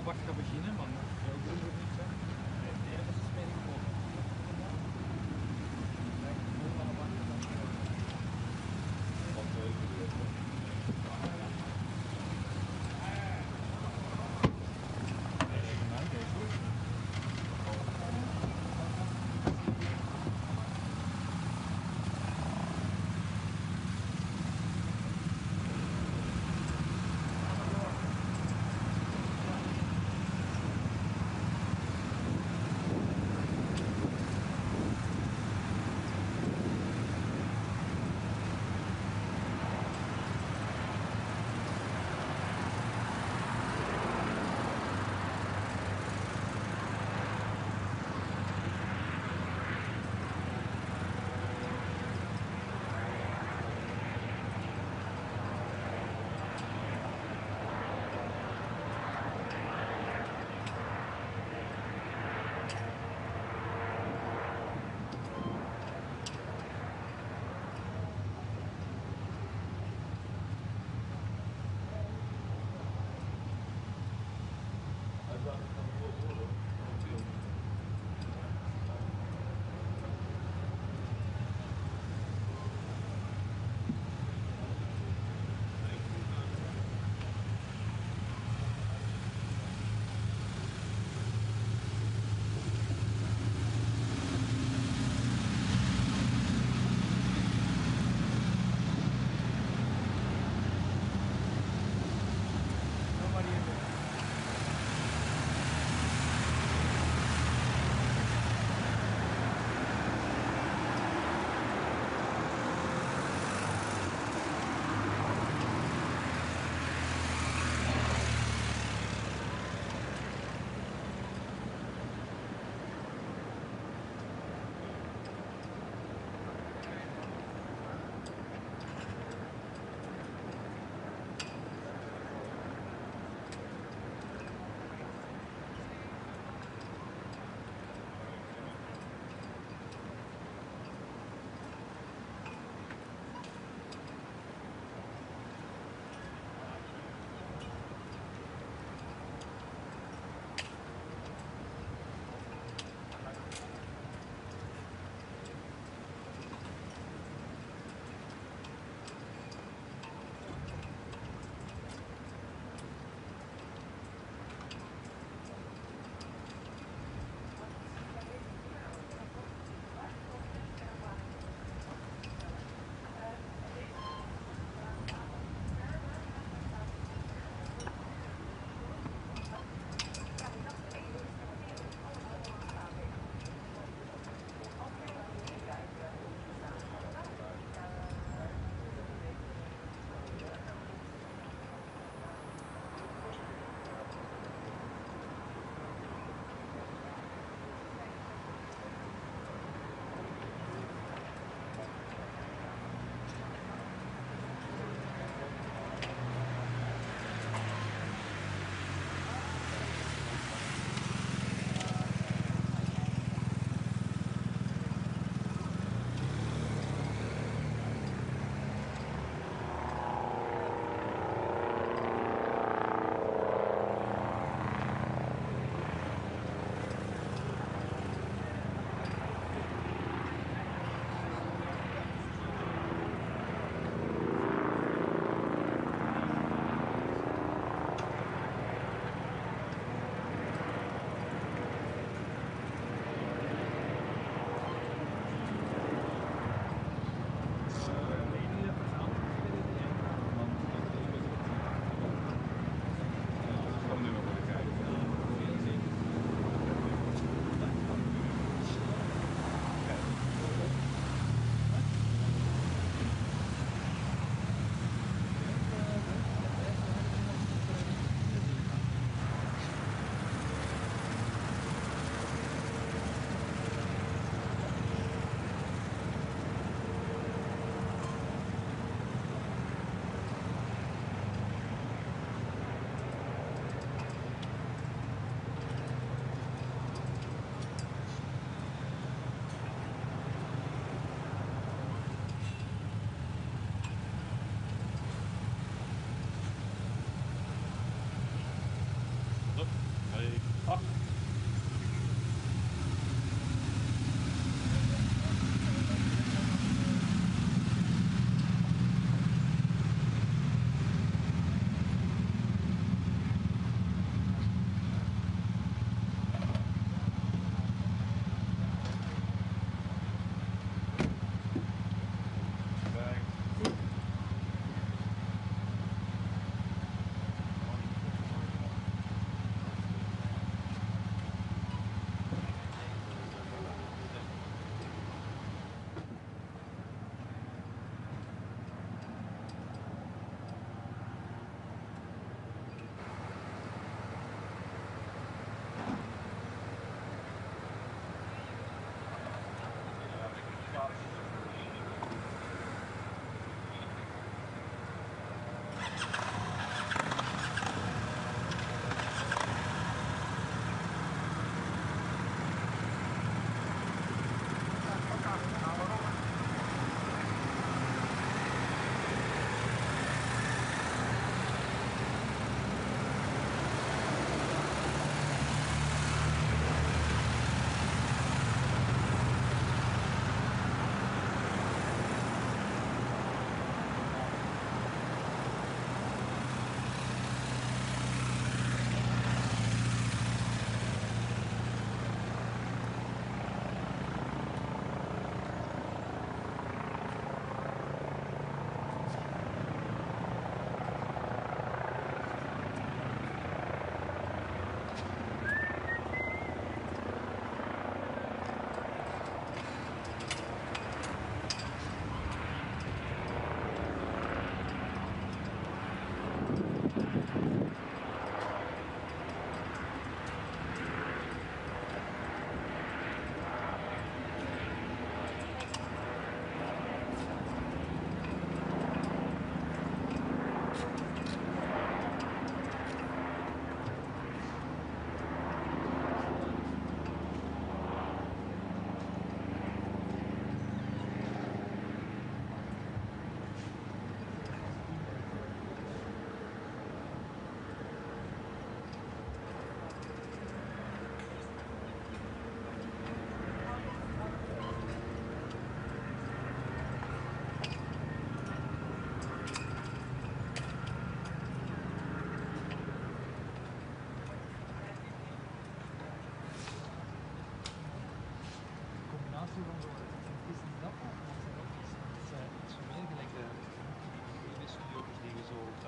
wachtcabine, maar heel doen we niet zijn. Nee, dat is mijn gevolg.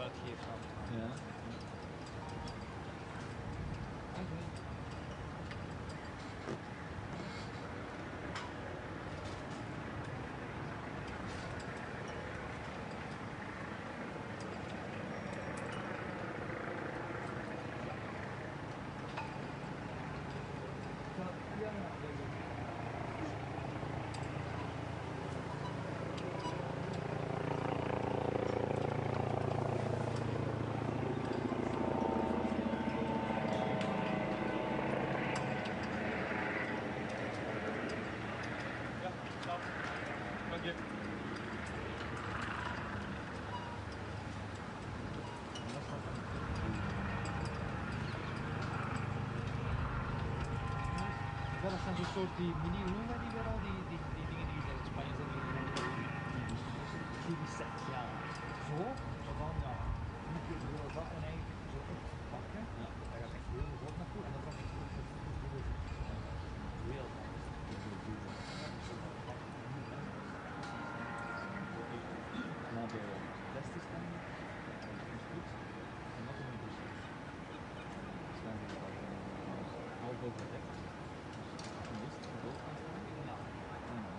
uitgeeft aan. Ja. Dat zijn zo'n soort die mini, hoe noemen die weer al? Die dingen die in Spanje zijn. Die set, ja. Zo, maar dan ja, moet je heel dat en eigenlijk zo oppakken. Ja. Daar gaat echt heel veel naartoe en dan kan ik heel naar de testes dan is goed. En dat is een dus. Staan ze half overdekt. Mist, rood kan staan. ja.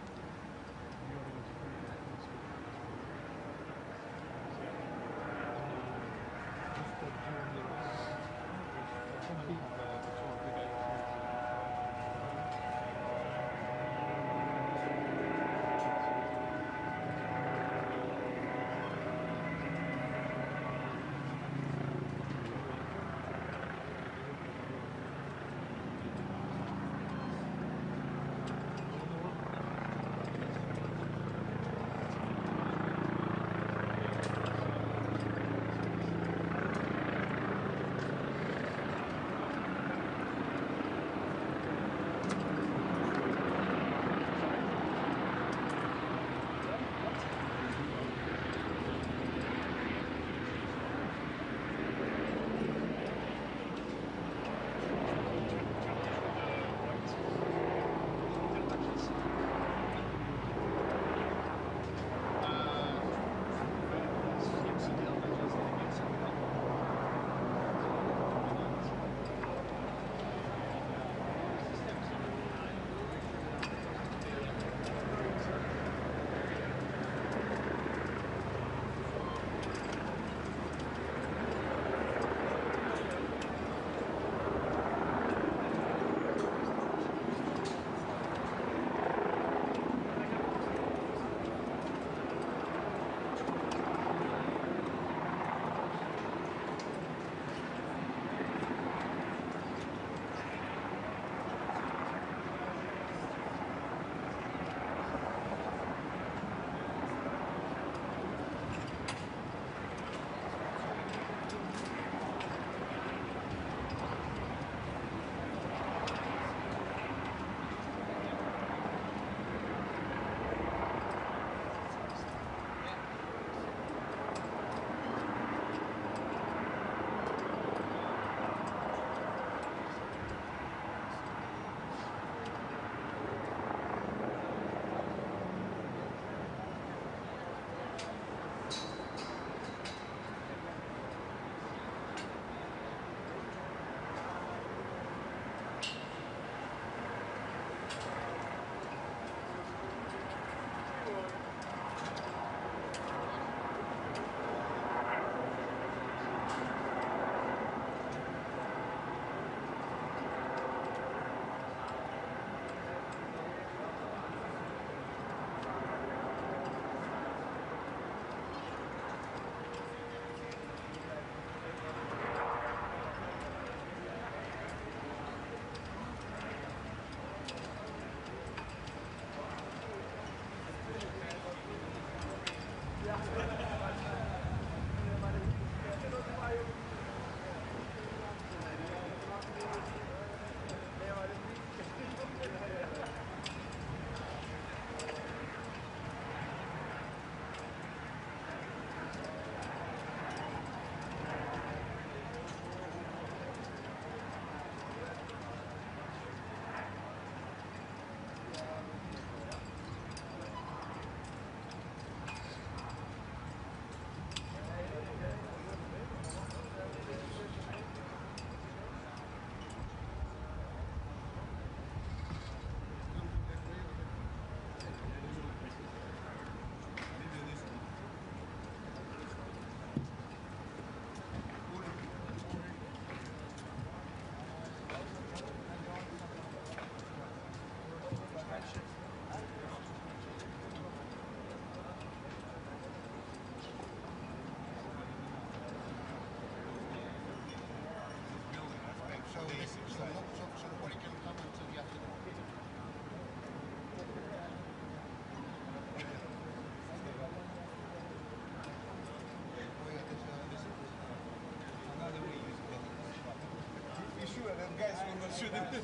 guys from the shooting.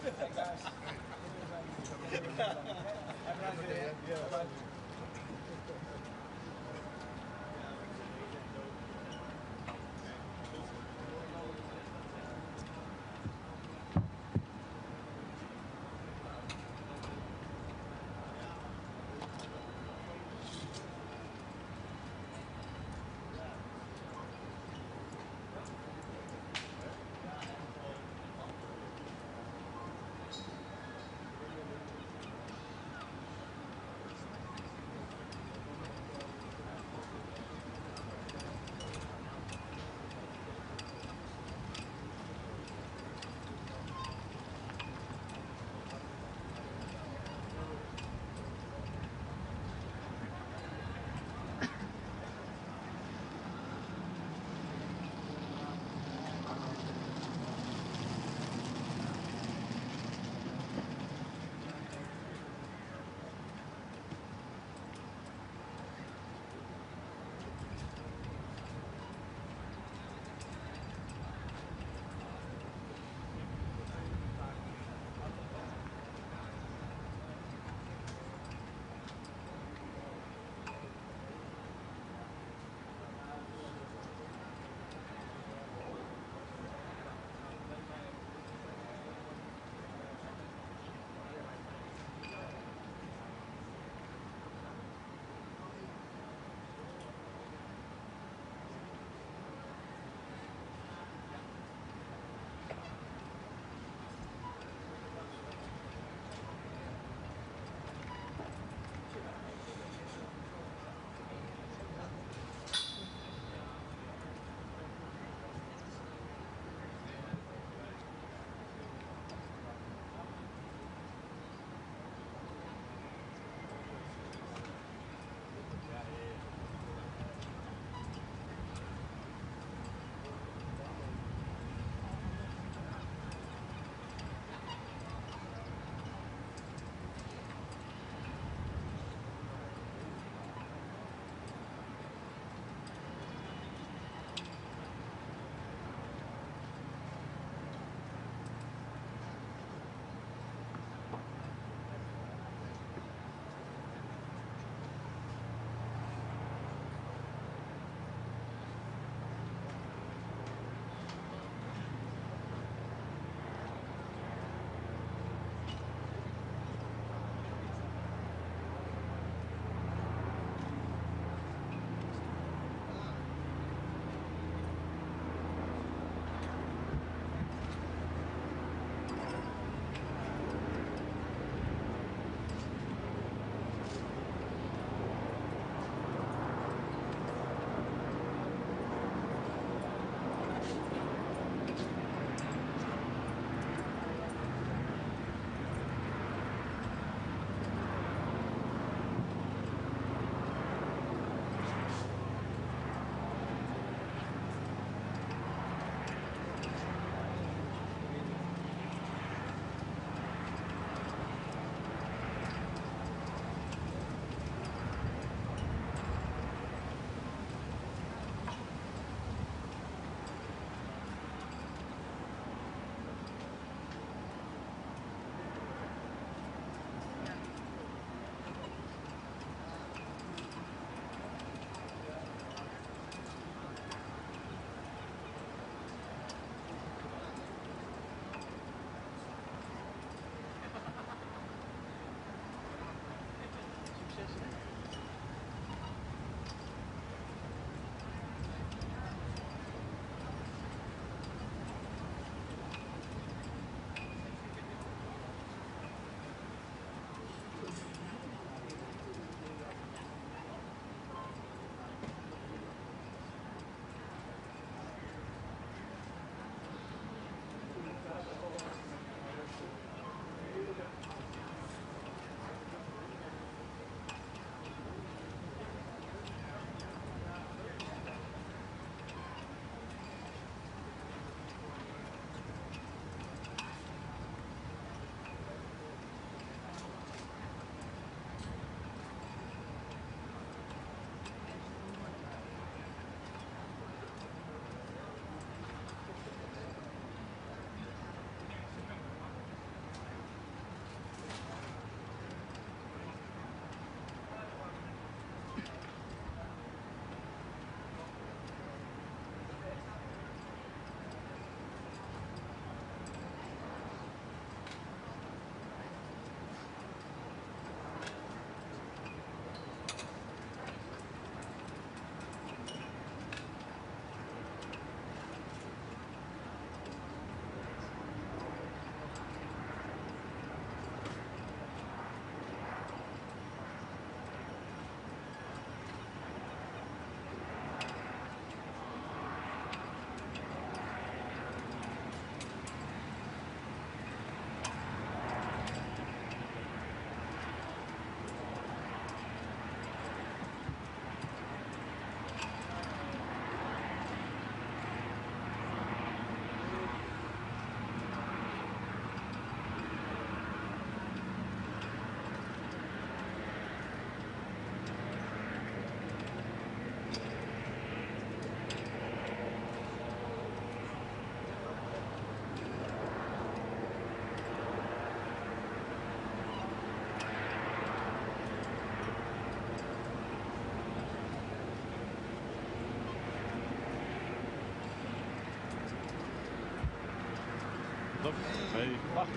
Top. Hey, wacht.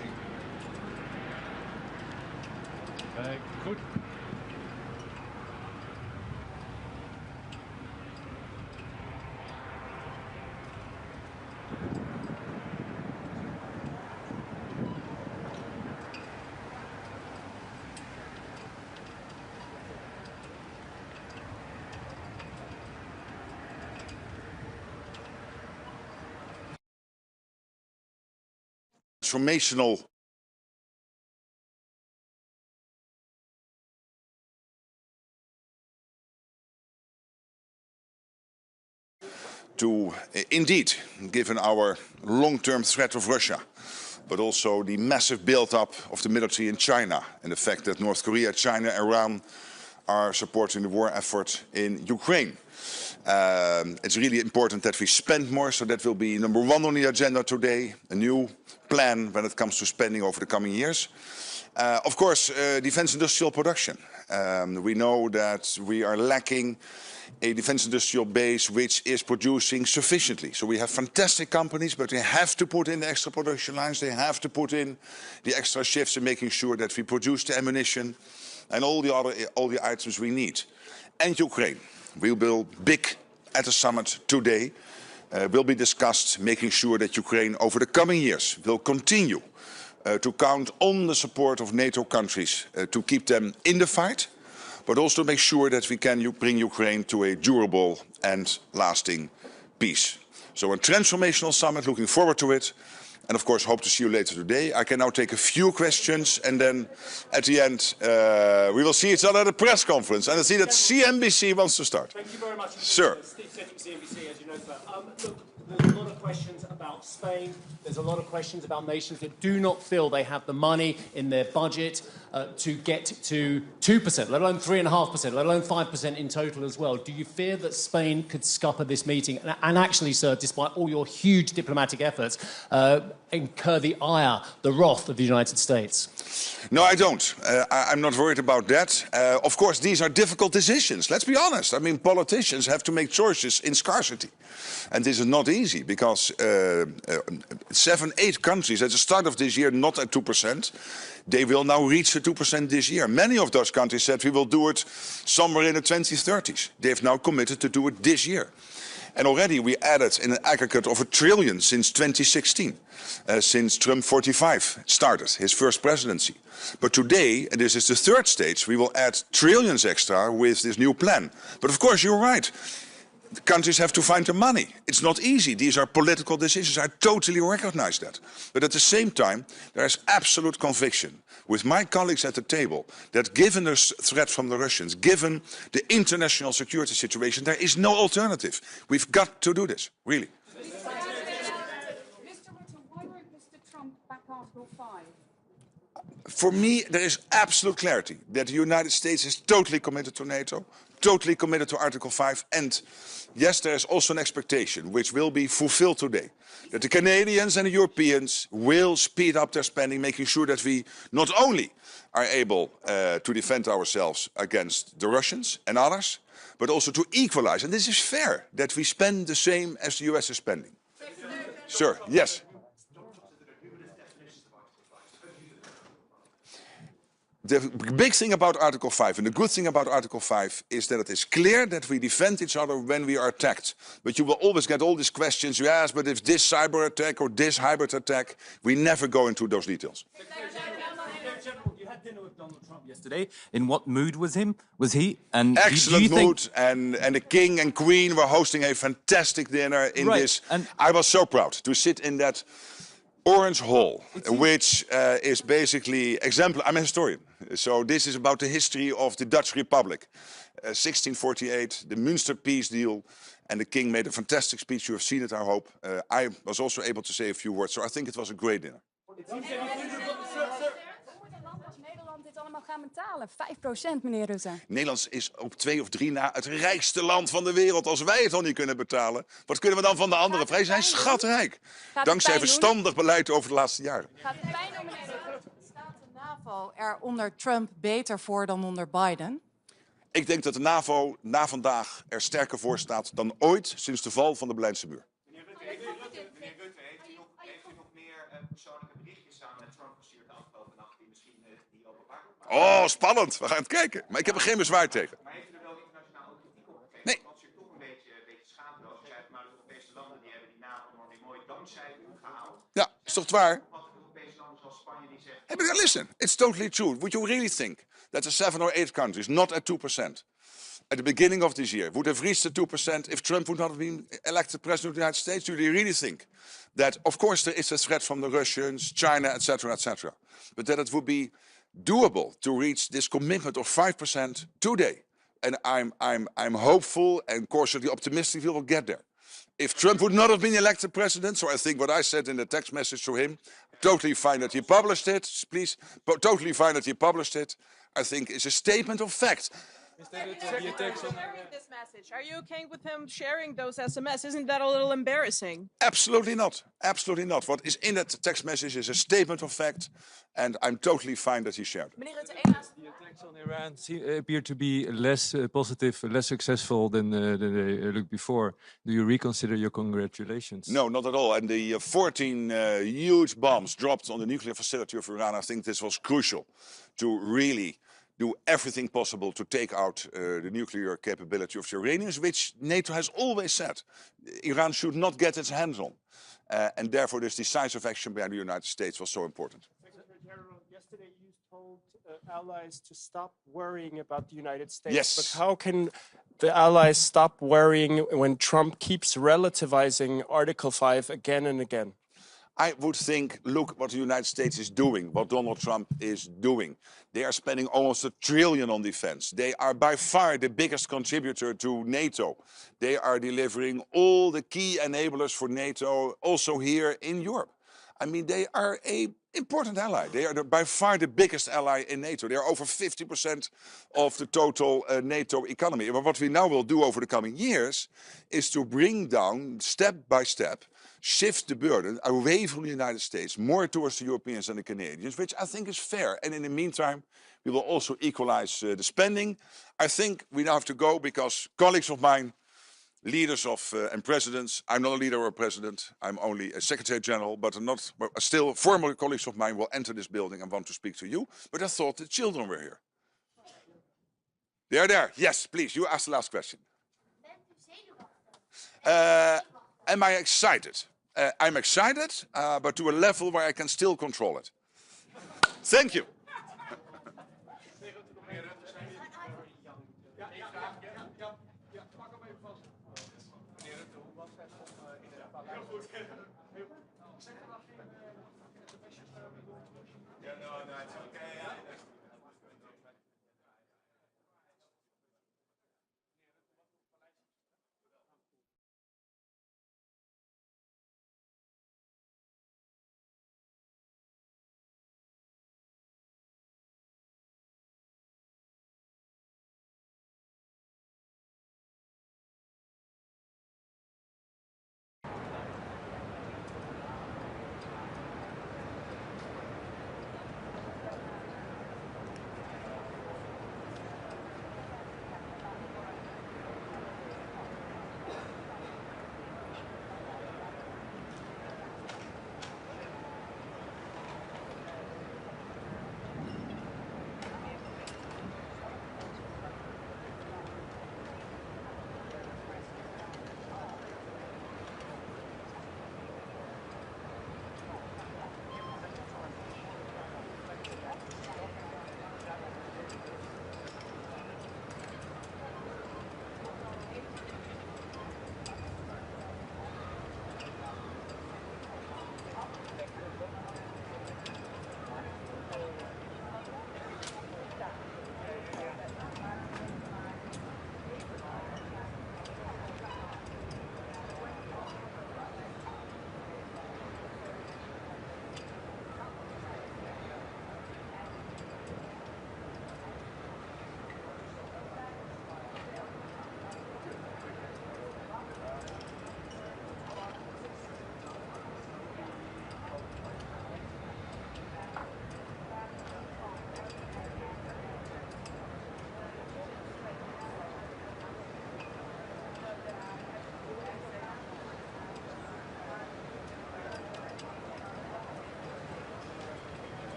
Kijk, goed. Transformational to indeed, given our long-term threat of Russia, but also the massive build-up of the military in China and the fact that North Korea, China, Iran are supporting the war effort in Ukraine. It's really important that we spend more, so that will be number one on the agenda today, a new plan when it comes to spending over the coming years. Of course, defense industrial production. We know that we are lacking a defense industrial base which is producing sufficiently. So we have fantastic companies, but they have to put in the extra production lines, they have to put in the extra shifts in making sure that we produce the ammunition and all the items we need. And Ukraine. We will big at the summit today, will be discussed making sure that Ukraine over the coming years will continue to count on the support of NATO countries to keep them in the fight, but also make sure that we can bring Ukraine to a durable and lasting peace. So a transformational summit, looking forward to it. And of course, hope to see you later today. I can now take a few questions and then at the end, we will see each other at the press conference. And I see that CNBC wants to start. Thank you very much. Sir. Steve Setting, CNBC, as you know, sir. Look, there's a lot of questions about Spain. There's a lot of questions about nations that do not feel they have the money in their budget to get to 2%, let alone 3.5%, let alone 5% in total as well. Do you fear that Spain could scupper this meeting and actually, sir, despite all your huge diplomatic efforts, incur the ire, the wrath of the United States? No, I don't. I'm not worried about that. Of course, these are difficult decisions. Let's be honest. I mean, politicians have to make choices in scarcity. And this is not easy because 7, 8 countries at the start of this year not at 2%. They will now reach the 2% this year. Many of those countries said we will do it somewhere in the 2030s. They've now committed to do it this year. And already we added in an aggregate of $1 trillion since 2016, since Trump 45 started his first presidency. But today, and this is the third stage, we will add trillions extra with this new plan. But of course, you're right. The countries have to find the money. It's not easy. These are political decisions. I totally recognize that. But at the same time, there is absolute conviction with my colleagues at the table that given the threat from the Russians, given the international security situation, there is no alternative. We've got to do this, really. Mr. Rutte, why won't Mr. Trump back Article 5? For me, there is absolute clarity that the United States is totally committed to NATO, totally committed to Article 5, and yes, there is also an expectation, which will be fulfilled today, that the Canadians and the Europeans will speed up their spending, making sure that we not only are able to defend ourselves against the Russians and others, but also to equalize. And this is fair, that we spend the same as the US is spending. Sir, yes. The big thing about Article 5 and the good thing about Article 5 is that it is clear that we defend each other when we are attacked. But you will always get all these questions, yes, but if this cyber attack or this hybrid attack, we never go into those details. General, you had dinner with Donald Trump yesterday. In what mood was he? And excellent mood, and the king and queen were hosting a fantastic dinner in this. And I was so proud to sit in that Orange Hall, which is basically exemplar. I'm a historian, so this is about the history of the Dutch Republic. 1648, the Münster peace deal, and the king made a fantastic speech. You have seen it, I hope. I was also able to say a few words, so I think it was a great dinner. Nederland dit allemaal gaan betalen? 5%, meneer Rutte. Nederland is op 2 of 3 na het rijkste land van de wereld. Als wij het al niet kunnen betalen, wat kunnen we dan van de anderen? Wij zijn schatrijk. Dankzij verstandig beleid over de laatste jaren. Gaat het pijn doen, meneer Rutte? Staat de NAVO er onder Trump beter voor dan onder Biden? Ik denk dat de NAVO na vandaag er sterker voor staat dan ooit sinds de val van de Berlijnse muur. Meneer Rutte, heeft u nog meer persoonlijke Oh, spannend. We gaan het kijken. Maar ik heb er geen bezwaar tegen. Maar heeft u er wel internationaal ook kritiek op gegeven? Nee. Want dat is hier toch een beetje schaamteloos. U zei het, maar de Europese landen die hebben die NATO-norm die mooi dankzij u gehaald. Ja, is toch waar? Wat de Europese landen zoals Spanje die zegt... Hey, but listen, it's totally true. Would you really think that the 7 or 8 countries, not at 2%, at the beginning of this year, would have reached the 2% if Trump would not have been elected president of the United States? Do you really think that, of course, there is a threat from the Russians, China, etc., but that it would be doable to reach this commitment of 5% today? And I'm hopeful and cautiously optimistic we will get there. If Trump would not have been elected president, so I think what I said in the text message to him, totally fine that he published it, please, but totally fine that he published it, I think is a statement of fact. Sharing this message. Are you okay with him sharing those SMS? Isn't that a little embarrassing? Absolutely not. Absolutely not. What is in that text message is a statement of fact, and I'm totally fine that he shared it. Meneer Rutte, één laatste. The attacks on Iran appear to be less positive, less successful than they looked before. Do you reconsider your congratulations? No, not at all. And the 14 huge bombs dropped on the nuclear facility of Iran, I think this was crucial to really do everything possible to take out the nuclear capability of the Iranians, which NATO has always said Iran should not get its hands on. And therefore this decisive action by the United States was so important. Secretary General, yesterday you told allies to stop worrying about the United States. Yes. But how can the allies stop worrying when Trump keeps relativizing Article 5 again and again? I would think, look what the United States is doing, what Donald Trump is doing. They are spending almost $1 trillion on defense. They are by far the biggest contributor to NATO. They are delivering all the key enablers for NATO, also here in Europe. I mean, they are an important ally. They are by far the biggest ally in NATO. They are over 50% of the total NATO economy. But what we now will do over the coming years is to bring down, step by step, shift the burden away from the United States, more towards the Europeans and the Canadians, which I think is fair. And in the meantime, we will also equalize the spending. I think we now have to go because colleagues of mine, leaders of and presidents, I'm not a leader or a president, I'm only a Secretary General, but still former colleagues of mine will enter this building and want to speak to you. But I thought the children were here. They are there. Yes, please, you ask the last question. Am I excited? I'm excited, but to a level where I can still control it. Thank you.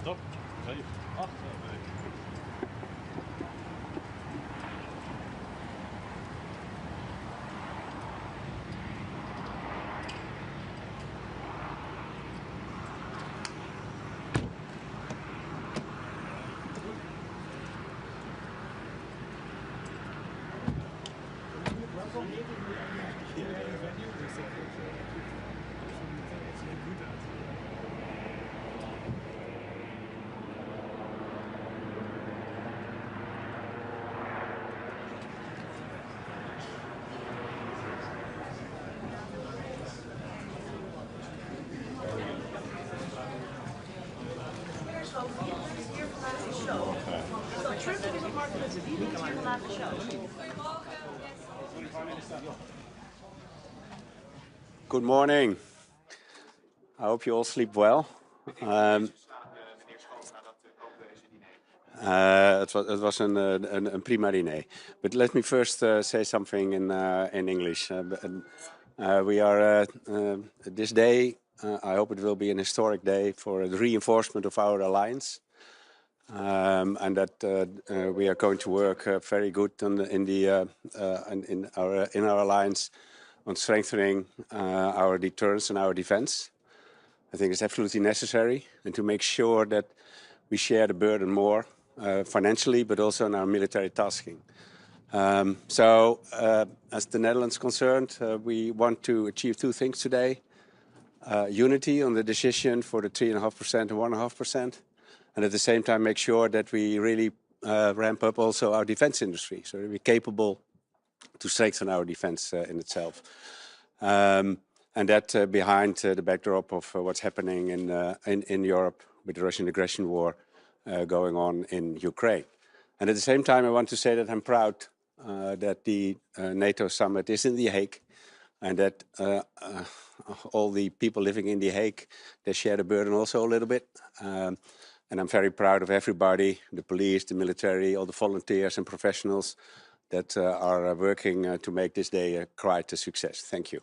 Top. 7, 8. Good morning. I hope you all sleep well. Het was een prima diner. But let me first say something in English. We are this day. I hope it will be an historic day for the reinforcement of our alliance, and that we are going to work very good in our alliance on strengthening our deterrence and our defense. I think it's absolutely necessary, and to make sure that we share the burden more financially, but also in our military tasking. As the Netherlands is concerned, we want to achieve two things today. Unity on the decision for the 3.5% and 1.5%, and at the same time make sure that we really ramp up also our defense industry, so that we're capable to strengthen our defense in itself. And that behind the backdrop of what's happening in Europe with the Russian aggression war going on in Ukraine. And at the same time, I want to say that I'm proud that the NATO Summit is in The Hague, and that all the people living in The Hague, they share the burden also a little bit. And I'm very proud of everybody, the police, the military, all the volunteers and professionals that are working to make this day quite a success. Thank you.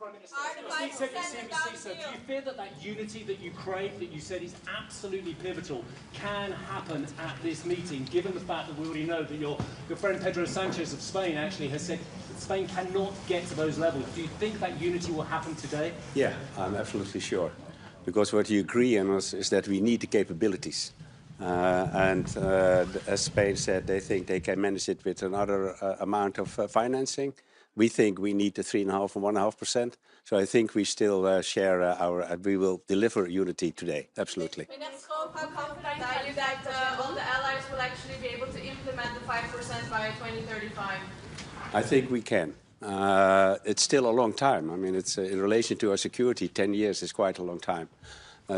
So do you fear that unity that you crave, that you said is absolutely pivotal, can happen at this meeting, given the fact that we already know that your friend Pedro Sanchez of Spain actually has said that Spain cannot get to those levels? Do you think that unity will happen today? Yeah, I'm absolutely sure. Because what you agree on is that we need the capabilities. As Spain said, they think they can manage it with another amount of financing. We think we need the 3.5% and 1.5%. So I think we still share we will deliver unity today. Absolutely. How confident are you that all the allies will actually be able to implement the 5% by 2035? I think we can. It's still a long time. I mean, it's in relation to our security, 10 years is quite a long time.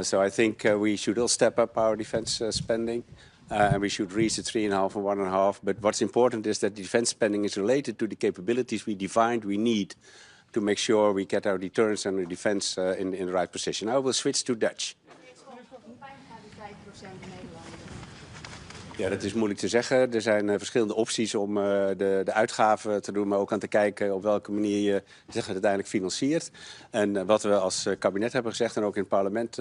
So I think we should all step up our defense spending, and we should reach the 3.5% and 1.5%. But what's important is that defense spending is related to the capabilities we defined we need to make sure we get our deterrence and our defense in the right position. I will switch to Dutch. Ja, dat is moeilijk te zeggen. Er zijn verschillende opties om de uitgaven te doen, maar ook aan te kijken op welke manier je het uiteindelijk financiert. En wat we als kabinet hebben gezegd en ook in het parlement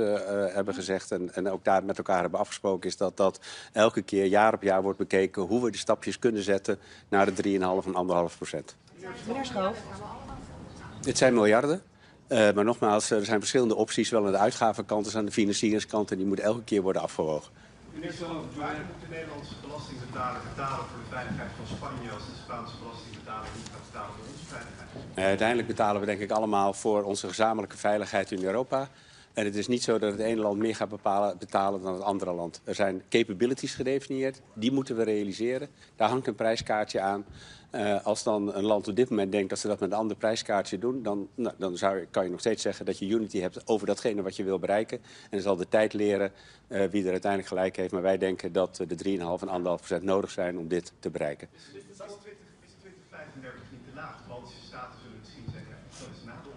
hebben gezegd en ook daar met elkaar hebben afgesproken, is dat elke keer jaar op jaar wordt bekeken hoe we de stapjes kunnen zetten naar de 3,5% en 1,5%. Meneer Schoof. Het zijn miljarden. Maar nogmaals, er zijn verschillende opties, zowel aan de uitgavenkant als aan de financieringskant, en die moeten elke keer worden afgewogen. Meneer Schoof, waar moet de Nederlandse belastingbetaler betalen voor de veiligheid van Spanje als de Spaanse belastingbetaler niet gaat betalen voor onze veiligheid? Uiteindelijk betalen we denk ik allemaal voor onze gezamenlijke veiligheid in Europa. En het is niet zo dat het ene land meer gaat betalen dan het andere land. Er zijn capabilities gedefinieerd, die moeten we realiseren. Daar hangt een prijskaartje aan. Als dan een land op dit moment denkt dat ze dat met een ander prijskaartje doen, dan kan je nog steeds zeggen dat je unity hebt over datgene wat je wil bereiken. En dan zal de tijd leren wie er uiteindelijk gelijk heeft. Maar wij denken dat de 3,5% en 1,5% nodig zijn om dit te bereiken. Is 2035 niet te laag? De Baltische Staten zullen misschien zeggen dat is na de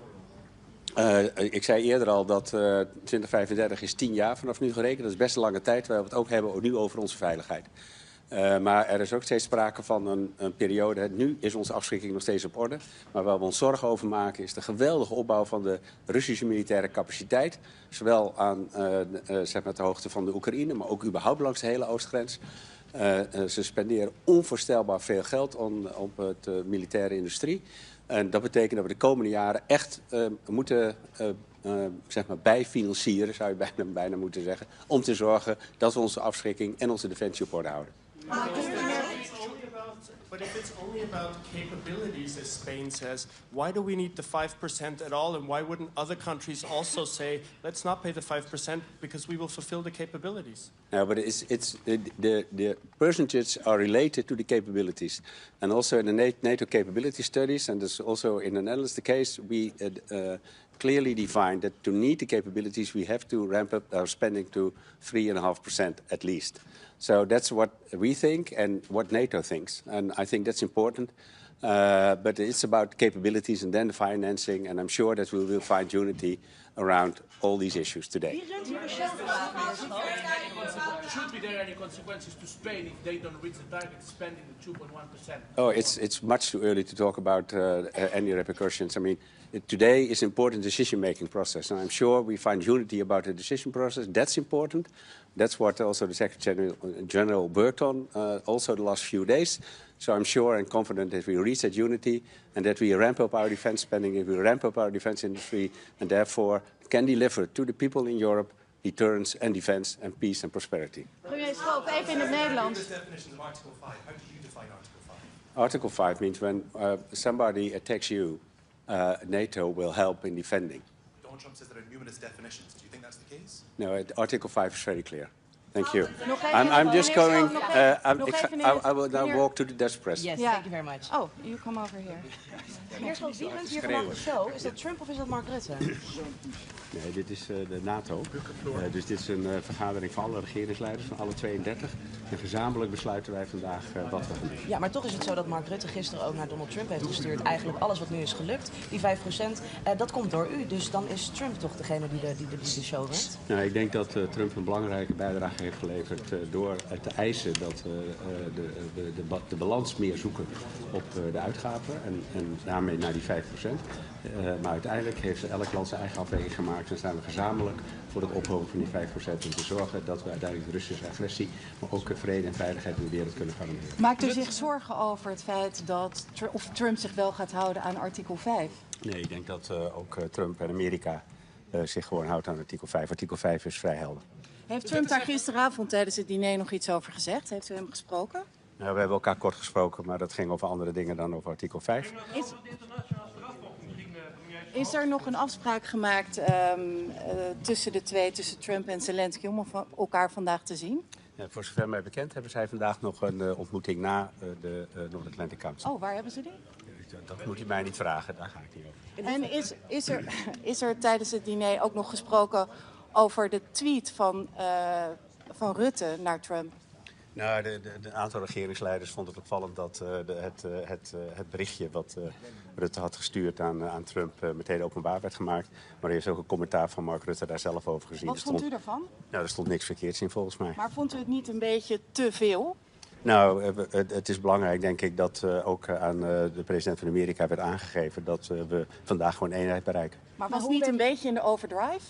oorlog. Ik zei eerder al dat 2035 is 10 jaar vanaf nu gerekend. Dat is best een lange tijd. Wij het ook hebben nu over onze veiligheid. Maar er is ook steeds sprake van een periode. Nu is onze afschrikking nog steeds op orde. Maar waar we ons zorgen over maken is de geweldige opbouw van de Russische militaire capaciteit. Zowel aan zeg maar de hoogte van de Oekraïne, maar ook überhaupt langs de hele oostgrens. Ze spenderen onvoorstelbaar veel geld op de militaire industrie. En dat betekent dat we de komende jaren echt moeten zeg maar bijfinancieren, zou je bijna moeten zeggen, om te zorgen dat we onze afschrikking en onze defensie op orde houden. But if it's only about capabilities, as Spain says, why do we need the 5% at all? And why wouldn't other countries also say, let's not pay the 5% because we will fulfill the capabilities? No, but the percentages are related to the capabilities. And also in the NATO capability studies, and this also in the Netherlands the case, we clearly defined that to meet the capabilities, we have to ramp up our spending to 3.5% at least. So that's what we think and what NATO thinks. And I think that's important. But it's about capabilities and then the financing. And I'm sure that we will find unity around all these issues today. Should be there any consequences to Spain if they don't reach the target spending the 2.1%? Oh, it's much too early to talk about any repercussions. I mean, today is an important decision-making process. And I'm sure we find unity about the decision process. That's important. That's what also the Secretary General worked on also the last few days. So I'm sure and confident that we reach that unity and that we ramp up our defense spending, that we ramp up our defense industry, and therefore can deliver to the people in Europe deterrence and defense and peace and prosperity. Premier Schoof, even in het Nederlands. Article 5 means when somebody attacks you, NATO will help in defending. Donald Trump says there are numerous definitions. Do you think that's the case? No, Article 5 is very clear. Thank you. I'm just going. I will now walk to the Dutch press. Yes, thank you very much. Oh, you come over here. Meneer Schoof, wie runt hier vandaag de show? Is dat Trump of is dat Mark Rutte? Nee, dit is de NATO. Dus dit is een vergadering van alle regeringsleiders, van alle 32. En gezamenlijk besluiten wij vandaag wat we gaan doen. Ja, maar toch is het zo dat Mark Rutte gisteren ook naar Donald Trump heeft gestuurd. Eigenlijk alles wat nu is gelukt, die 5%, dat komt door u. Dus dan is Trump toch degene die de show runt? Nou, ik denk dat Trump een belangrijke bijdrage heeft geleverd door te eisen dat de balans meer zoeken op de uitgaven en daarmee naar die 5%. Maar uiteindelijk heeft elk land zijn eigen afweging gemaakt en staan we gezamenlijk voor het ophogen van die 5% om te zorgen dat we uiteindelijk de Russische agressie, maar ook vrede en veiligheid in de wereld kunnen garanderen. Maakt u zich zorgen over het feit dat Trump zich wel gaat houden aan artikel 5? Nee, ik denk dat ook Trump en Amerika zich gewoon houdt aan artikel 5. Artikel 5 is vrij helder. Heeft Trump daar gisteravond tijdens het diner nog iets over gezegd? Heeft u hem gesproken? Nou, we hebben elkaar kort gesproken, maar dat ging over andere dingen dan over artikel 5. Is er nog een afspraak gemaakt tussen de twee, tussen Trump en Zelensky, om elkaar vandaag te zien? Ja, voor zover mij bekend hebben zij vandaag nog een ontmoeting na de North Atlantic Council. Oh, waar hebben ze die? Dat moet u mij niet vragen, daar ga ik niet over. En is er tijdens het diner ook nog gesproken over de tweet van Rutte naar Trump? Nou, een aantal regeringsleiders vonden het opvallend dat het berichtje wat Rutte had gestuurd aan Trump meteen openbaar werd gemaakt. Maar er is ook een commentaar van Mark Rutte daar zelf over gezien. Wat vond u daarvan? Nou, er stond niks verkeerds in volgens mij. Maar vond u het niet een beetje te veel? Nou, het is belangrijk, denk ik, dat ook aan de president van Amerika werd aangegeven dat we vandaag gewoon eenheid bereiken. Maar was het niet een beetje in de overdrive?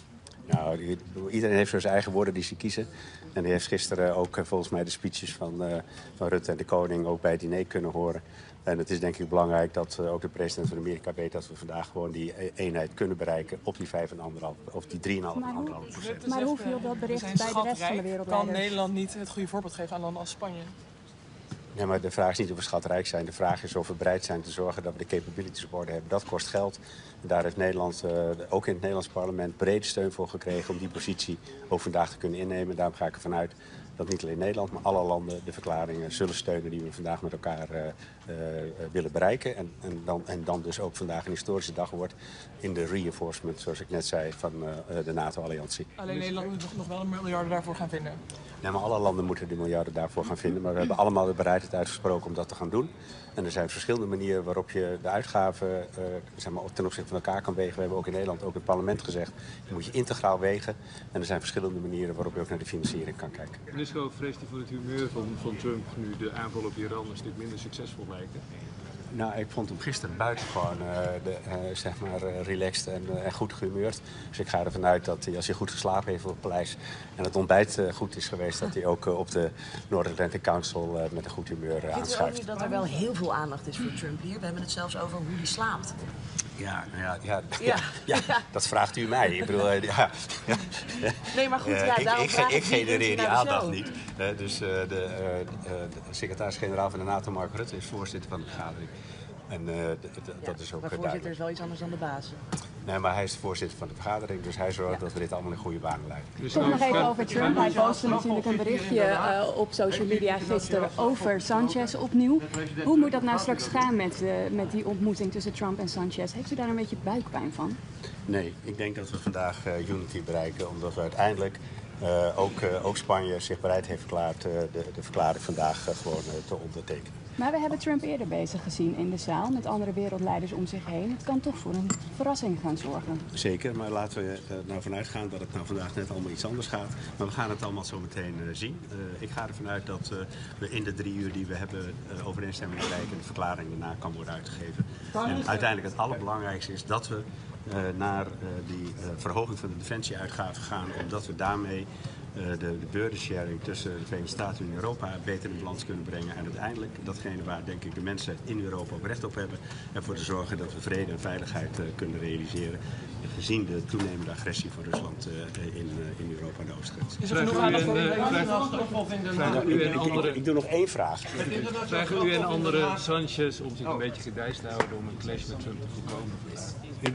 Nou, iedereen heeft zo zijn eigen woorden die ze kiezen. En die heeft gisteren ook volgens mij de speeches van Rutte en de koning ook bij het diner kunnen horen. En het is denk ik belangrijk dat ook de president van Amerika weet dat we vandaag gewoon die eenheid kunnen bereiken op die 5,5 of die 3,5%. Maar hoe viel dat bericht bij de rest van de wereld? Kan Nederland niet het goede voorbeeld geven aan landen als Spanje? Ja, maar de vraag is niet of we schatrijk zijn. De vraag is of we bereid zijn te zorgen dat we de capabilities op orde hebben. Dat kost geld. En daar heeft Nederland, ook in het Nederlands parlement, brede steun voor gekregen om die positie ook vandaag te kunnen innemen. Daarom ga ik ervan uit dat niet alleen Nederland, maar alle landen de verklaringen zullen steunen die we vandaag met elkaar willen bereiken. En dan dus ook vandaag een historische dag wordt in de reinforcement, zoals ik net zei, van de NATO-alliantie. Alleen Nederland moet nog wel een miljarden daarvoor gaan vinden. Nee, maar alle landen moeten die miljarden daarvoor gaan vinden. Maar we hebben allemaal de bereidheid uitgesproken om dat te gaan doen. En er zijn verschillende manieren waarop je de uitgaven zeg maar, ten opzichte van elkaar kan wegen. We hebben ook in Nederland, ook in het parlement gezegd, je moet je integraal wegen. En er zijn verschillende manieren waarop je ook naar de financiering kan kijken. Meneer Schoof, vreest u voor het humeur van Trump nu de aanval op Iran een stuk minder succesvol lijken? Nou, ik vond hem gisteren buitengewoon zeg maar, relaxed en goed gehumeurd. Dus ik ga ervan uit dat hij, als hij goed geslapen heeft op het paleis en het ontbijt goed is geweest, dat hij ook op de North Atlantic Council met een goed humeur aanschuift. Vindt u ook niet dat er wel heel veel aandacht is voor Trump hier? We hebben het zelfs over hoe hij slaapt. Ja, nou ja, dat vraagt u mij. Ik bedoel, Nee, maar goed, daarom vraag ik genereer die aandacht show. niet. Dus de secretaris-generaal van de NATO, Mark Rutte, is voorzitter van de vergadering. En dat is ook maar voorzitter is wel iets anders dan de baas. Nee, maar hij is de voorzitter van de vergadering, dus hij zorgt dat we dit allemaal in goede banen leiden. Dus toch nog even over Trump. Hij postte natuurlijk een berichtje op social media gisteren over Sanchez opnieuw. Hoe moet dat nou straks gaan met die ontmoeting tussen Trump en Sanchez? Heeft u daar een beetje buikpijn van? Nee, ik denk dat we vandaag unity bereiken, omdat we uiteindelijk ook Spanje zich bereid heeft verklaard de verklaring vandaag gewoon te ondertekenen. Maar we hebben Trump eerder bezig gezien in de zaal met andere wereldleiders om zich heen. Het kan toch voor een verrassing gaan zorgen. Zeker, maar laten we er nou vanuit gaan dat het nou vandaag net allemaal iets anders gaat. Maar we gaan het allemaal zo meteen zien. Ik ga ervan uit dat we in de 3 uur die we hebben overeenstemming bereiken en de verklaring daarna kan worden uitgegeven. En uiteindelijk het allerbelangrijkste is dat we naar die verhoging van de defensieuitgaven gaan, omdat we daarmee de burden-sharing tussen de Verenigde Staten en Europa beter in balans kunnen brengen. En uiteindelijk datgene waar denk ik de mensen in Europa ook recht op hebben. Ervoor te zorgen dat we vrede en veiligheid kunnen realiseren. Gezien de toenemende agressie van Rusland in Europa en de oostgrens. Is er genoeg aandacht voor Ik doe nog 1 vraag. Vragen u en andere Sanchez om zich een beetje gedijst te houden om een clash met Trump te voorkomen?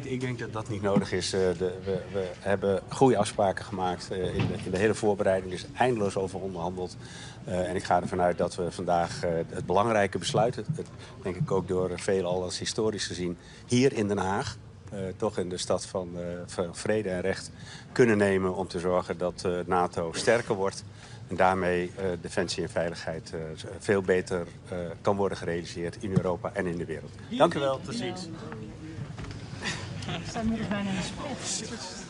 Ik denk dat dat niet nodig is. We hebben goede afspraken gemaakt in de hele voorbereiding. Er is eindeloos over onderhandeld. En ik ga ervan uit dat we vandaag het belangrijke besluit, denk ik ook door velen al als historisch gezien, hier in Den Haag, toch in de stad van vrede en recht, kunnen nemen om te zorgen dat NATO sterker wordt. En daarmee defensie en veiligheid veel beter kan worden gerealiseerd in Europa en in de wereld. Dank u wel, tot ziens. We staan nu bijna in de split.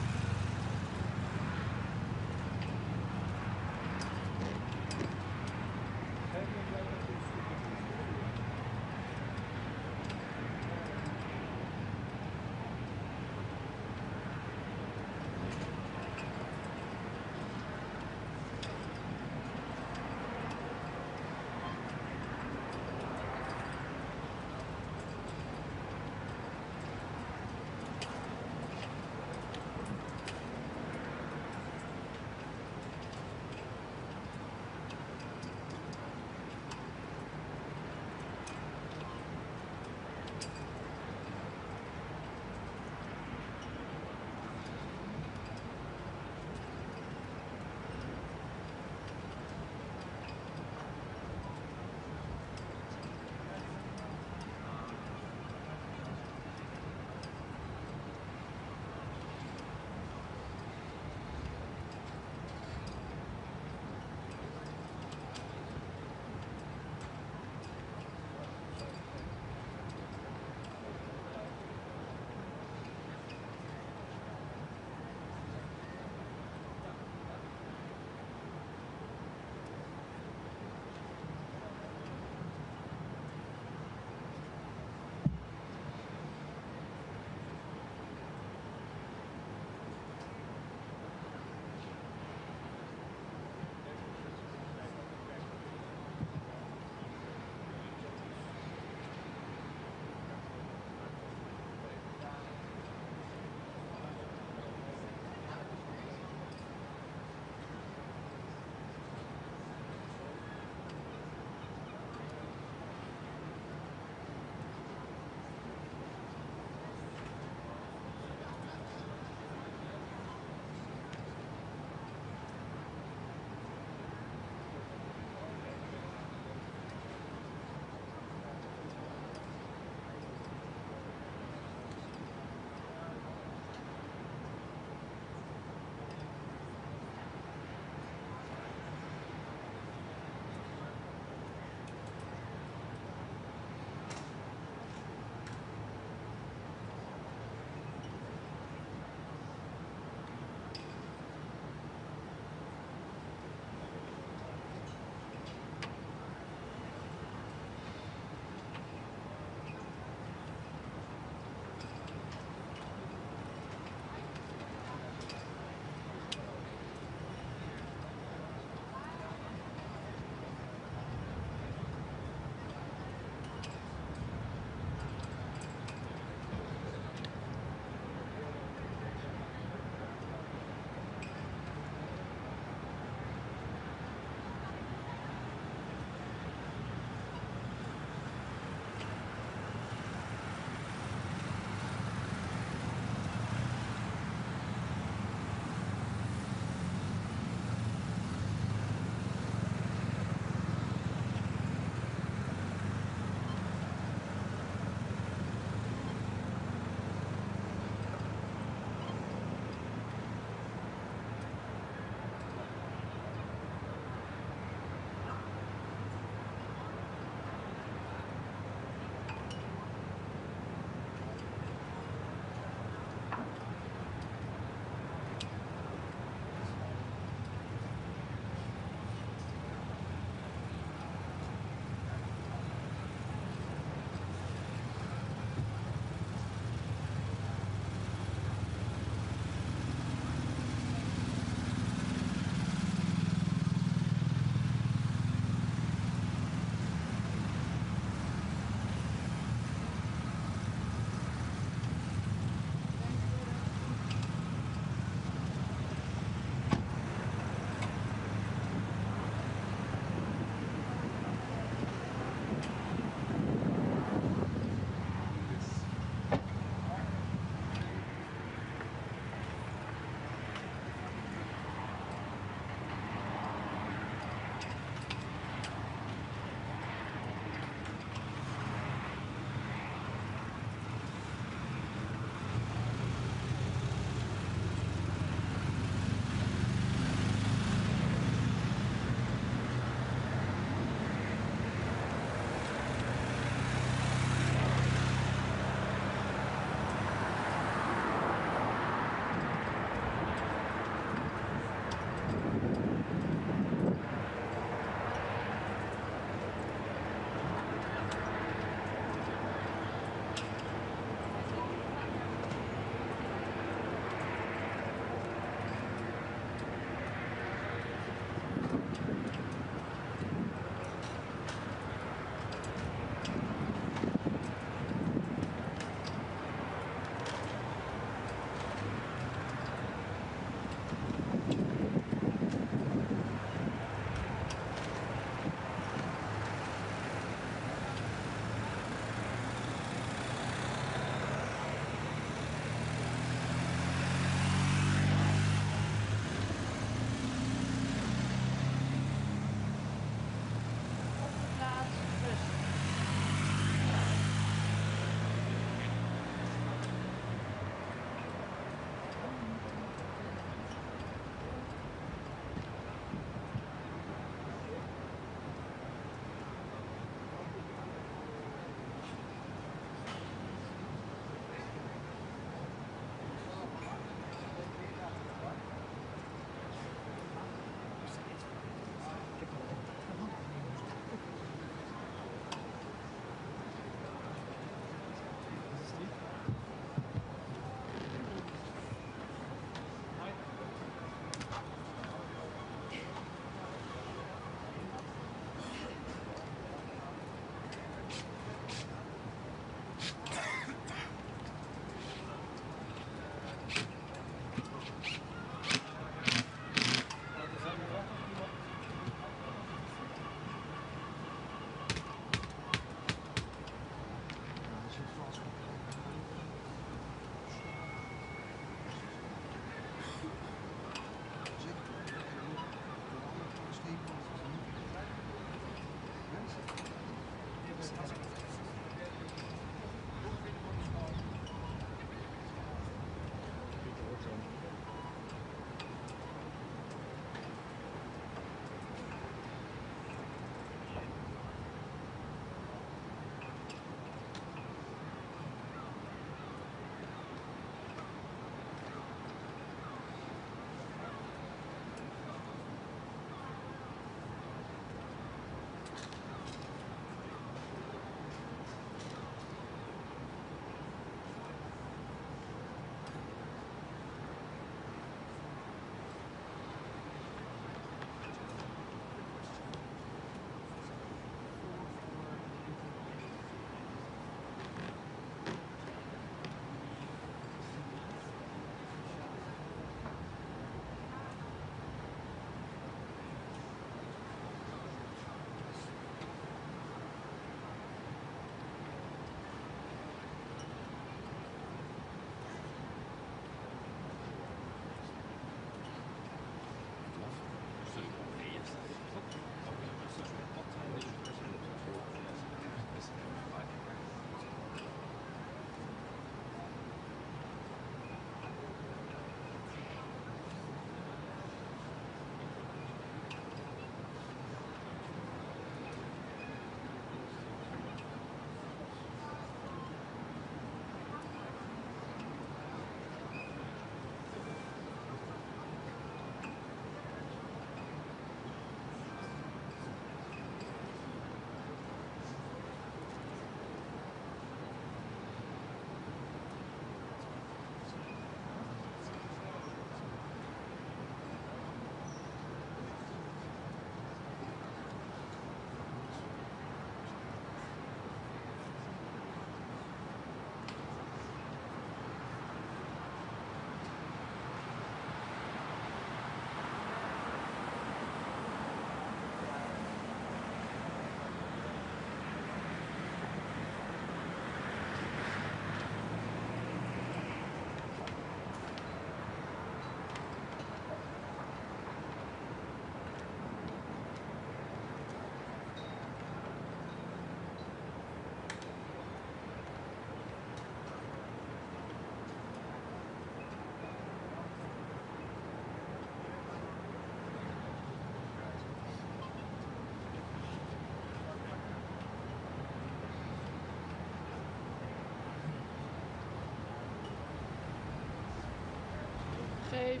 7, 8.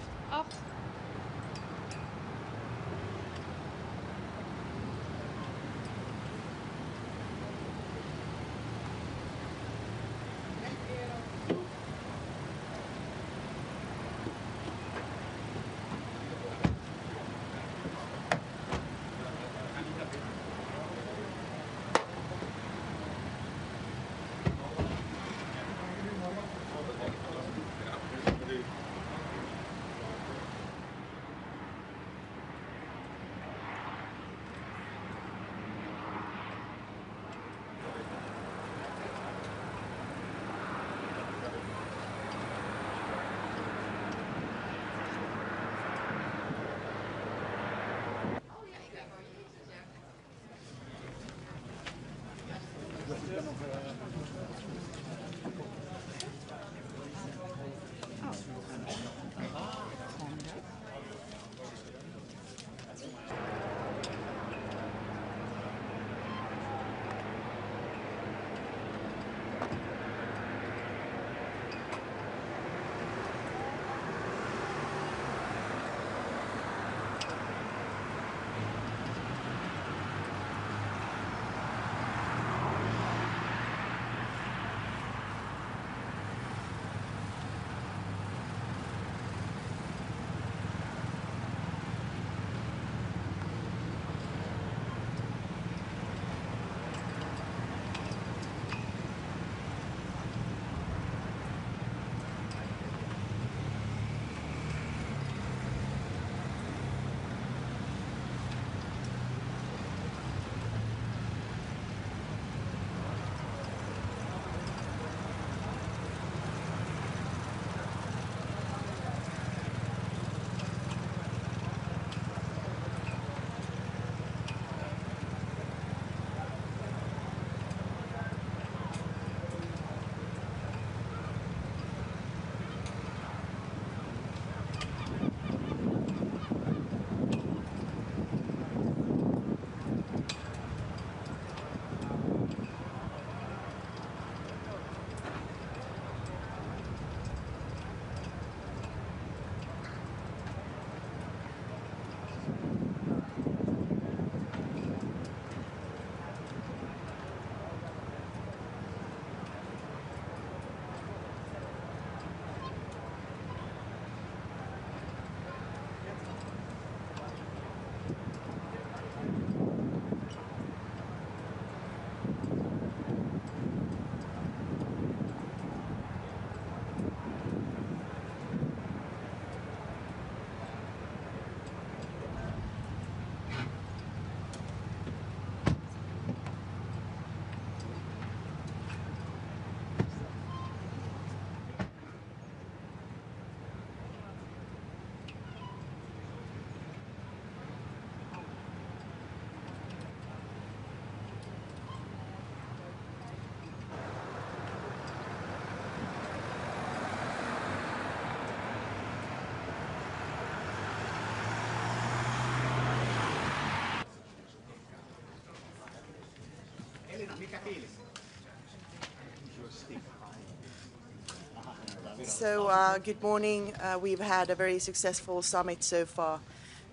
So good morning. We've had a very successful summit so far,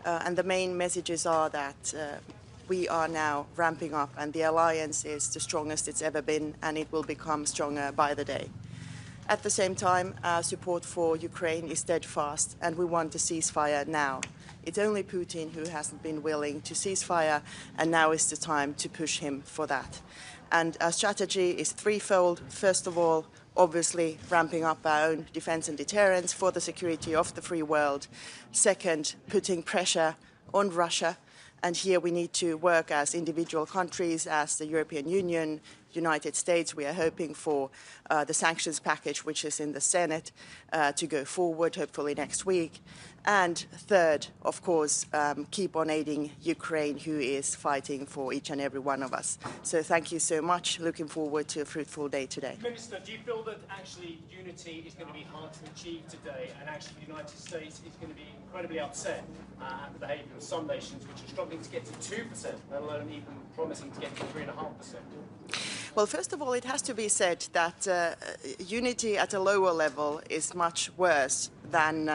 and the main messages are that we are now ramping up, and the alliance is the strongest it's ever been, and it will become stronger by the day. At the same time, our support for Ukraine is steadfast, and we want a ceasefire now. It's only Putin who hasn't been willing to cease fire, and now is the time to push him for that. And our strategy is threefold. First of all, obviously ramping up our own defence and deterrence for the security of the free world. Second, putting pressure on Russia. And here we need to work as individual countries, as the European Union, United States. We are hoping for the sanctions package, which is in the Senate, to go forward, hopefully next week. And third, of course, keep on aiding Ukraine, who is fighting for each and every one of us. So thank you so much. Looking forward to a fruitful day today. Minister, do you feel that actually unity is going to be hard to achieve today, and actually the United States is going to be incredibly upset at the behaviour of some nations which are struggling to get to 2%, let alone even promising to get to 3.5%? Well, first of all, it has to be said that unity at a lower level is much worse than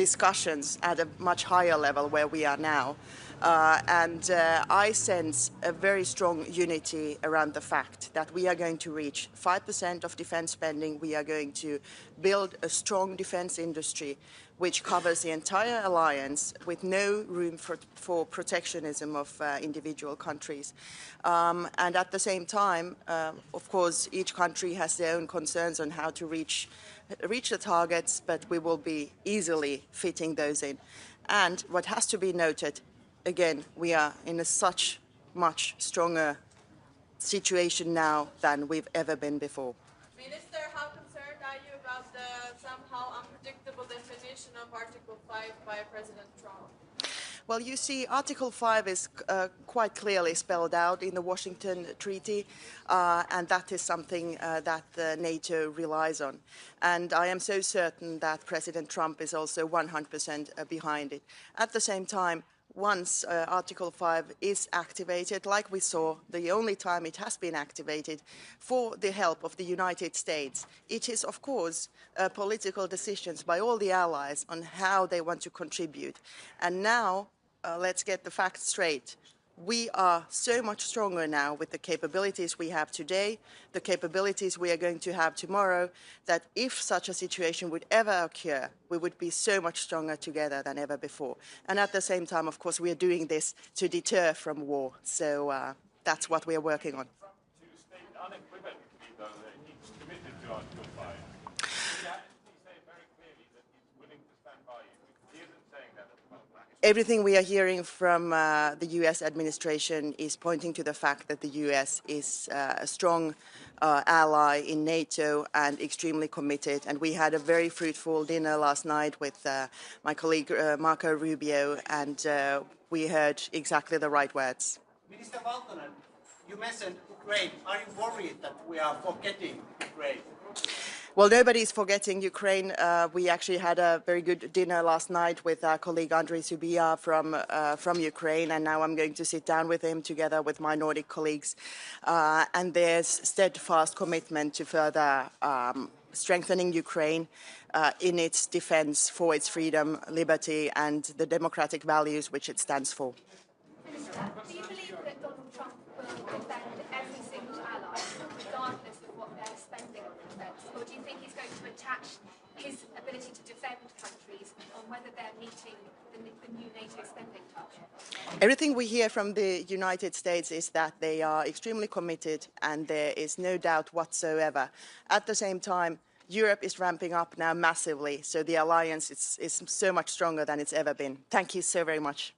discussions at a much higher level where we are now. I sense a very strong unity around the fact that we are going to reach 5% of defense spending. We are going to build a strong defense industry which covers the entire alliance with no room for protectionism of individual countries. And at the same time, of course, each country has their own concerns on how to reach the targets, but we will be easily fitting those in. And what has to be noted, again, we are in a much stronger situation now than we've ever been before. Minister, how concerned are you about the somehow unpredictable definition of Article 5 by President Trump? Well, you see, Article 5 is quite clearly spelled out in the Washington Treaty, and that is something that NATO relies on. And I am so certain that President Trump is also 100% behind it. At the same time, once Article 5 is activated, like we saw, the only time it has been activated for the help of the United States, it is, of course, political decisions by all the allies on how they want to contribute. And now, let's get the facts straight. We are so much stronger now with the capabilities we have today, the capabilities we are going to have tomorrow, that if such a situation would ever occur, we would be so much stronger together than ever before. And at the same time, of course, we are doing this to deter from war. So that's what we are working on. Everything we are hearing from the US administration is pointing to the fact that the US is a strong ally in NATO and extremely committed. And we had a very fruitful dinner last night with my colleague Marco Rubio, and we heard exactly the right words. Minister Valtonen, you mentioned Ukraine. Are you worried that we are forgetting Ukraine? Well, nobody is forgetting Ukraine. We actually had a very good dinner last night with our colleague Andrei Subia from Ukraine, and now I'm going to sit down with him together with my Nordic colleagues. And there's steadfast commitment to further strengthening Ukraine in its defense for its freedom, liberty, and the democratic values which it stands for. Do you believe that Donald Trump will defend every single ally, regardless of what they're spending on defence? Or do you think he's going to attach his ability to defend countries on whether they're meeting the new NATO spending target? Everything we hear from the United States is that they are extremely committed, and there is no doubt whatsoever. At the same time, Europe is ramping up now massively, so the alliance is so much stronger than it's ever been. Thank you so very much.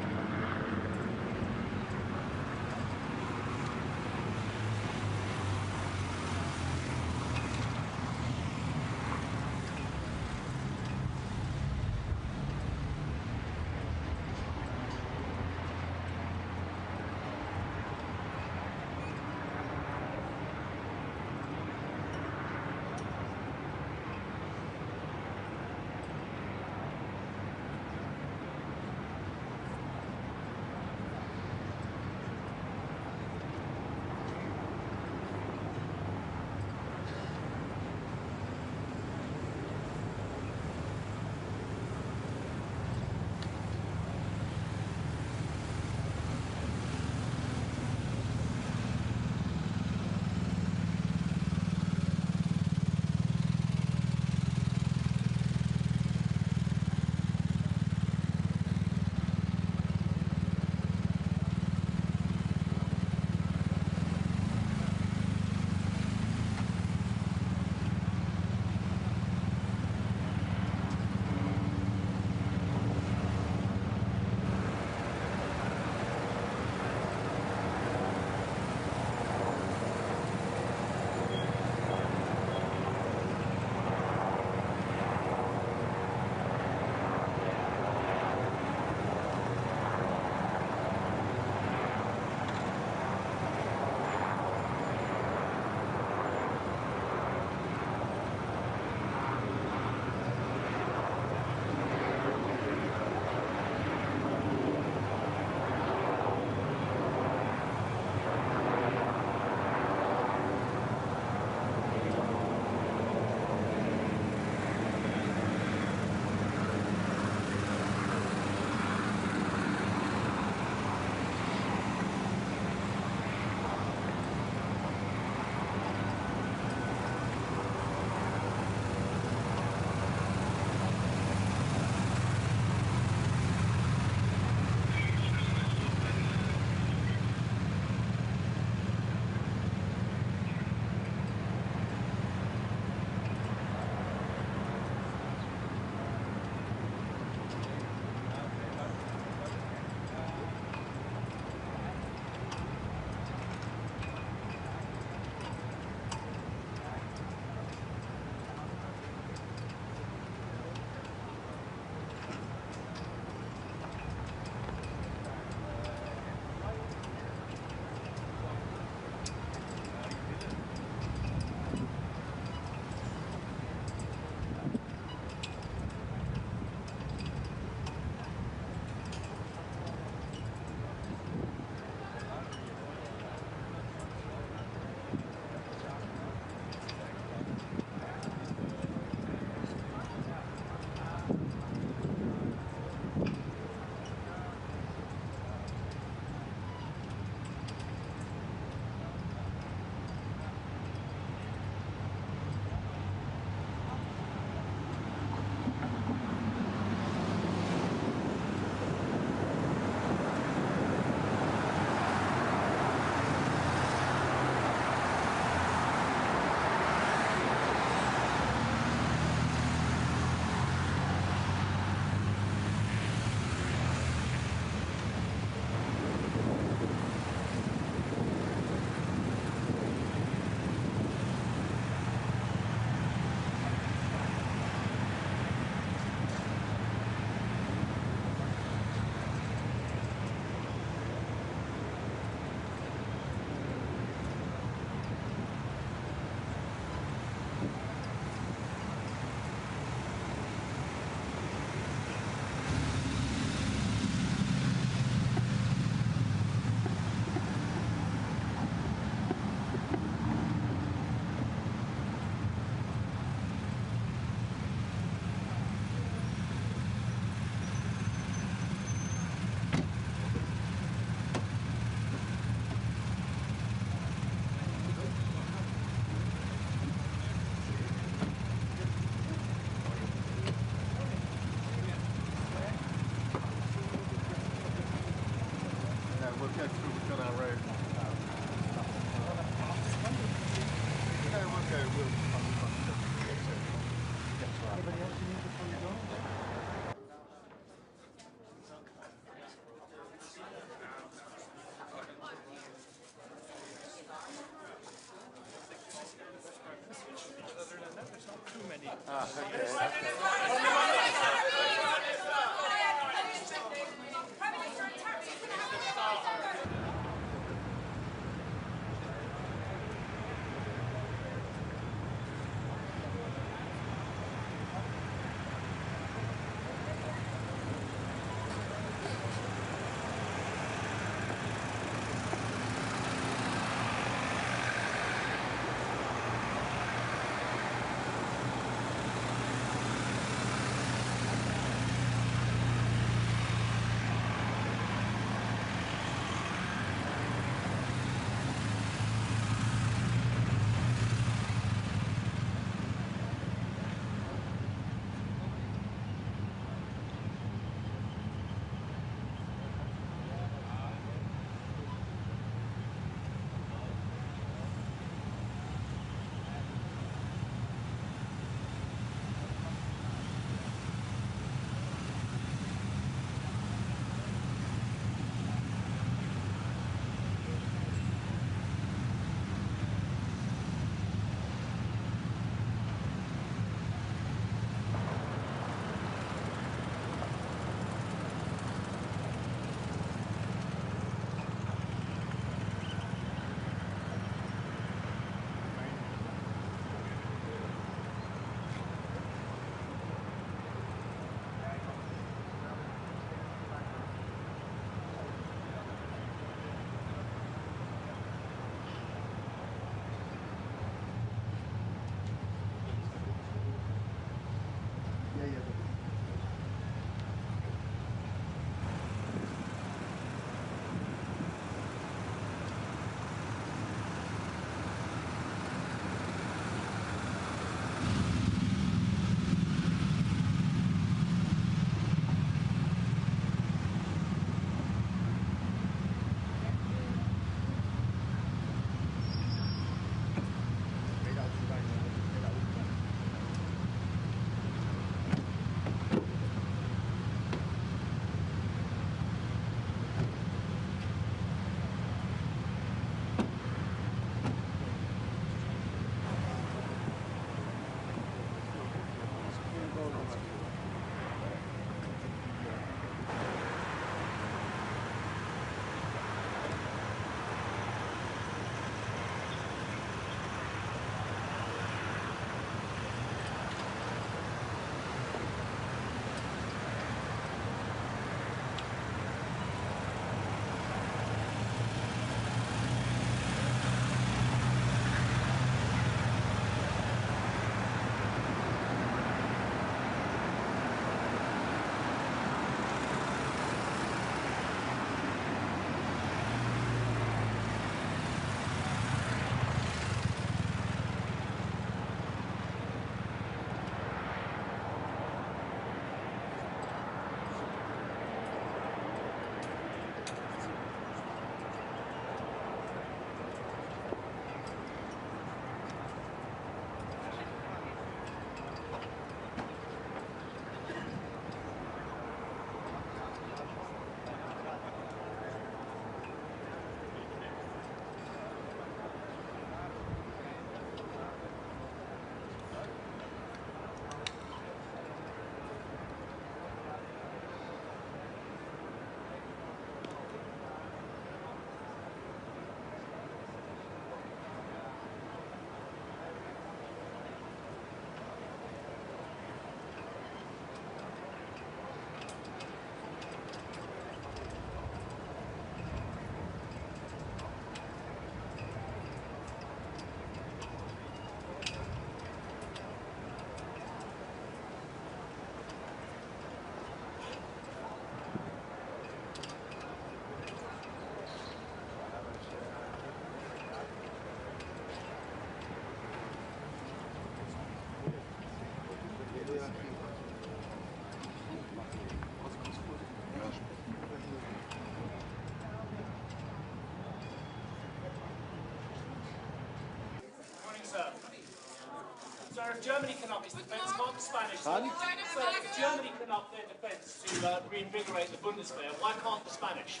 Sir, if Germany cannot be the defence market, Spanish. Pardon? So if Germany can up their defence to reinvigorate the Bundeswehr, why can't the Spanish?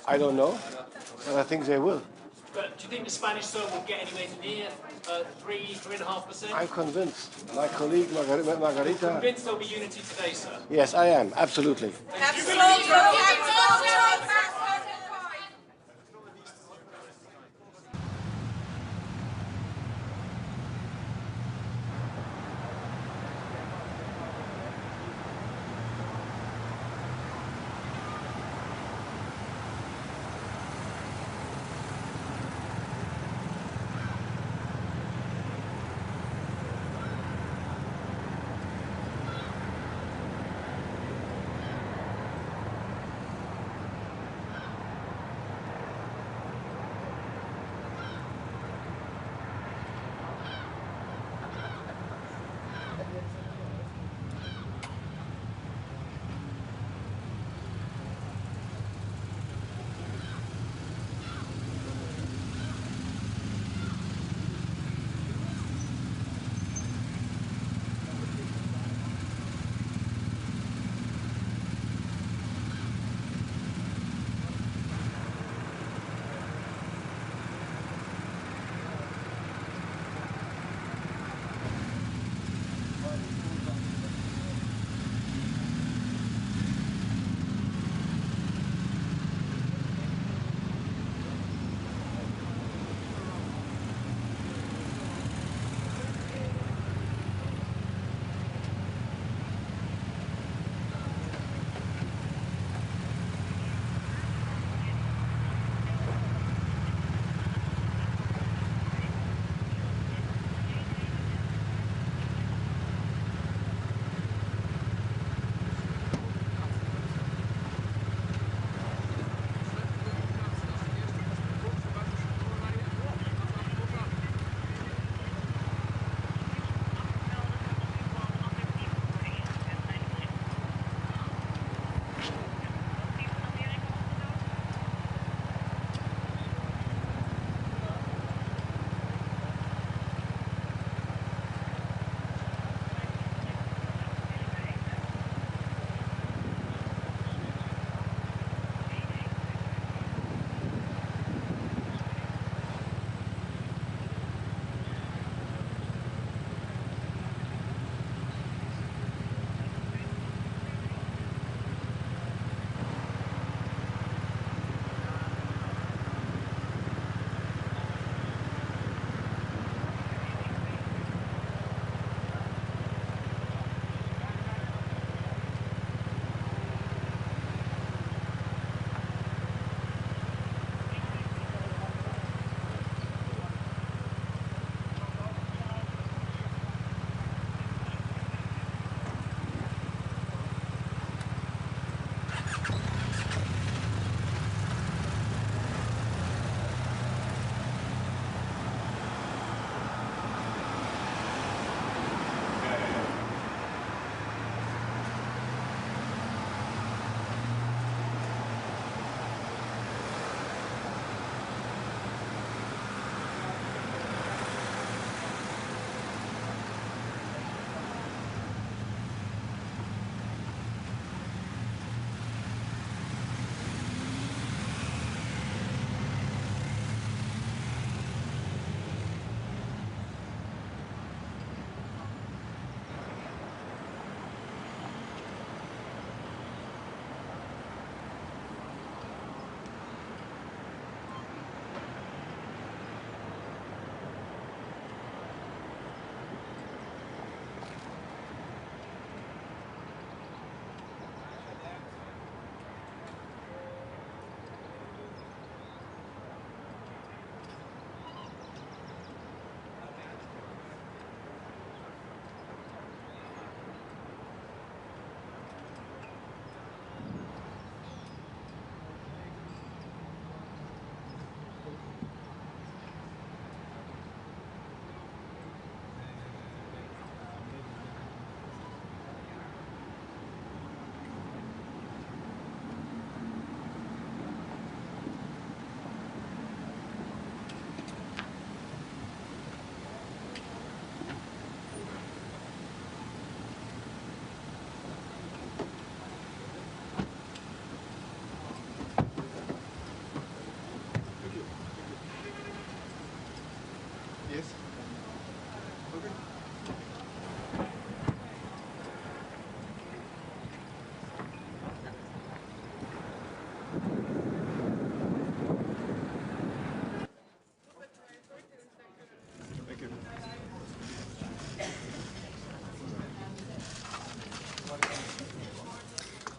I don't know, but I think they will. But do you think the Spanish will get anywhere near 3.5%? I'm convinced. My colleague Margarita. Convinced there'll be unity today, sir? Yes, I am, absolutely.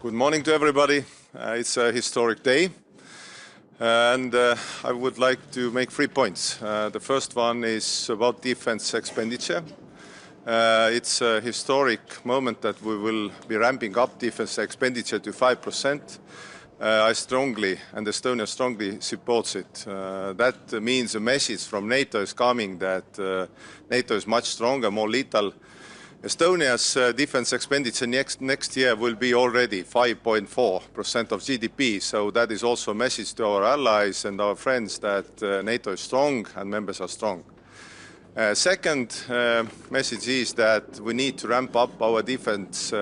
Good morning to everybody. It's a historic day. And I would like to make 3 points. The first one is about defense expenditure. It's a historic moment that we will be ramping up defense expenditure to 5%. I strongly, and Estonia strongly supports it. That means a message from NATO is coming that NATO is much stronger, more lethal. Estonia's defense expenditure next year will be already 5.4% of GDP, so that is also a message to our allies and our friends that NATO is strong and members are strong. Second message is that we need to ramp up our defense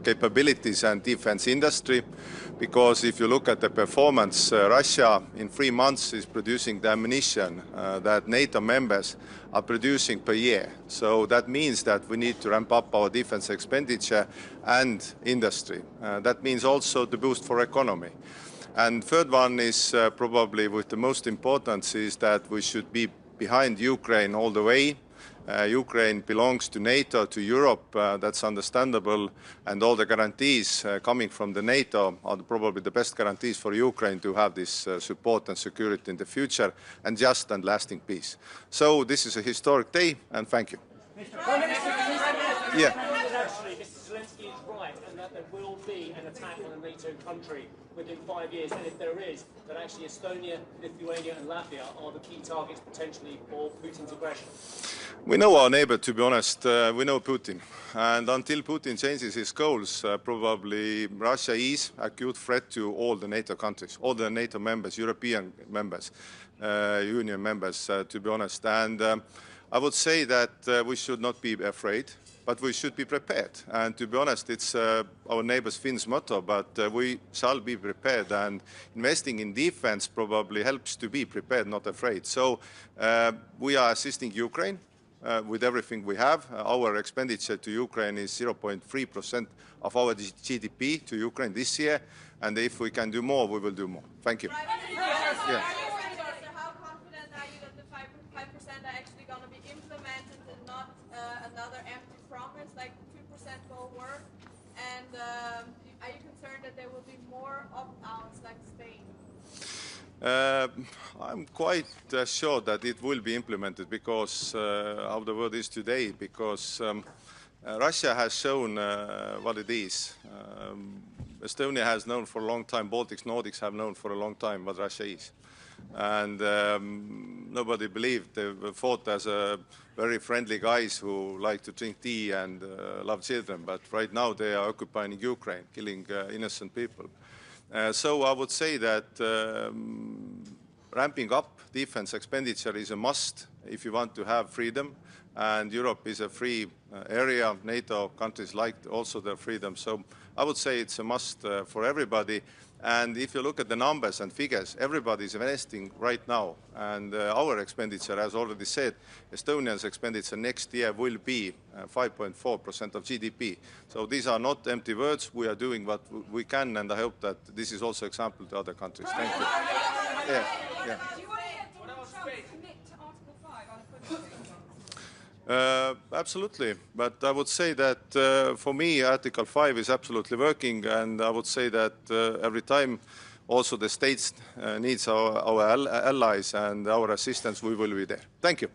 capabilities and defense industry, because if you look at the performance, Russia in 3 months is producing the ammunition that NATO members are producing per year. So that means that we need to ramp up our defense expenditure and industry. That means also the boost for economy. And third one is probably with the most importance is that we should be behind Ukraine all the way. Ukraine belongs to NATO, to Europe, that's understandable, and all the guarantees coming from the NATO are probably the best guarantees for Ukraine to have this support and security in the future, and just and lasting peace. So this is a historic day, and thank you. Yeah. Actually, Mr. Zelensky is right, and that there will be an attack on a NATO country within 5 years, and if there is, that actually Estonia, Lithuania and Latvia are the key targets potentially for Putin's aggression. We know our neighbor, to be honest. We know Putin. And until Putin changes his goals, probably Russia is a acute threat to all the NATO countries, all the NATO members, European members, Union members, to be honest. And I would say that we should not be afraid, but we should be prepared. And to be honest, it's our neighbors Finns' motto, but we shall be prepared. And investing in defense probably helps to be prepared, not afraid. So we are assisting Ukraine. With everything we have. Our expenditure to Ukraine is 0.3% of our GDP to Ukraine this year, and if we can do more, we will do more. Thank you. How confident are you that the 5% are actually going to be implemented and not another empty promise, like 2% will work? And are you concerned that there will be more opt-outs like Spain? I'm quite sure that it will be implemented because how the world is today, because Russia has shown what it is. Estonia has known for a long time, Baltics, Nordics have known for a long time what Russia is. And nobody believed. They were thought as very friendly guys who like to drink tea and love children, but right now they are occupying Ukraine, killing innocent people. So I would say that ramping up defense expenditure is a must if you want to have freedom. And Europe is a free area. NATO countries like also their freedom. So I would say it's a must for everybody. And if you look at the numbers and figures, everybody is investing right now. And our expenditure, as already said, Estonia's expenditure next year will be 5.4% of GDP. So these are not empty words. We are doing what we can, and I hope that this is also example to other countries. Thank you. Yeah, yeah. Absolutely, but I would say that for me Article 5 is absolutely working, and I would say that every time also the states needs our allies and our assistance, we will be there. Thank you.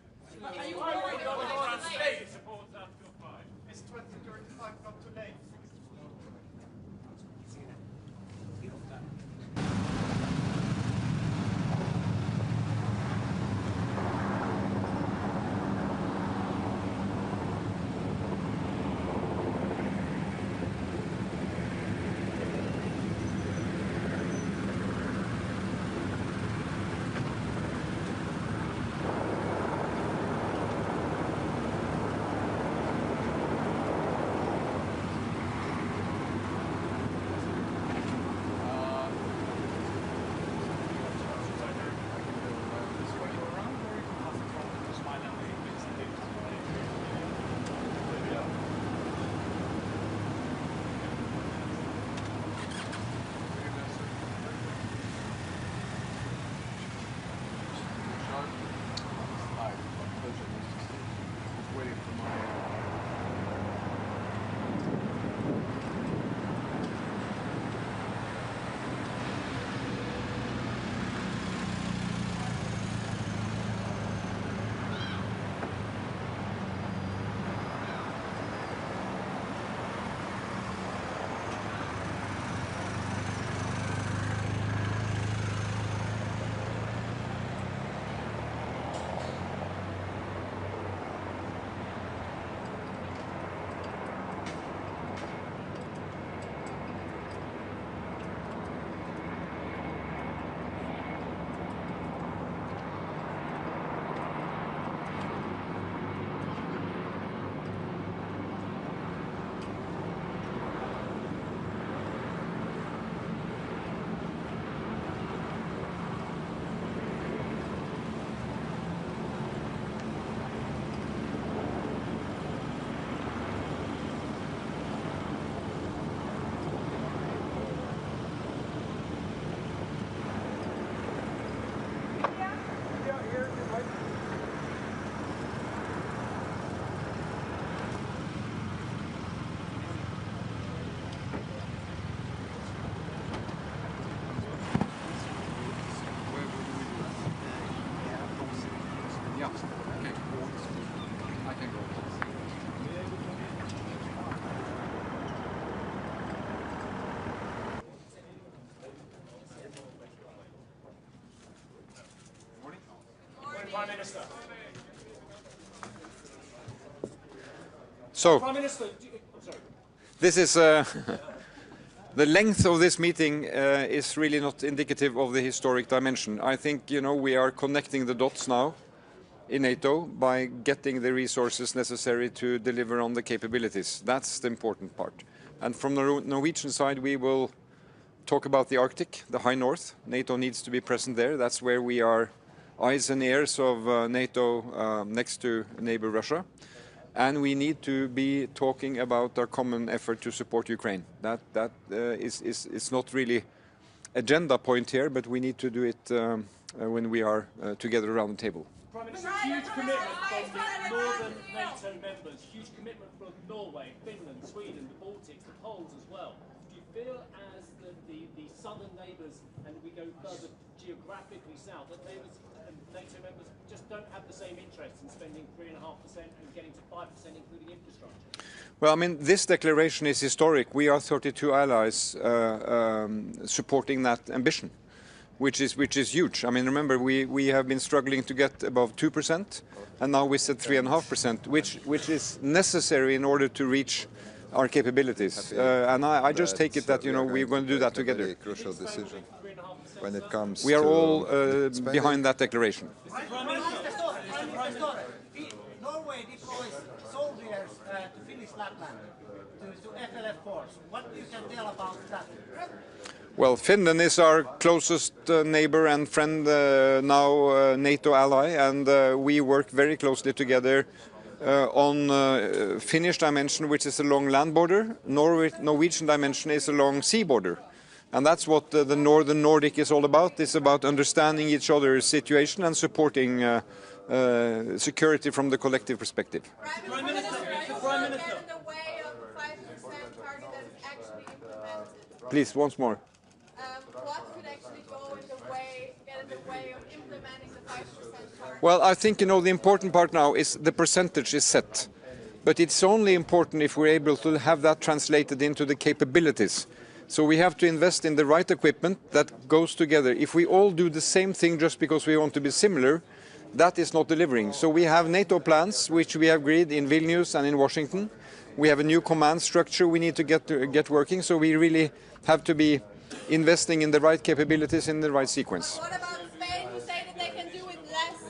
Prime Minister. So, Prime Minister, I'm sorry. this is the length of this meeting is really not indicative of the historic dimension. I think, you know, we are connecting the dots now in NATO by getting the resources necessary to deliver on the capabilities. That's the important part. And from the Norwegian side, we will talk about the Arctic, the High North. NATO needs to be present there. That's where we are eyes and ears of NATO next to neighbor Russia. And we need to be talking about our common effort to support Ukraine. That is not really agenda point here, but we need to do it when we are together around the table. Prime Minister, huge commitment from the northern NATO members, huge commitment from Norway, Finland, Sweden, the Baltics, the Poles as well. Do you feel as the southern neighbours, and we go further geographically south, that neighbours and NATO members just don't have the same interest in spending 3.5% and getting to 5%, including infrastructure? Well, I mean, this declaration is historic. We are 32 allies supporting that ambition, which is huge. I mean, remember, we have been struggling to get above 2%, and now we said 3.5%, which is necessary in order to reach our capabilities. And I just take it that, you know, we're going to do that together. A crucial decision when it comes. We are all behind that declaration. Norway deploys soldiers to Finnish Lapland, to FLF force. What you can tell about that? Well, Finland is our closest neighbor and friend, now NATO ally, and we work very closely together on Finnish dimension, which is along land border. Norwegian dimension is along sea border. And that's what the Northern Nordic is all about. It's about understanding each other's situation and supporting security from the collective perspective. Prime Minister, Prime Minister, get in the way of the 5% target that is actually implemented. Please, once more. What could actually go in the way, get in the way of implementing the 5% target? Well, I think, you know, the important part now is the percentage is set. But it's only important if we're able to have that translated into the capabilities. So we have to invest in the right equipment that goes together. If we all do the same thing just because we want to be similar, that is not delivering. So we have NATO plans, which we have agreed in Vilnius and in Washington. We have a new command structure we need to get working. So we really have to be investing in the right capabilities in the right sequence. What about Spain, who say that they can do it less?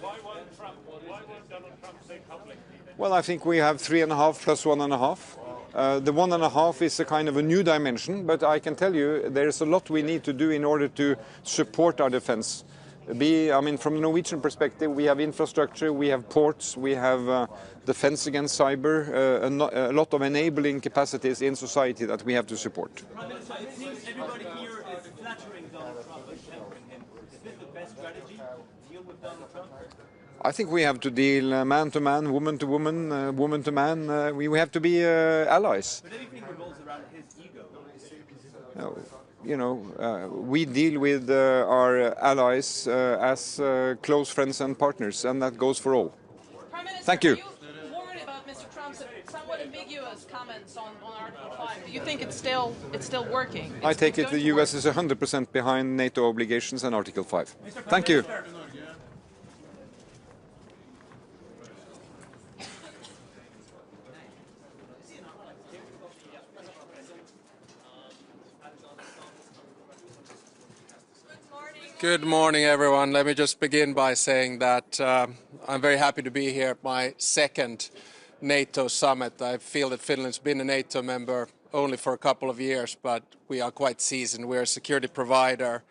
Why won't Donald Trump say publicly? Well, I think we have 3.5 plus 1.5. The 1.5 is a kind of a new dimension, but I can tell you there's a lot we need to do in order to support our defense. I mean, from a Norwegian perspective, we have infrastructure, we have ports, we have defense against cyber, a lot of enabling capacities in society that we have to support. Prime Minister, it seems everybody here is flattering Donald Trump and championing him. Is this the best strategy to deal with Donald Trump? I think we have to deal man to man, woman to woman, woman to man. We have to be allies. But everything revolves around his ego. You know, we deal with our allies as close friends and partners, and that goes for all. Prime Minister, Thank you. Are you worried about Mr. Trump's somewhat ambiguous comments on Article 5? Do you think it's still working? I take it the US is 100% behind NATO obligations and Article 5. Thank you. Good morning, everyone. Let me just begin by saying that I'm very happy to be here at my second NATO summit. I feel that Finland's been a NATO member only for a couple of years, but we are quite seasoned. We're a security provider,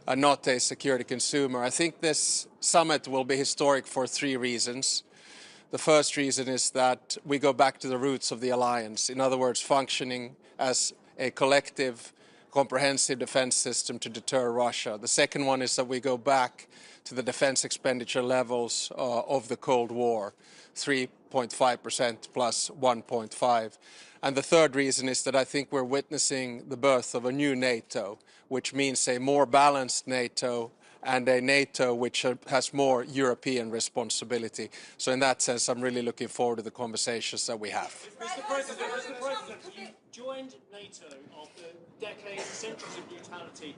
not a security consumer. I think this summit will be historic for three reasons. The first reason is that we go back to the roots of the alliance. In other words, functioning as a collective comprehensive defense system to deter Russia. The second one is that we go back to the defense expenditure levels of the Cold War, 3.5% plus 1.5. And the third reason is that I think we're witnessing the birth of a new NATO, which means a more balanced NATO, and a NATO which has more European responsibility. So in that sense, I'm really looking forward to the conversations that we have. Mr. President, you joined NATO after decades, centuries of brutality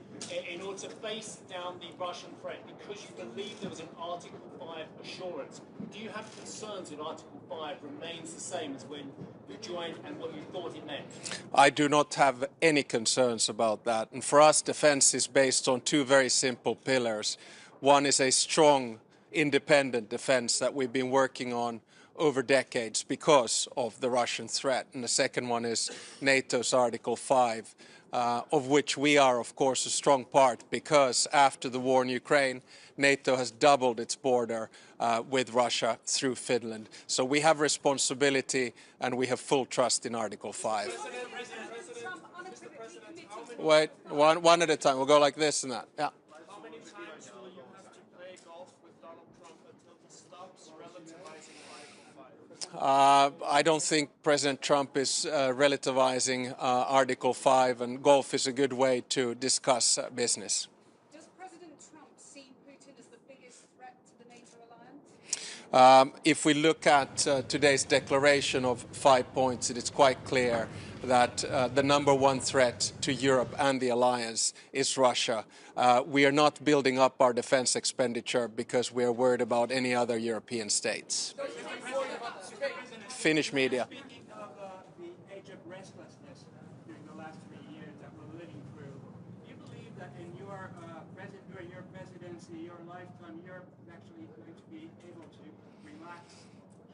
in order to face down the Russian threat because you believe there was an Article 5 assurance. Do you have concerns that Article 5 remains the same as when you joined and what you thought it meant? I do not have any concerns about that. And for us, defense is based on two very simple pillars. One is a strong, independent defense that we've been working on over decades because of the Russian threat. And the second one is NATO's Article 5, of which we are, of course, a strong part because after the war in Ukraine, NATO has doubled its border with Russia through Finland. So we have responsibility and we have full trust in Article 5. Wait, one at a time. We'll go like this and that. Yeah. How many times will you have to play golf with Donald Trump until he stops relativizing Article 5? I don't think President Trump is relativizing Article 5, and golf is a good way to discuss business. Does President Trump see Putin as the biggest threat to the NATO alliance? If we look at today's declaration of 5 points, it is quite clear that the number one threat to Europe and the alliance is Russia. We are not building up our defense expenditure because we are worried about any other European states. Finnish media. Speaking of the age of restlessness during the last 3 years that we're living through, do you believe that in during your presidency, your lifetime, Europe is actually going to be able to relax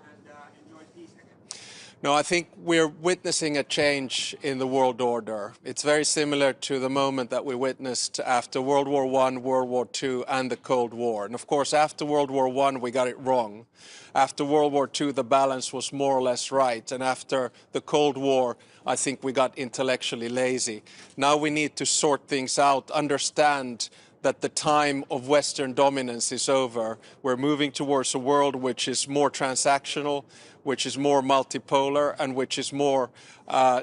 and enjoy peace again? No, I think we're witnessing a change in the world order. It's very similar to the moment that we witnessed after World War I, World War II, and the Cold War. And of course, after World War I, we got it wrong. After World War II, the balance was more or less right. And after the Cold War, I think we got intellectually lazy. Now we need to sort things out, understand that the time of Western dominance is over. We're moving towards a world which is more transactional, which is more multipolar, and which is more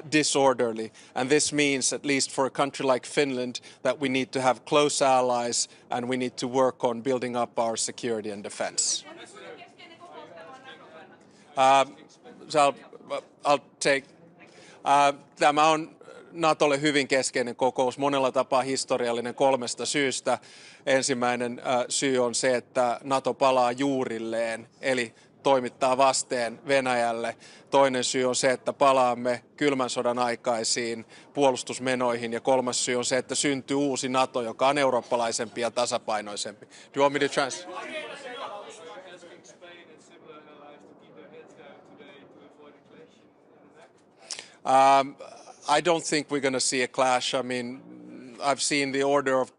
disorderly. And this means, at least for a country like Finland, that we need to have close allies and we need to work on building up our security and defense. I'll take. Tämä on NATOlle hyvin keskeinen kokous, monella tapaa historiallinen 3 syystä. Ensimmäinen syy on se, että NATO palaa juurilleen, eli toimittaa vasteen Venäjälle. Toinen syy on se, että palaamme kylmän sodan aikaisiin puolustusmenoihin. Ja kolmas syy on se, että syntyy uusi NATO, joka on eurooppalaisempi ja tasapainoisempi. Do you want me to translate? I don't think we're going to see a clash. I mean, I've seen the order of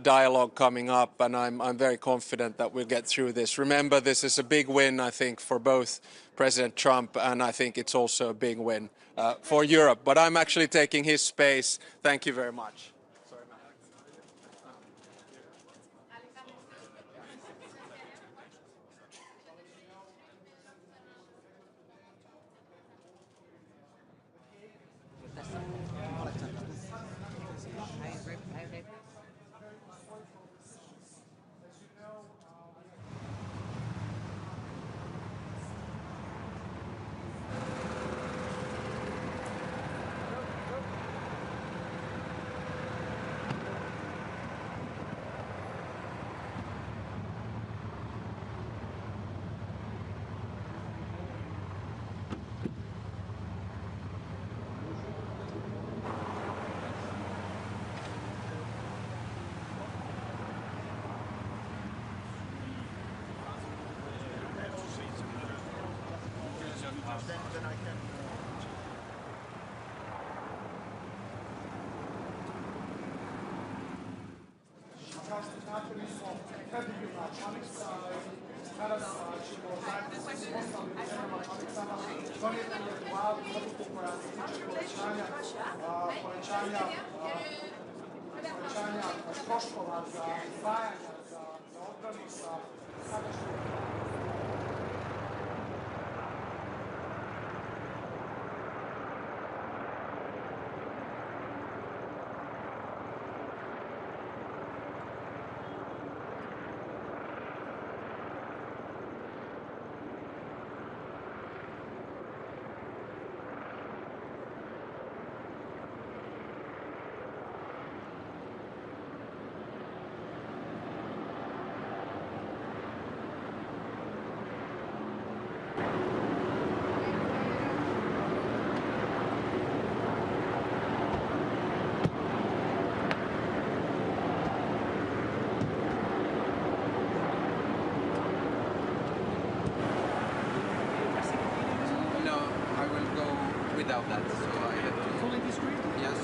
dialogue coming up, and I'm very confident that we'll get through this. Remember, this is a big win, I think, for both President Trump, and I think it's also a big win for Europe. But I'm actually taking his space. Thank you very much. without that. So I have to fully disagree. Yes.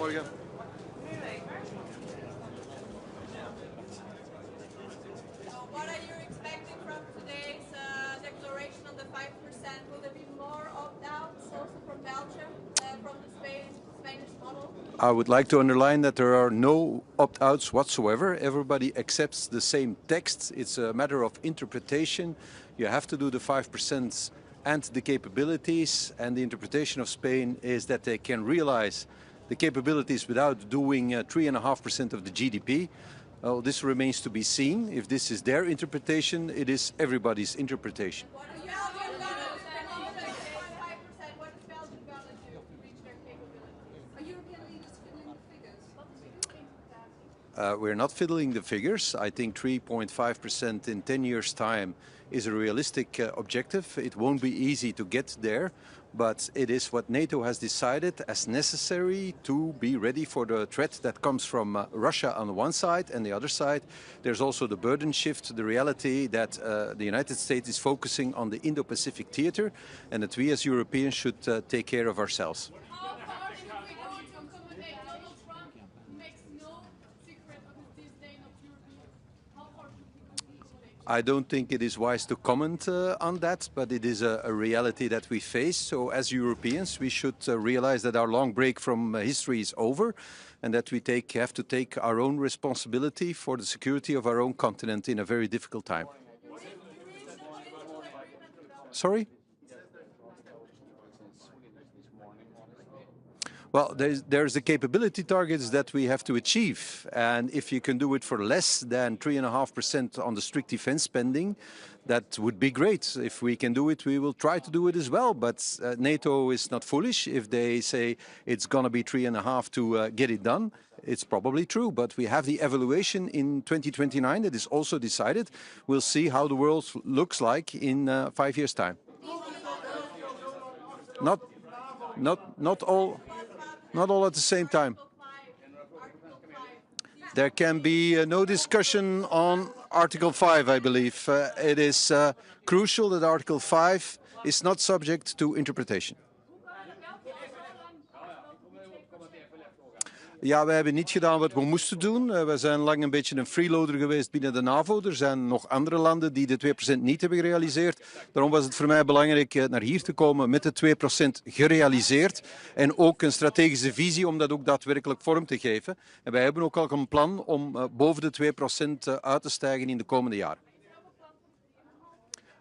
Goedemorgen. What are you expecting from today's declaration on the 5%? Will there be more opt-outs also from Belgium, from the Spanish model? I would like to underline that there are no opt-outs whatsoever. Everybody accepts the same text. It's a matter of interpretation. You have to do the 5% and the capabilities, and the interpretation of Spain is that they can realize the capabilities without doing 3.5% of the GDP. Well, this remains to be seen. If this is their interpretation, it is everybody's interpretation. We're not fiddling the figures. I think 3.5% in 10 years' time is a realistic objective. It won't be easy to get there, but it is what NATO has decided as necessary to be ready for the threat that comes from Russia on one side, and the other side there's also the burden shift, the reality that the United States is focusing on the Indo-Pacific theater, and that we as Europeans should take care of ourselves. I don't think it is wise to comment on that, but it is a reality that we face. So as Europeans, we should realize that our long break from history is over, and that we have to take our own responsibility for the security of our own continent in a very difficult time. Sorry? Well, there's the capability targets that we have to achieve, and if you can do it for less than 3.5% on the strict defense spending, that would be great. If we can do it, we will try to do it as well. But NATO is not foolish. If they say it's going to be 3.5 to get it done, it's probably true. But we have the evaluation in 2029 that is also decided. We'll see how the world looks like in 5 years' time. Not all at the same time. There can be no discussion on Article 5, I believe. It is crucial that Article 5 is not subject to interpretation. Ja, wij hebben niet gedaan wat we moesten doen. We zijn lang een beetje een freeloader geweest binnen de NAVO. Er zijn nog andere landen die de 2% niet hebben gerealiseerd. Daarom was het voor mij belangrijk naar hier te komen met de 2% gerealiseerd. En ook een strategische visie om dat ook daadwerkelijk vorm te geven. En wij hebben ook al een plan om boven de 2% uit te stijgen in de komende jaren.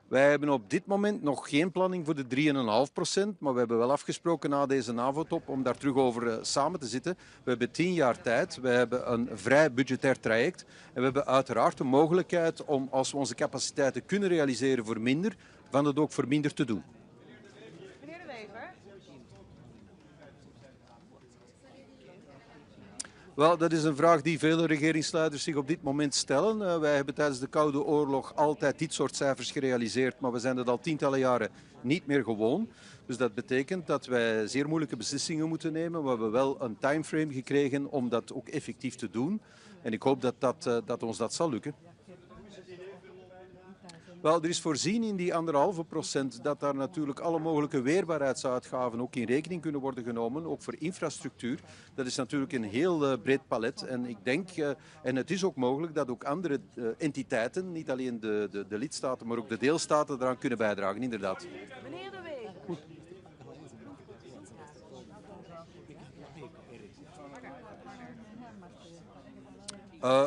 Wij hebben op dit moment nog geen planning voor de 3,5%, maar we hebben wel afgesproken na deze NAVO-top om daar terug over samen te zitten. We hebben 10 jaar tijd, we hebben een vrij budgetair traject en we hebben uiteraard de mogelijkheid om, als we onze capaciteiten kunnen realiseren voor minder, van het ook voor minder te doen. Meneer De Wever. Wel, dat is een vraag die vele regeringsleiders zich op dit moment stellen. Wij hebben tijdens de Koude Oorlog altijd dit soort cijfers gerealiseerd, maar we zijn dat al tientallen jaren niet meer gewoon. Dus dat betekent dat wij zeer moeilijke beslissingen moeten nemen. We hebben wel een timeframe gekregen om dat ook effectief te doen. En ik hoop dat ons dat zal lukken. Wel, er is voorzien in die 1,5% dat daar natuurlijk alle mogelijke weerbaarheidsuitgaven ook in rekening kunnen worden genomen, ook voor infrastructuur. Dat is natuurlijk een heel breed palet en ik denk, en het is ook mogelijk dat ook andere entiteiten, niet alleen de lidstaten, maar ook de deelstaten eraan kunnen bijdragen, inderdaad. Meneer De Wever.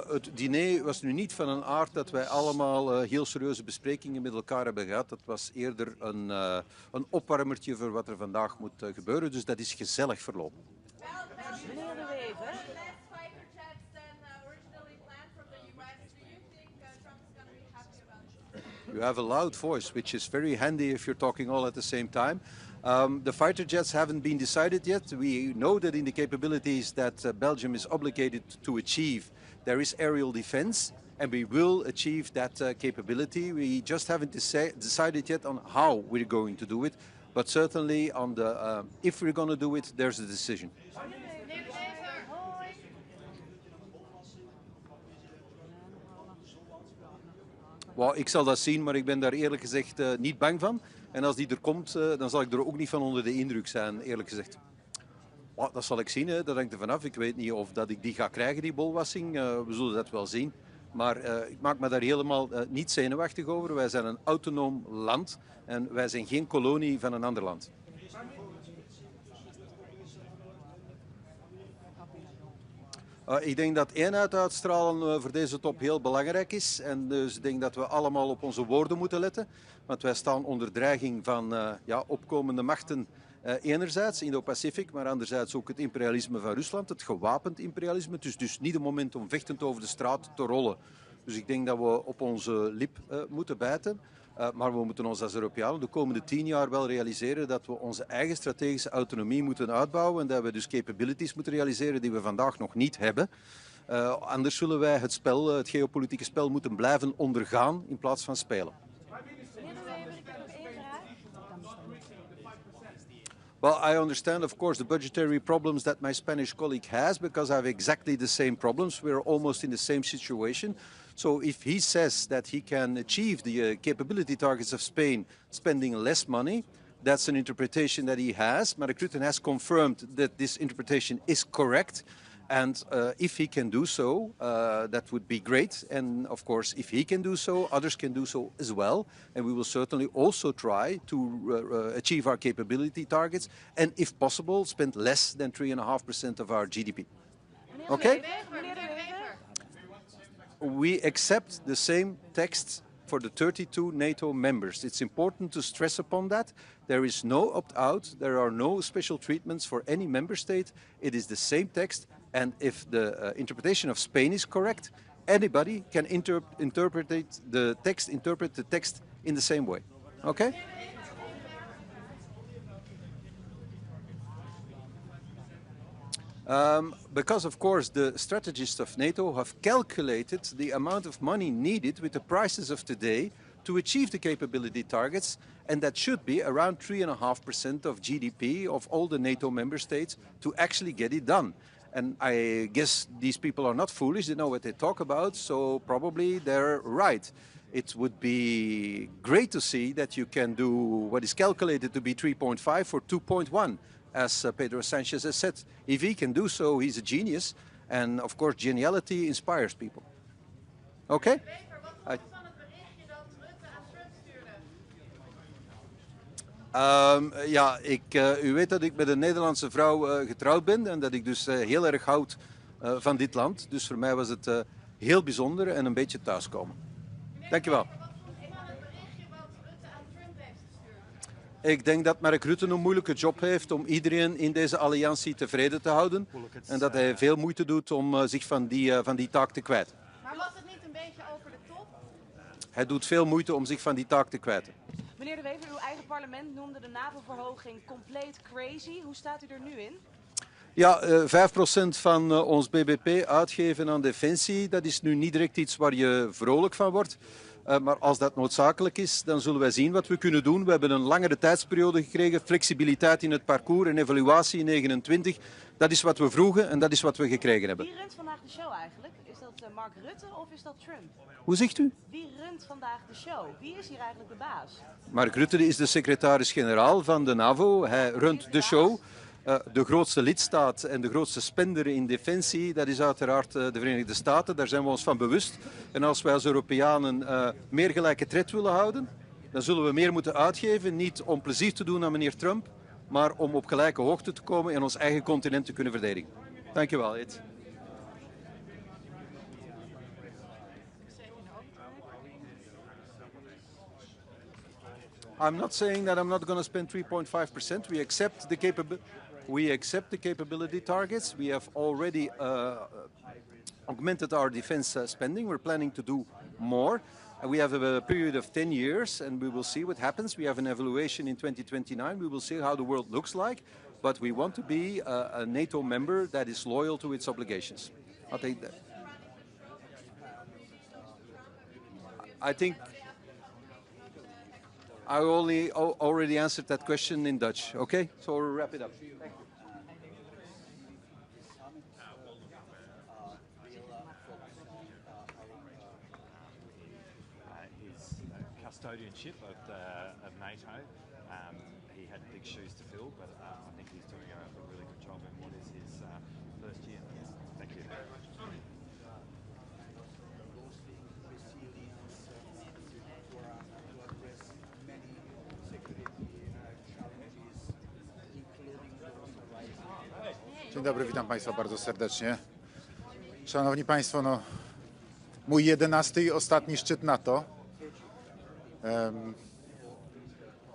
Het diner was nu niet van een aard dat wij allemaal heel serieuze besprekingen met elkaar hebben gehad. Dat was eerder een opwarmertje voor wat er vandaag moet gebeuren. Dus dat is gezellig verlopen. Meneer De Wever. You have a loud voice, which is very handy if you're talking all at the same time. The fighter jets haven't been decided yet. We know that in the capabilities that Belgium is obligated to achieve, there is aerial defense, and we will achieve that capability. We just haven't decided yet on how we're going to do it, but certainly on the if we're going to do it, there's a decision. Well, ik zal dat zien, maar ik ben daar eerlijk gezegd niet bang van. En als die er komt, dan zal ik er ook niet van onder de indruk zijn, eerlijk gezegd. Well, dat zal ik zien, hè. Dat hangt er vanaf. Ik weet niet of dat ik die ga krijgen, die bolwassing. We zullen dat wel zien. Maar ik maak me daar helemaal niet zenuwachtig over. Wij zijn een autonoom land en wij zijn geen kolonie van een ander land. Ik denk dat eenheid uitstralen voor deze top heel belangrijk is. En dus ik denk dat we allemaal op onze woorden moeten letten. Want wij staan onder dreiging van opkomende machten enerzijds, Indo-Pacific, maar anderzijds ook het imperialisme van Rusland, het gewapend imperialisme. Het is dus niet het moment om vechtend over de straat te rollen. Dus ik denk dat we op onze lip moeten bijten. Maar we moeten ons als Europeanen de komende 10 jaar wel realiseren dat we onze eigen strategische autonomie moeten uitbouwen en dat we dus capabilities moeten realiseren die we vandaag nog niet hebben. Anders zullen wij het geopolitieke spel moeten blijven ondergaan in plaats van spelen. Well, I understand, of course, the budgetary problems that my Spanish colleague has, because I have exactly the same problems. We're almost in the same situation. So if he says that he can achieve the capability targets of Spain spending less money, that's an interpretation that he has. Mark Rutte has confirmed that this interpretation is correct. And if he can do so, that would be great. And of course, if he can do so, others can do so as well. And we will certainly also try to achieve our capability targets. And if possible, spend less than 3.5% of our GDP. Okay? We accept the same text for the 32 NATO members. It's important to stress upon that. There is no opt-out. There are no special treatments for any member state. It is the same text. And if the interpretation of Spain is correct, anybody can interpret the text in the same way. Okay? Because, of course, the strategists of NATO have calculated the amount of money needed with the prices of today to achieve the capability targets, and that should be around 3.5% of GDP of all the NATO member states to actually get it done. And I guess these people are not foolish, they know what they talk about, so probably they're right. It would be great to see that you can do what is calculated to be 3.5 for 2.1. as Pedro Sanchez has said. If he can do so, he's a genius. And of course, geniality inspires people. Okay? Ja, u weet dat ik met een Nederlandse vrouw getrouwd ben en dat ik dus heel erg houd van dit land. Dus voor mij was het heel bijzonder en een beetje thuiskomen. Dankjewel. Ik denk dat Mark Rutte een moeilijke job heeft om iedereen in deze alliantie tevreden te houden. En dat hij veel moeite doet om zich van die taak te kwijten. Maar was het niet een beetje over de top? Hij doet veel moeite om zich van die taak te kwijten. Meneer De Wever, uw eigen parlement noemde de NAVO-verhoging compleet crazy. Hoe staat u er nu in? Ja, 5% van ons bbp uitgeven aan defensie, dat is nu niet direct iets waar je vrolijk van wordt. Maar als dat noodzakelijk is, dan zullen wij zien wat we kunnen doen. We hebben een langere tijdsperiode gekregen, flexibiliteit in het parcours en evaluatie in 29. Dat is wat we vroegen en dat is wat we gekregen hebben. Wie runt vandaag de show eigenlijk? Is dat Mark Rutte of is dat Trump? Hoe zegt u? Wie runt vandaag de show? Wie is hier eigenlijk de baas? Mark Rutte is de secretaris-generaal van de NAVO. Hij runt de show. De grootste lidstaat en de grootste spender in defensie, dat is uiteraard de Verenigde Staten. Daar zijn we ons van bewust. En als wij als Europeanen meer gelijke tred willen houden, dan zullen we meer moeten uitgeven. Niet om plezier te doen aan meneer Trump, maar om op gelijke hoogte te komen en ons eigen continent te kunnen verdedigen. Dank je wel, Ed. I'm not saying that I'm not going to spend 3.5%. We accept the capability targets. We have already augmented our defense spending. We're planning to do more. We have a period of 10 years and we will see what happens. We have an evaluation in 2029. We will see how the world looks like. But we want to be a NATO member that is loyal to its obligations. I'll take that. I think I already answered that question in Dutch. Okay, so we'll wrap it up. His custodianship of NATO, he had big shoes to fill, but I think he's doing a really good job in what is his first year. Thank you. Dzień dobry, witam Państwa bardzo serdecznie. Szanowni Państwo, no, mój 11. i ostatni szczyt NATO.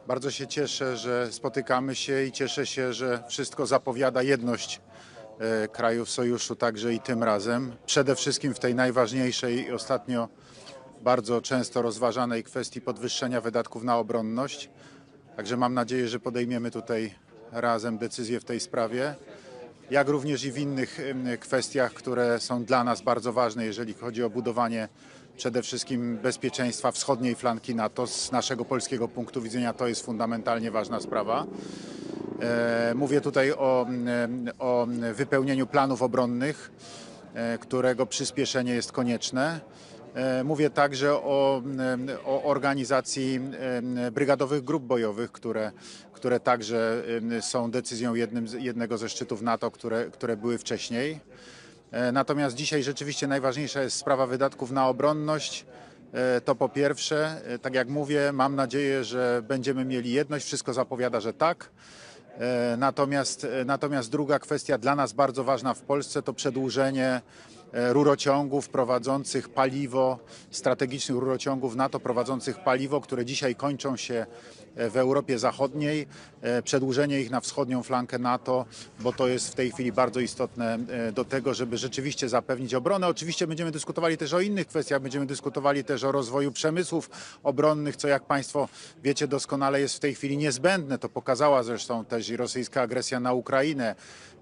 Bardzo się cieszę, że spotykamy się i cieszę się, że wszystko zapowiada jedność krajów sojuszu także i tym razem. Przede wszystkim w tej najważniejszej i ostatnio bardzo często rozważanej kwestii podwyższenia wydatków na obronność. Także mam nadzieję, że podejmiemy tutaj razem decyzję w tej sprawie, jak również i w innych kwestiach, które są dla nas bardzo ważne, jeżeli chodzi o budowanie przede wszystkim bezpieczeństwa wschodniej flanki NATO. Z naszego polskiego punktu widzenia to jest fundamentalnie ważna sprawa. Mówię tutaj o wypełnieniu planów obronnych, którego przyspieszenie jest konieczne. Mówię także o organizacji brygadowych grup bojowych, które także są decyzją jednego ze szczytów NATO, które były wcześniej. Natomiast dzisiaj rzeczywiście najważniejsza jest sprawa wydatków na obronność. To po pierwsze, tak jak mówię, mam nadzieję, że będziemy mieli jedność. Wszystko zapowiada, że tak. Natomiast druga kwestia dla nas bardzo ważna w Polsce to przedłużenie rurociągów prowadzących paliwo, strategicznych rurociągów NATO prowadzących paliwo, które dzisiaj kończą się w Europie Zachodniej, przedłużenie ich na wschodnią flankę NATO, bo to jest w tej chwili bardzo istotne do tego, żeby rzeczywiście zapewnić obronę. Oczywiście będziemy dyskutowali też o innych kwestiach, będziemy dyskutowali też o rozwoju przemysłów obronnych, co jak Państwo wiecie doskonale jest w tej chwili niezbędne. To pokazała zresztą też i rosyjska agresja na Ukrainę.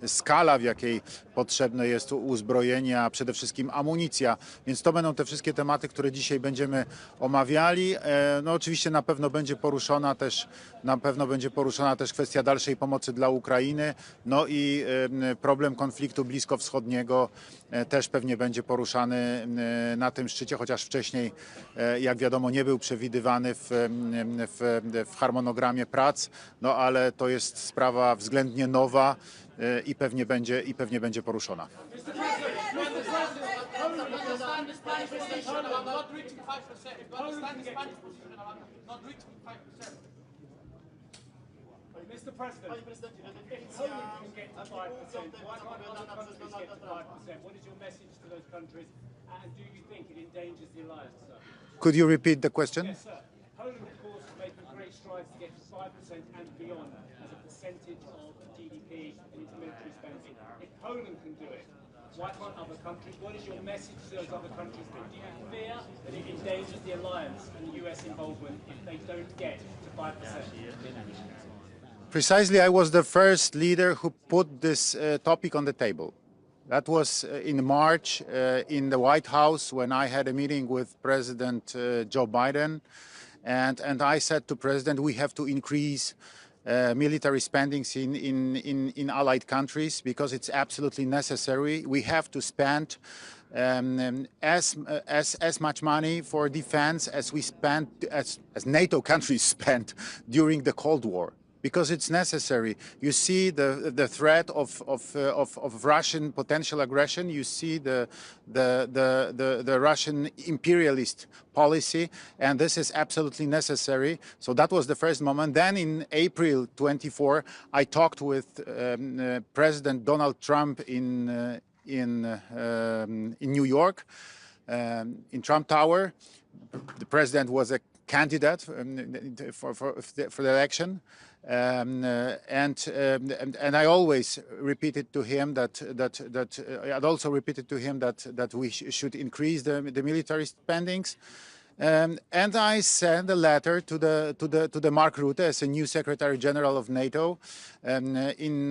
skala, w jakiej potrzebne jest uzbrojenie, a przede wszystkim amunicja. Więc to będą te wszystkie tematy, które dzisiaj będziemy omawiali. No oczywiście na pewno będzie poruszona też kwestia dalszej pomocy dla Ukrainy. No i problem konfliktu bliskowschodniego też pewnie będzie poruszany na tym szczycie, chociaż wcześniej, jak wiadomo, nie był przewidywany w harmonogramie prac, no ale to jest sprawa względnie nowa i pewnie będzie poruszona. Mr. President, if Poland can get to 5%, why can't other countries get to 5%? What is your message to those countries, and do you think it endangers the alliance, sir? Could you repeat the question? Yes, sir. Poland, of course, is making great strides to get to 5% and beyond as a percentage of GDP and its military spending. If Poland can do it, why can't other countries? What is your message to those other countries? Do you fear that it endangers the alliance and the US involvement if they don't get to 5%? Precisely, I was the first leader who put this topic on the table. That was in March in the White House when I had a meeting with President Joe Biden. And I said to President, we have to increase military spendings in allied countries because it's absolutely necessary. We have to spend as much money for defense as we spent, as NATO countries spent during the Cold War. Because it's necessary. You see the threat of Russian potential aggression. You see the Russian imperialist policy, and this is absolutely necessary. So that was the first moment. Then in April 24, I talked with President Donald Trump in New York, in Trump Tower. The president was a candidate for the election. And I always repeated to him I'd also repeated to him that we should increase the military spendings. And I sent a letter to the Mark Rutte as a new Secretary General of NATO in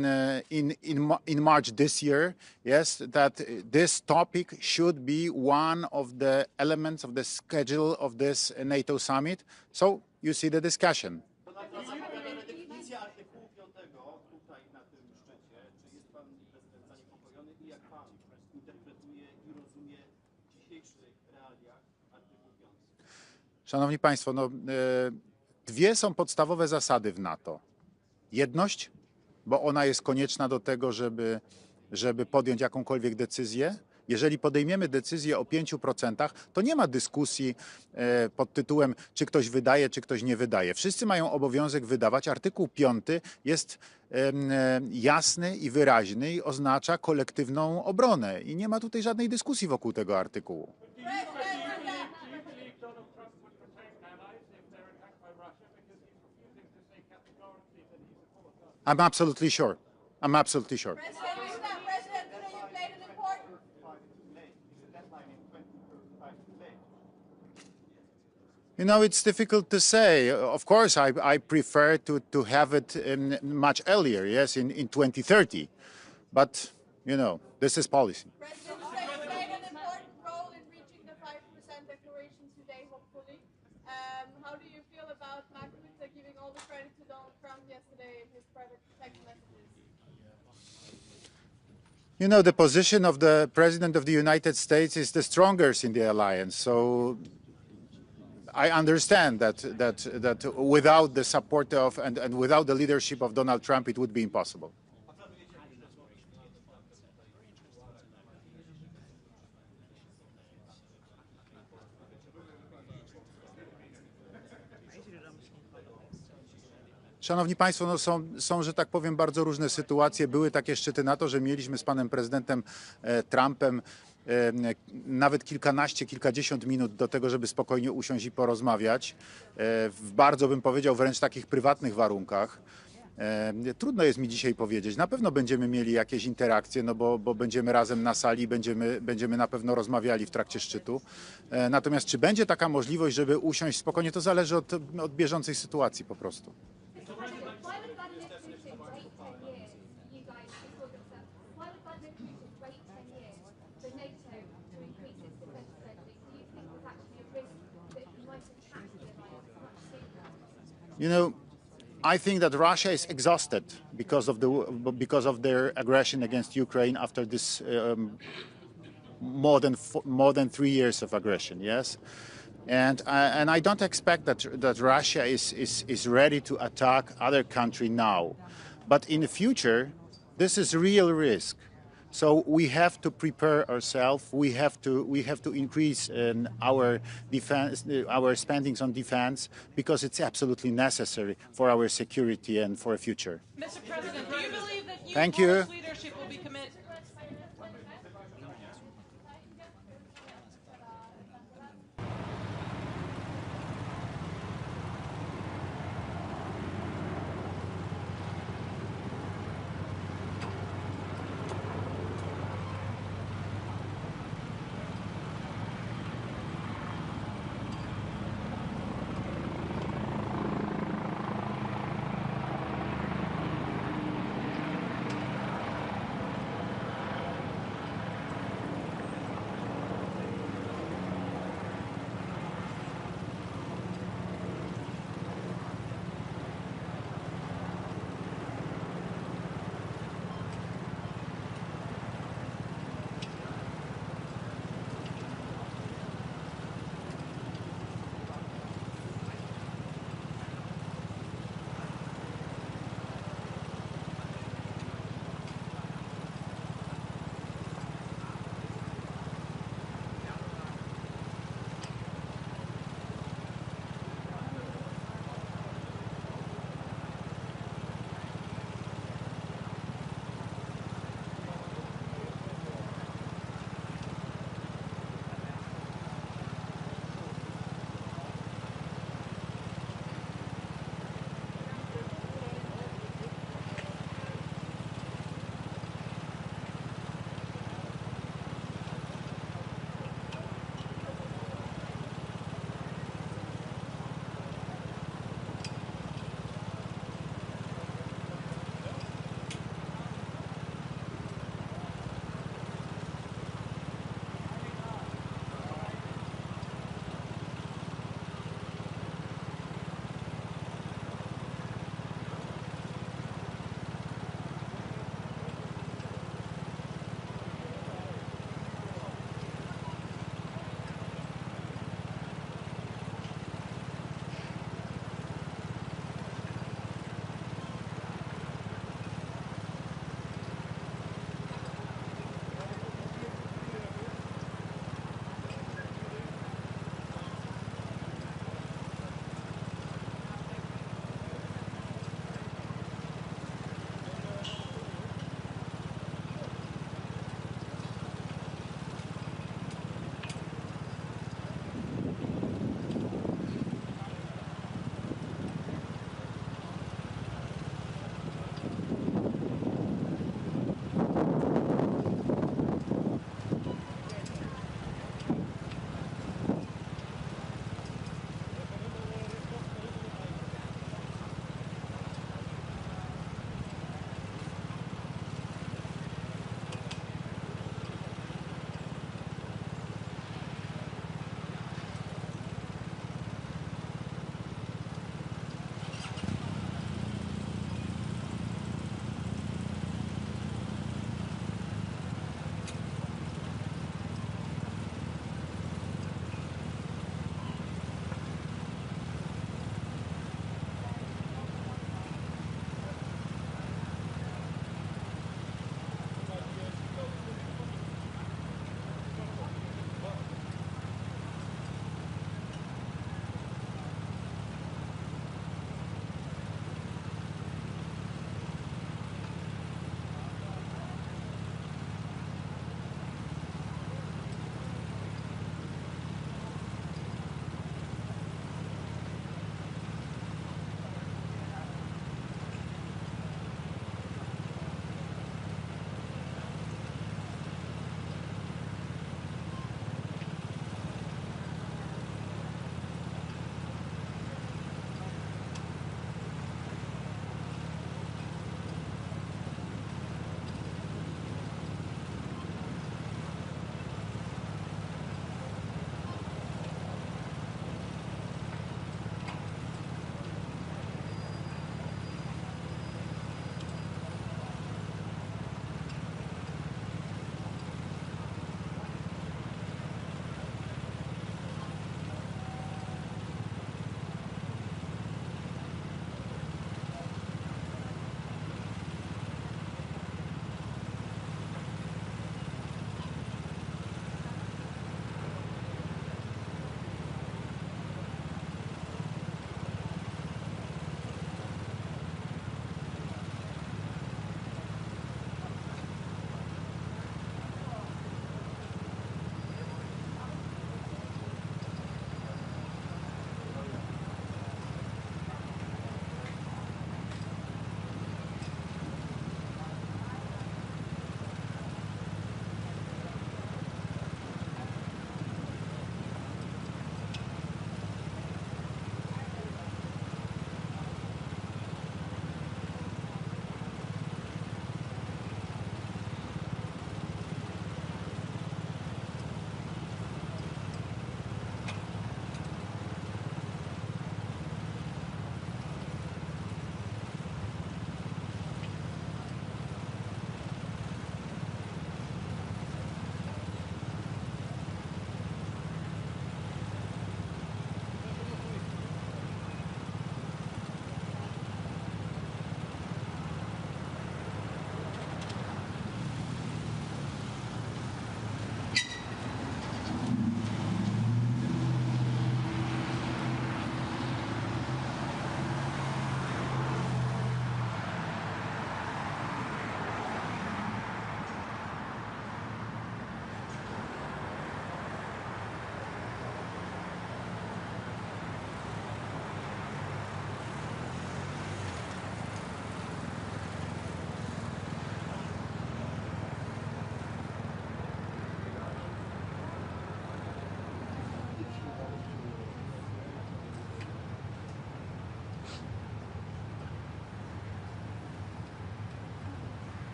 March this year. Yes, that this topic should be one of the elements of the schedule of this NATO summit. So you see the discussion. Szanowni Państwo, no, dwie są podstawowe zasady w NATO. Jedność, bo ona jest konieczna do tego, żeby podjąć jakąkolwiek decyzję. Jeżeli podejmiemy decyzję o 5%, to nie ma dyskusji pod tytułem, czy ktoś wydaje, czy ktoś nie wydaje. Wszyscy mają obowiązek wydawać. Artykuł 5 jest jasny i wyraźny i oznacza kolektywną obronę. I nie ma tutaj żadnej dyskusji wokół tego artykułu. I'm absolutely sure. I'm absolutely sure. You know, it's difficult to say. Of course, I prefer to have it much earlier, yes, in 2030. But, you know, this is policy. President played an important role in reaching the 5% declaration today, hopefully. How do you feel about Mark Rutte giving all the credit to Donald Trump yesterday in his private text messages? You know, the position of the President of the United States is the strongest in the alliance. So I understand that without the support of and without the leadership of Donald Trump, it would be impossible. Szanowni Państwo, no są, że tak powiem, bardzo różne sytuacje. Były takie szczyty NATO, że mieliśmy z panem prezydentem Trumpem nawet kilkadziesiąt minut do tego, żeby spokojnie usiąść i porozmawiać. W bardzo, bym powiedział, wręcz takich prywatnych warunkach. Trudno jest mi dzisiaj powiedzieć. Na pewno będziemy mieli jakieś interakcje, no bo będziemy razem na sali, będziemy na pewno rozmawiali w trakcie szczytu. Natomiast czy będzie taka możliwość, żeby usiąść spokojnie, to zależy od bieżącej sytuacji po prostu. Why would that in 10 years you guys before the You know, I think that Russia is exhausted because of their aggression against Ukraine after this more than 3 years of aggression. Yes, and I don't expect that Russia is ready to attack other country now, but in the future, this is a real risk. So we have to prepare ourselves. We have to increase our defense, our spendings on defense, because it's absolutely necessary for our security and for a future. Mr. President, do you believe that you Thank you. Polish leadership will be committed?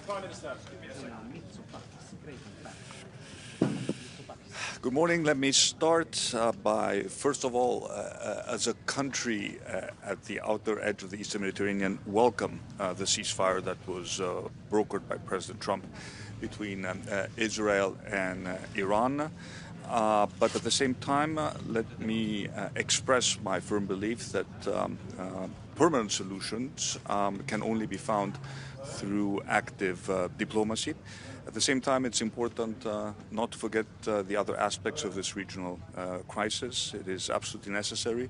Prime Minister. Good morning. Let me start by, first of all, as a country at the outer edge of the Eastern Mediterranean, welcome the ceasefire that was brokered by President Trump between Israel and Iran. But at the same time, let me express my firm belief that permanent solutions can only be found through active diplomacy. At the same time, it's important not to forget the other aspects of this regional crisis. It is absolutely necessary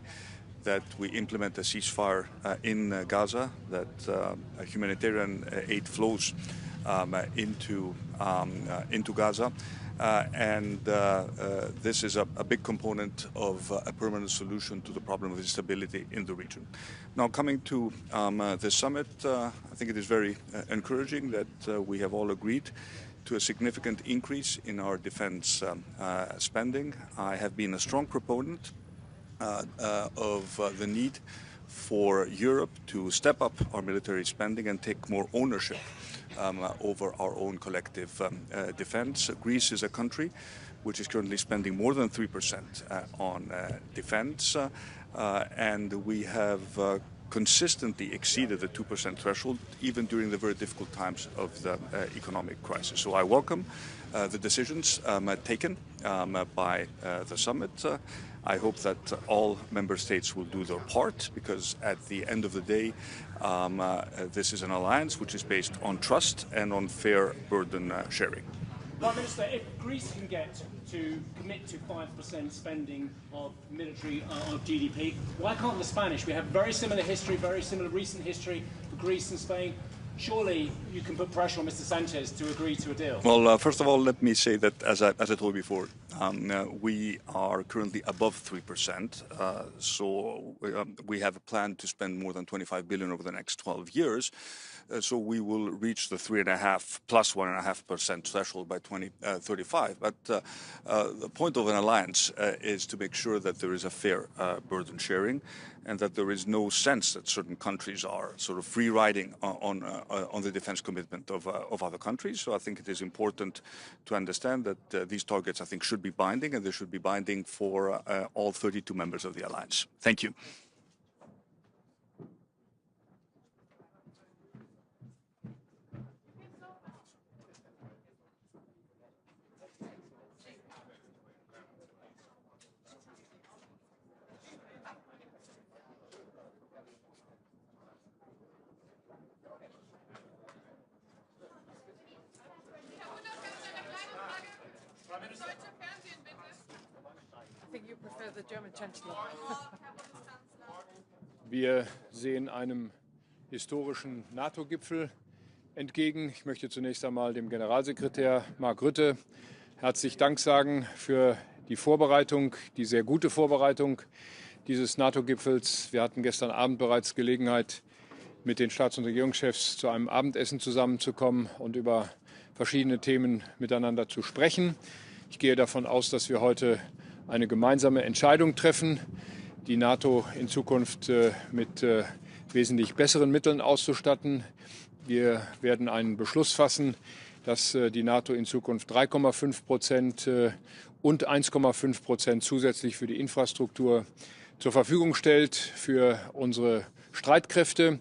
that we implement a ceasefire in Gaza, that humanitarian aid flows into Gaza. This is a big component of a permanent solution to the problem of instability in the region. Now, coming to the summit, I think it is very encouraging that we have all agreed to a significant increase in our defense spending. I have been a strong proponent of the need for Europe to step up our military spending and take more ownership over our own collective defense. Greece is a country which is currently spending more than 3% on defense, and we have consistently exceeded the 2% threshold, even during the very difficult times of the economic crisis. So I welcome the decisions taken by the summit. I hope that all member states will do their part, because at the end of the day, this is an alliance which is based on trust and on fair burden sharing. Prime Minister, if Greece can get to commit to 5% spending of military of GDP, why can't the Spanish? We have very similar history, very similar recent history for Greece and Spain. Surely you can put pressure on Mr. Sanchez to agree to a deal. Well, first of all, let me say that, as I told you before, we are currently above 3%. So we have a plan to spend more than 25 billion over the next 12 years. So we will reach the 3.5 plus 1.5% threshold by 2035. But the point of an alliance is to make sure that there is a fair burden sharing, and that there is no sense that certain countries are sort of free riding on the defense commitment of other countries. So I think it is important to understand that these targets, I think, should be binding, and they should be binding for all 32 members of the alliance. Thank you. I think you prefer the German Chancellor. Wir sehen einem historischen NATO-Gipfel entgegen. Ich möchte zunächst einmal dem Generalsekretär Mark Rutte herzlich Dank sagen für die Vorbereitung, die sehr gute Vorbereitung dieses NATO-Gipfels. Wir hatten gestern Abend bereits Gelegenheit, mit den Staats- und Regierungschefs zu einem Abendessen zusammenzukommen und über verschiedene Themen miteinander zu sprechen. Ich gehe davon aus, dass wir heute eine gemeinsame Entscheidung treffen, die NATO in Zukunft mit wesentlich besseren Mitteln auszustatten. Wir werden einen Beschluss fassen, dass die NATO in Zukunft 3,5% und 1,5% zusätzlich für die Infrastruktur zur Verfügung stellt für unsere Streitkräfte.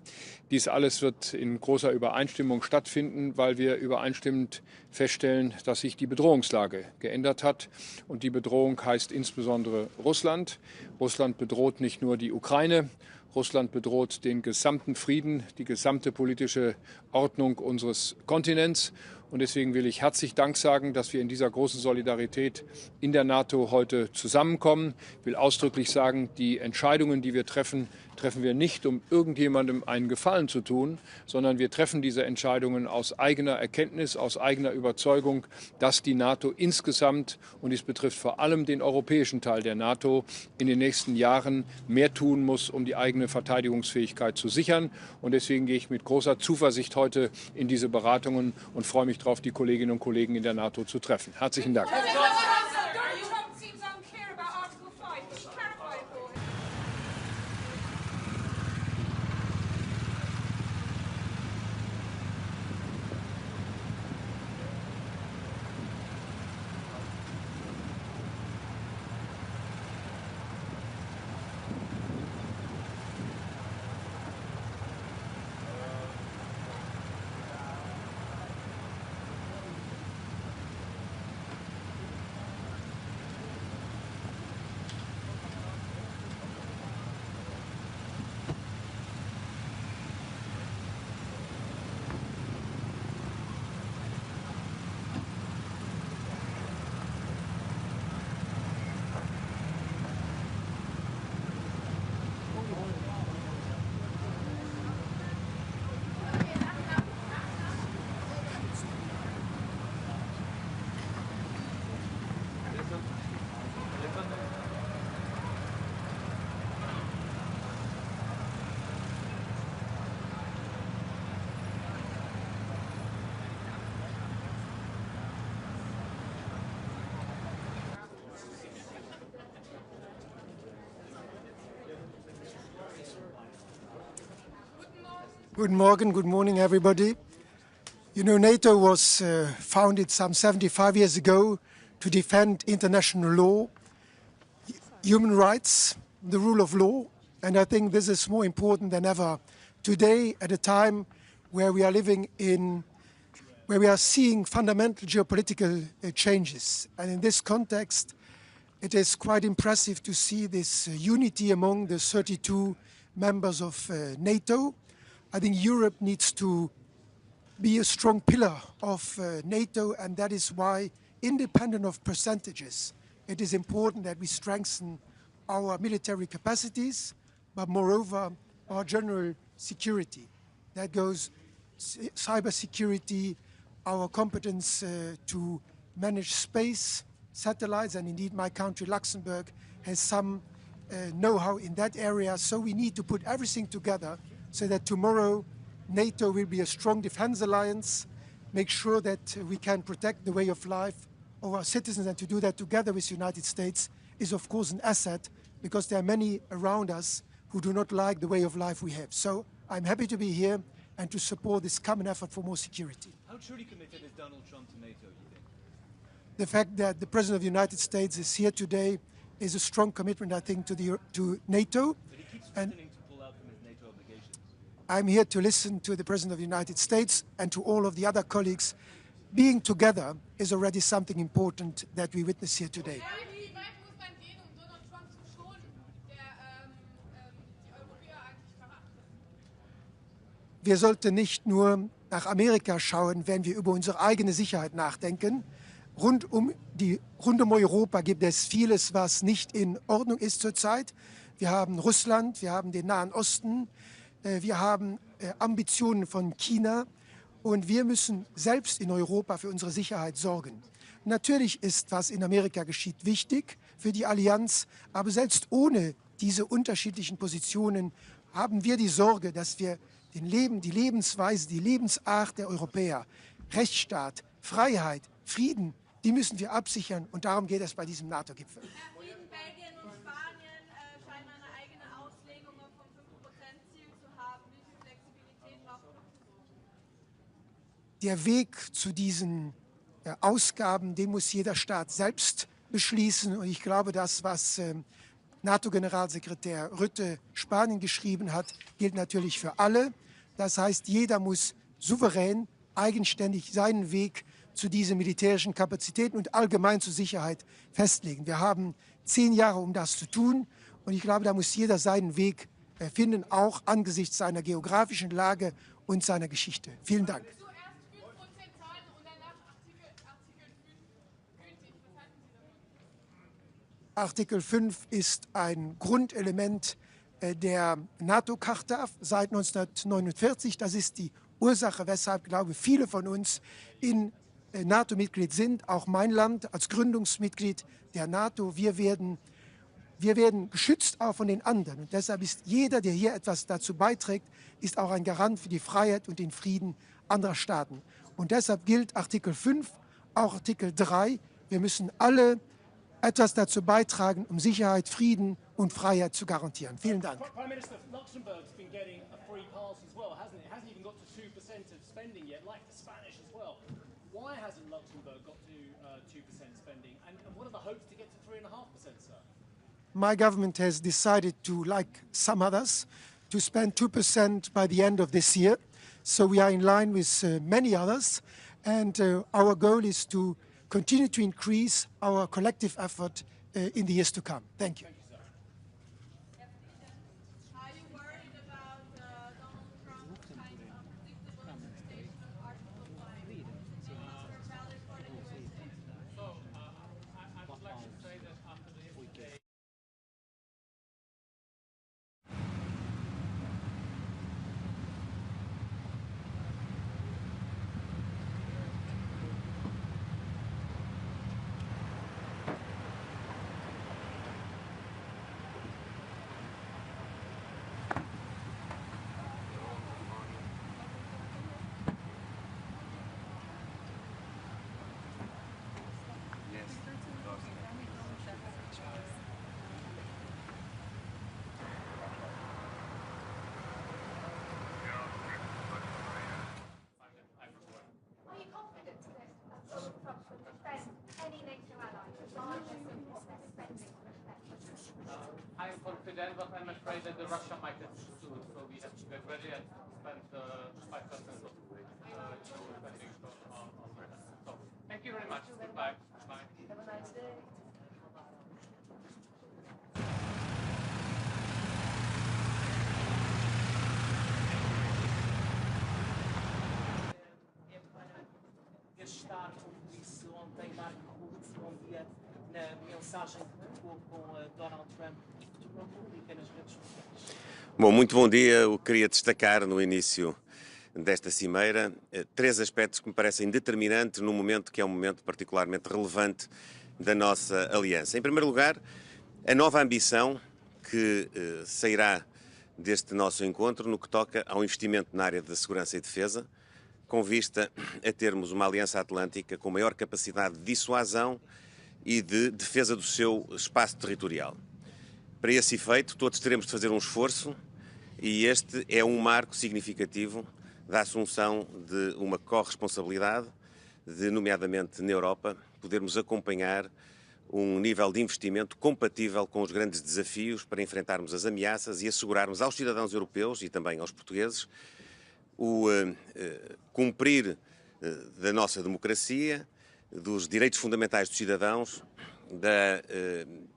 Dies alles wird in großer Übereinstimmung stattfinden, weil wir übereinstimmend feststellen, dass sich die Bedrohungslage geändert hat. Und die Bedrohung heißt insbesondere Russland. Russland bedroht nicht nur die Ukraine, Russland bedroht den gesamten Frieden, die gesamte politische Ordnung unseres Kontinents. Und deswegen will ich herzlich Dank sagen, dass wir in dieser großen Solidarität in der NATO heute zusammenkommen. Ich will ausdrücklich sagen, die Entscheidungen, die wir treffen, treffen wir nicht, um irgendjemandem einen Gefallen zu tun, sondern wir treffen diese Entscheidungen aus eigener Erkenntnis, aus eigener Überzeugung, dass die NATO insgesamt, und dies betrifft vor allem den europäischen Teil der NATO, in den nächsten Jahren mehr tun muss, um die eigene Verteidigungsfähigkeit zu sichern. Und deswegen gehe ich mit großer Zuversicht heute in diese Beratungen und freue mich darauf, die Kolleginnen und Kollegen in der NATO zu treffen. Herzlichen Dank. Good morning, everybody. You know, NATO was founded some 75 years ago to defend international law, human rights, the rule of law, and I think this is more important than ever today at a time where we are living in, where we are seeing fundamental geopolitical changes. And in this context, it is quite impressive to see this unity among the 32 members of NATO. I think Europe needs to be a strong pillar of NATO, and that is why, independent of percentages, it is important that we strengthen our military capacities, but moreover, our general security. That goes cyber security, our competence to manage space, satellites, and indeed my country, Luxembourg, has some know-how in that area. So we need to put everything together so that tomorrow NATO will be a strong defense alliance, make sure that we can protect the way of life of our citizens, and to do that together with the United States is of course an asset, because there are many around us who do not like the way of life we have. So I'm happy to be here and to support this common effort for more security. How truly committed is Donald Trump to NATO, you think? The fact that the President of the United States is here today is a strong commitment, I think, to NATO. But he keeps threatening to pull out from his NATO obligations. I'm here to listen to the President of the United States and to all of the other colleagues. Being together is already something important that we witness here today. Wir sollten nicht nur nach Amerika schauen, wenn wir über unsere eigene Sicherheit nachdenken. Rund um Europa gibt es vieles, was nicht in Ordnung ist zurzeit. Wir haben Russland, wir haben den Nahen Osten, wir haben Ambitionen von China, und wir müssen selbst in Europa für unsere Sicherheit sorgen. Natürlich ist, was in Amerika geschieht, wichtig für die Allianz, aber selbst ohne diese unterschiedlichen Positionen haben wir die Sorge, dass wir die Lebensweise, die Lebensart der Europäer, Rechtsstaat, Freiheit, Frieden, die müssen wir absichern, und darum geht es bei diesem NATO-Gipfel. Belgien und Spanien scheinen eine eigene Auslegung vom 5%-Ziel zu haben. Wie viel Flexibilität braucht man? Der Weg zu diesen Ausgaben, den muss jeder Staat selbst beschließen. Und ich glaube, das, was NATO-Generalsekretär Rutte Spanien geschrieben hat, gilt natürlich für alle. Das heißt, jeder muss souverän, eigenständig seinen Weg zu diesen militärischen Kapazitäten und allgemein zur Sicherheit festlegen. Wir haben 10 Jahre, um das zu tun. Und ich glaube, da muss jeder seinen Weg finden, auch angesichts seiner geografischen Lage und seiner Geschichte. Vielen Dank. Artikel 5 ist ein Grundelement der NATO-Charta seit 1949. Das ist die Ursache, weshalb, glaube ich, viele von uns in NATO-Mitglied sind. Auch mein Land als Gründungsmitglied der NATO. Wir werden geschützt auch von den anderen. Und deshalb ist jeder, der hier etwas dazu beiträgt, ist auch ein Garant für die Freiheit und den Frieden anderer Staaten. Und deshalb gilt Artikel 5, auch Artikel 3. Wir müssen alle etwas dazu beitragen, um Sicherheit, Frieden und Freiheit zu garantieren. Vielen Dank. Prime Minister, Luxembourg's been getting a free pass as well, hasn't it? It hasn't even got to 2% of spending yet, like the Spanish as well. Why hasn't Luxembourg got to 2% spending? And what are the hopes to get to 3.5%, sir? My government has decided to, like some others, to spend 2% by the end of this year. So we are in line with many others. And our goal is to continue to increase our collective effort in the years to come. Thank you. Are you worried about Donald Trump's kind of predictable interpretation of Article 5? Is it not valid for the USA? So, I would like to say that after the yesterday but I'm afraid that the Russia might have stood, so we have to get ready and spend 5% of spending on that. So, thank you very much. Goodbye. Bye. Have a nice day. Estar, como disse ontem Marco Rutte, bom dia, na mensagem que trocou com Donald Trump e que tornou pública nas redes sociais. Bom, muito bom dia. Eu queria destacar no início desta cimeira 3 aspectos que me parecem determinantes num momento que é um momento particularmente relevante da nossa aliança. Em primeiro lugar, a nova ambição que sairá deste nosso encontro no que toca ao investimento na área da segurança e defesa, com vista a termos uma aliança atlântica com maior capacidade de dissuasão e de defesa do seu espaço territorial. Para esse efeito, todos teremos de fazer um esforço e este é um marco significativo da assunção de uma corresponsabilidade, de, nomeadamente na Europa, podermos acompanhar um nível de investimento compatível com os grandes desafios para enfrentarmos as ameaças e assegurarmos aos cidadãos europeus e também aos portugueses o cumprir da nossa democracia, dos direitos fundamentais dos cidadãos, da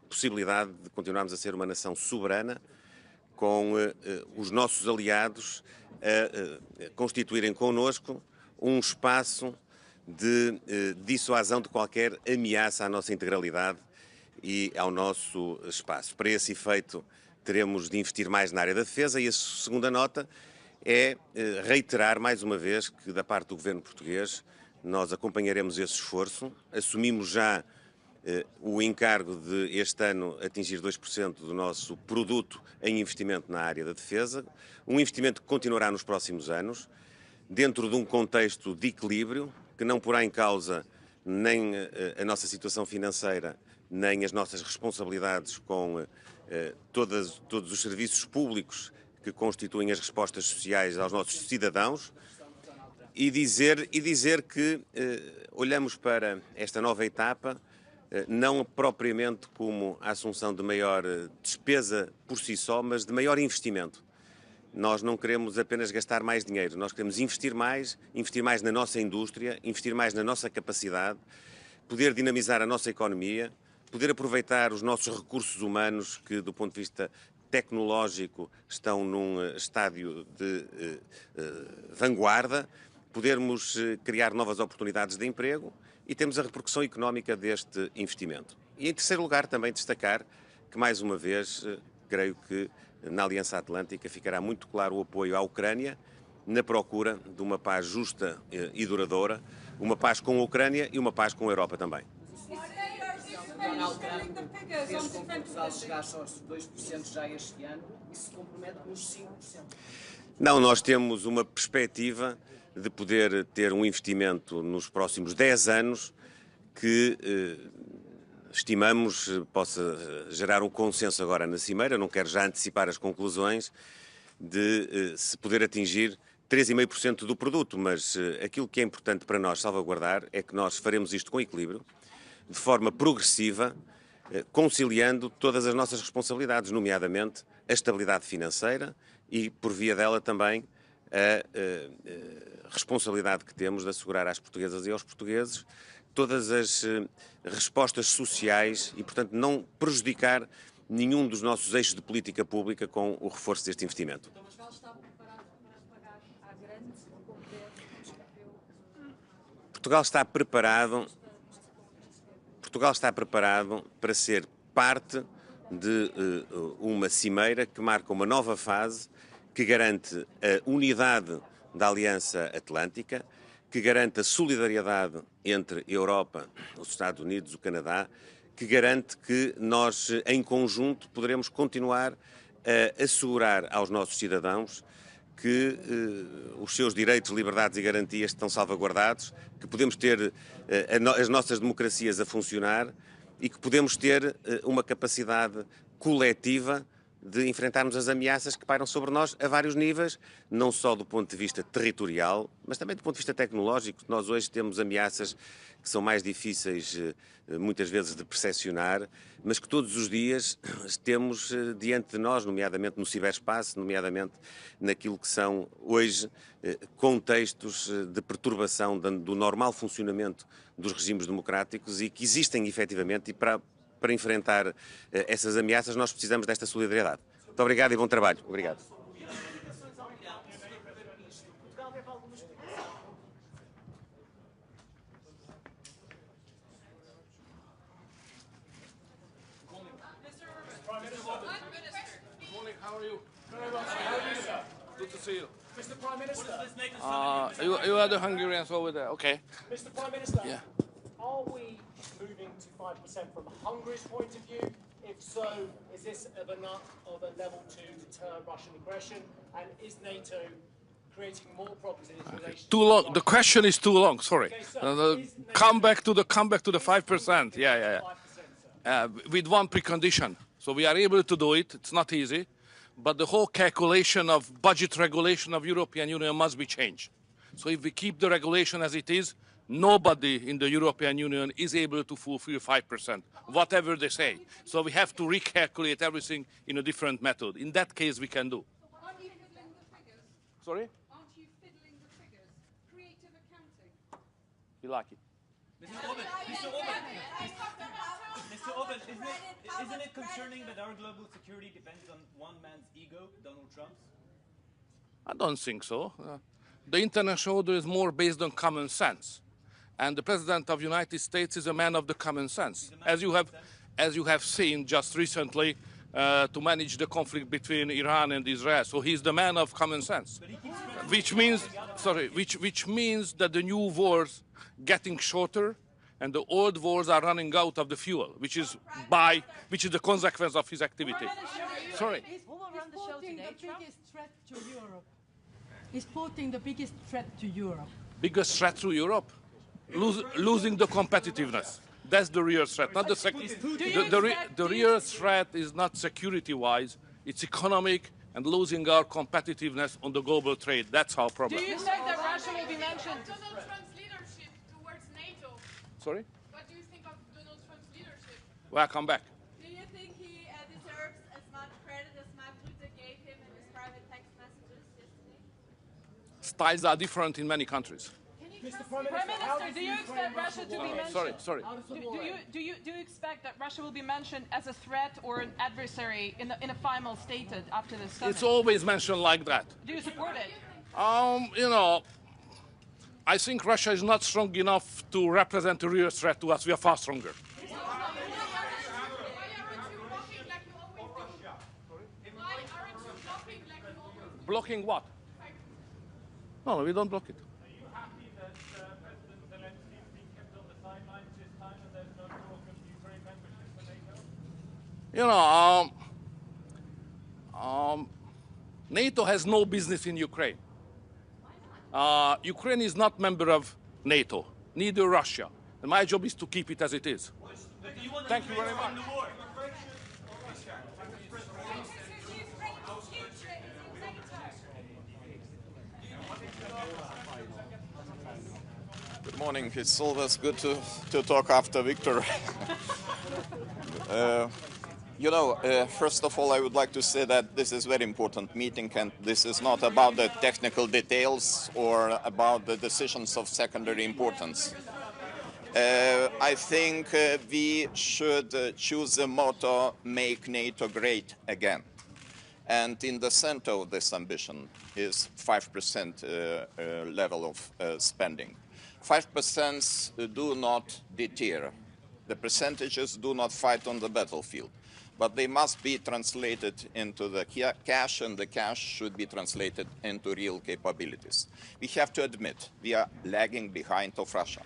possibilidade de continuarmos a ser uma nação soberana, com os nossos aliados a constituírem connosco um espaço de dissuasão de qualquer ameaça à nossa integralidade e ao nosso espaço. Para esse efeito, teremos de investir mais na área da defesa e a segunda nota é reiterar mais uma vez que da parte do governo português nós acompanharemos esse esforço, assumimos já o encargo de este ano atingir 2% do nosso produto em investimento na área da defesa, um investimento que continuará nos próximos anos, dentro de um contexto de equilíbrio que não porá em causa nem a nossa situação financeira, nem as nossas responsabilidades com todos os serviços públicos que constituem as respostas sociais aos nossos cidadãos e dizer que olhamos para esta nova etapa não propriamente como a assunção de maior despesa por si só, mas de maior investimento. Nós não queremos apenas gastar mais dinheiro, nós queremos investir mais na nossa indústria, investir mais na nossa capacidade, poder dinamizar a nossa economia, poder aproveitar os nossos recursos humanos que, do ponto de vista tecnológico, estão num estádio de vanguarda, podermos criar novas oportunidades de emprego e temos a repercussão económica deste investimento. E, em terceiro lugar, também destacar que, mais uma vez, creio que na Aliança Atlântica ficará muito claro o apoio à Ucrânia na procura de uma paz justa e duradoura, uma paz com a Ucrânia e uma paz com a Europa também. Donald Trump fez com que Portugal chegasse aos 2% já este ano e se compromete com os 5%. Não, nós temos uma perspectiva de poder ter um investimento nos próximos 10 anos que estimamos possa gerar um consenso agora na Cimeira, não quero já antecipar as conclusões, de se poder atingir 3,5% do produto, mas aquilo que é importante para nós salvaguardar é que nós faremos isto com equilíbrio, de forma progressiva, conciliando todas as nossas responsabilidades, nomeadamente a estabilidade financeira e, por via dela, também a responsabilidade que temos de assegurar às portuguesas e aos portugueses todas as respostas sociais e, portanto, não prejudicar nenhum dos nossos eixos de política pública com o reforço deste investimento. Portugal está preparado para ser parte de uma cimeira que marca uma nova fase, que garante a unidade da Aliança Atlântica, que garante a solidariedade entre a Europa, os Estados Unidos, o Canadá, que garante que nós, em conjunto, poderemos continuar a assegurar aos nossos cidadãos que os seus direitos, liberdades e garantias estão salvaguardados, que podemos ter as nossas democracias a funcionar e que podemos ter uma capacidade coletiva de enfrentarmos as ameaças que pairam sobre nós a vários níveis, não só do ponto de vista territorial, mas também do ponto de vista tecnológico. Nós hoje temos ameaças que são mais difíceis, muitas vezes, de percepcionar, mas que todos os dias temos diante de nós, nomeadamente no ciberespaço, nomeadamente naquilo que são, hoje, contextos de perturbação do normal funcionamento dos regimes democráticos e que existem, efetivamente, e para enfrentar essas ameaças nós precisamos desta solidariedade. Muito obrigado e bom trabalho. Obrigado. Good to see you. Mr. Prime Minister. You are the Hungarians over there, okay. Mr. Prime Minister. Yeah. Are we moving to 5% from Hungary's point of view? If so, is this of a level to deter Russian aggression? And is NATO creating more problems in its relations? Too long. The question is too long. Sorry. Okay, Come back to the 5%. Yeah. With one precondition. So we are able to do it. It's not easy, but the whole calculation of budget regulation of European Union must be changed. So if we keep the regulation as it is, nobody in the European Union is able to fulfill 5%, whatever they say. So we have to recalculate everything in a different method. In that case, we can do. Aren't you fiddling the figures? Sorry? Aren't you fiddling the figures? Creative accounting. You like it? Mr. Orban, isn't it concerning that our global security depends on one man's ego, Donald Trump's? I don't think so. The international order is more based on common sense. And the President of the United States is a man of the common sense. As you have seen just recently, to manage the conflict between Iran and Israel. So he's the man of common sense. Which means that the new wars getting shorter and the old wars are running out of the fuel, which is the consequence of his activity. Sorry. Who will run the show today? The biggest threat to Europe. Is Putin the biggest threat to Europe? Biggest threat to Europe? Losing the competitiveness. That's the real threat, not the real threat is not security-wise, it's economic and losing our competitiveness on the global trade. That's our problem. Do you think that Russia will be mentioned? Donald Trump's leadership towards NATO. Sorry? What do you think of Donald Trump's leadership? Welcome back. Do you think he deserves as much credit as Mark Rutte gave him in his private text messages yesterday? Styles are different in many countries. Mr. Prime Minister, do you expect Russia to be mentioned? Sorry. Do you expect that Russia will be mentioned as a threat or an adversary in a final stated after this summit? It's always mentioned like that. Do you support it? I think Russia is not strong enough to represent a real threat to us. We are far stronger. Blocking what? No, we don't block it. NATO has no business in Ukraine. Ukraine is not member of NATO, neither Russia. And my job is to keep it as it is. Thank you very much. Good morning. It's always good to talk after Victor. First of all, I would like to say that this is a very important meeting, and this is not about the technical details or about the decisions of secondary importance. I think we should choose the motto, make NATO great again. And in the center of this ambition is 5% level of spending. 5% do not deter. The percentages do not fight on the battlefield, but they must be translated into the cash, and the cash should be translated into real capabilities. We have to admit we are lagging behind of Russia.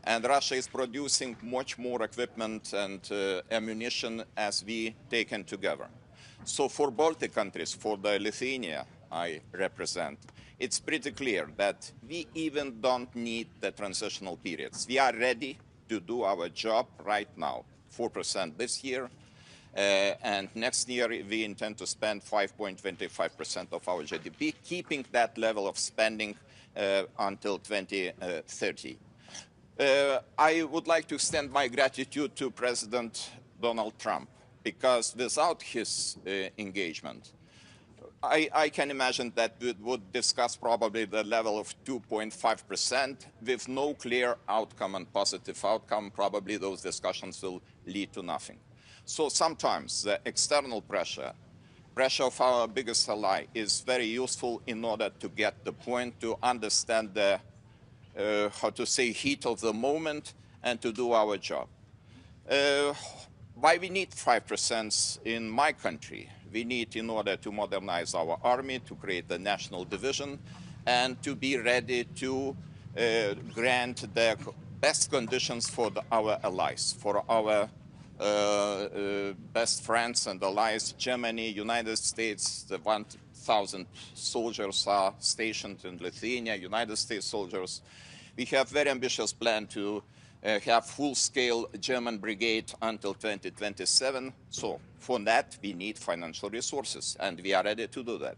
And Russia is producing much more equipment and ammunition as we taken together. So for Baltic countries, for the Lithuania I represent, it's pretty clear that we even don't need the transitional periods. We are ready to do our job right now. 4% this year, And next year we intend to spend 5.25% of our GDP, keeping that level of spending until 2030. I would like to extend my gratitude to President Donald Trump, because without his engagement, I can imagine that we would discuss probably the level of 2.5% with no clear outcome and positive outcome. Probably those discussions will lead to nothing. So sometimes the external pressure of our biggest ally is very useful in order to get the point, to understand the, how to say, heat of the moment and to do our job. Why we need 5% in my country? We need in order to modernize our army, to create the national division, and to be ready to grant the best conditions for our allies, for our best friends and allies, Germany, United States. The 1,000 soldiers are stationed in Lithuania, United States soldiers. We have very ambitious plan to have full-scale German brigade until 2027. So for that, we need financial resources, and we are ready to do that.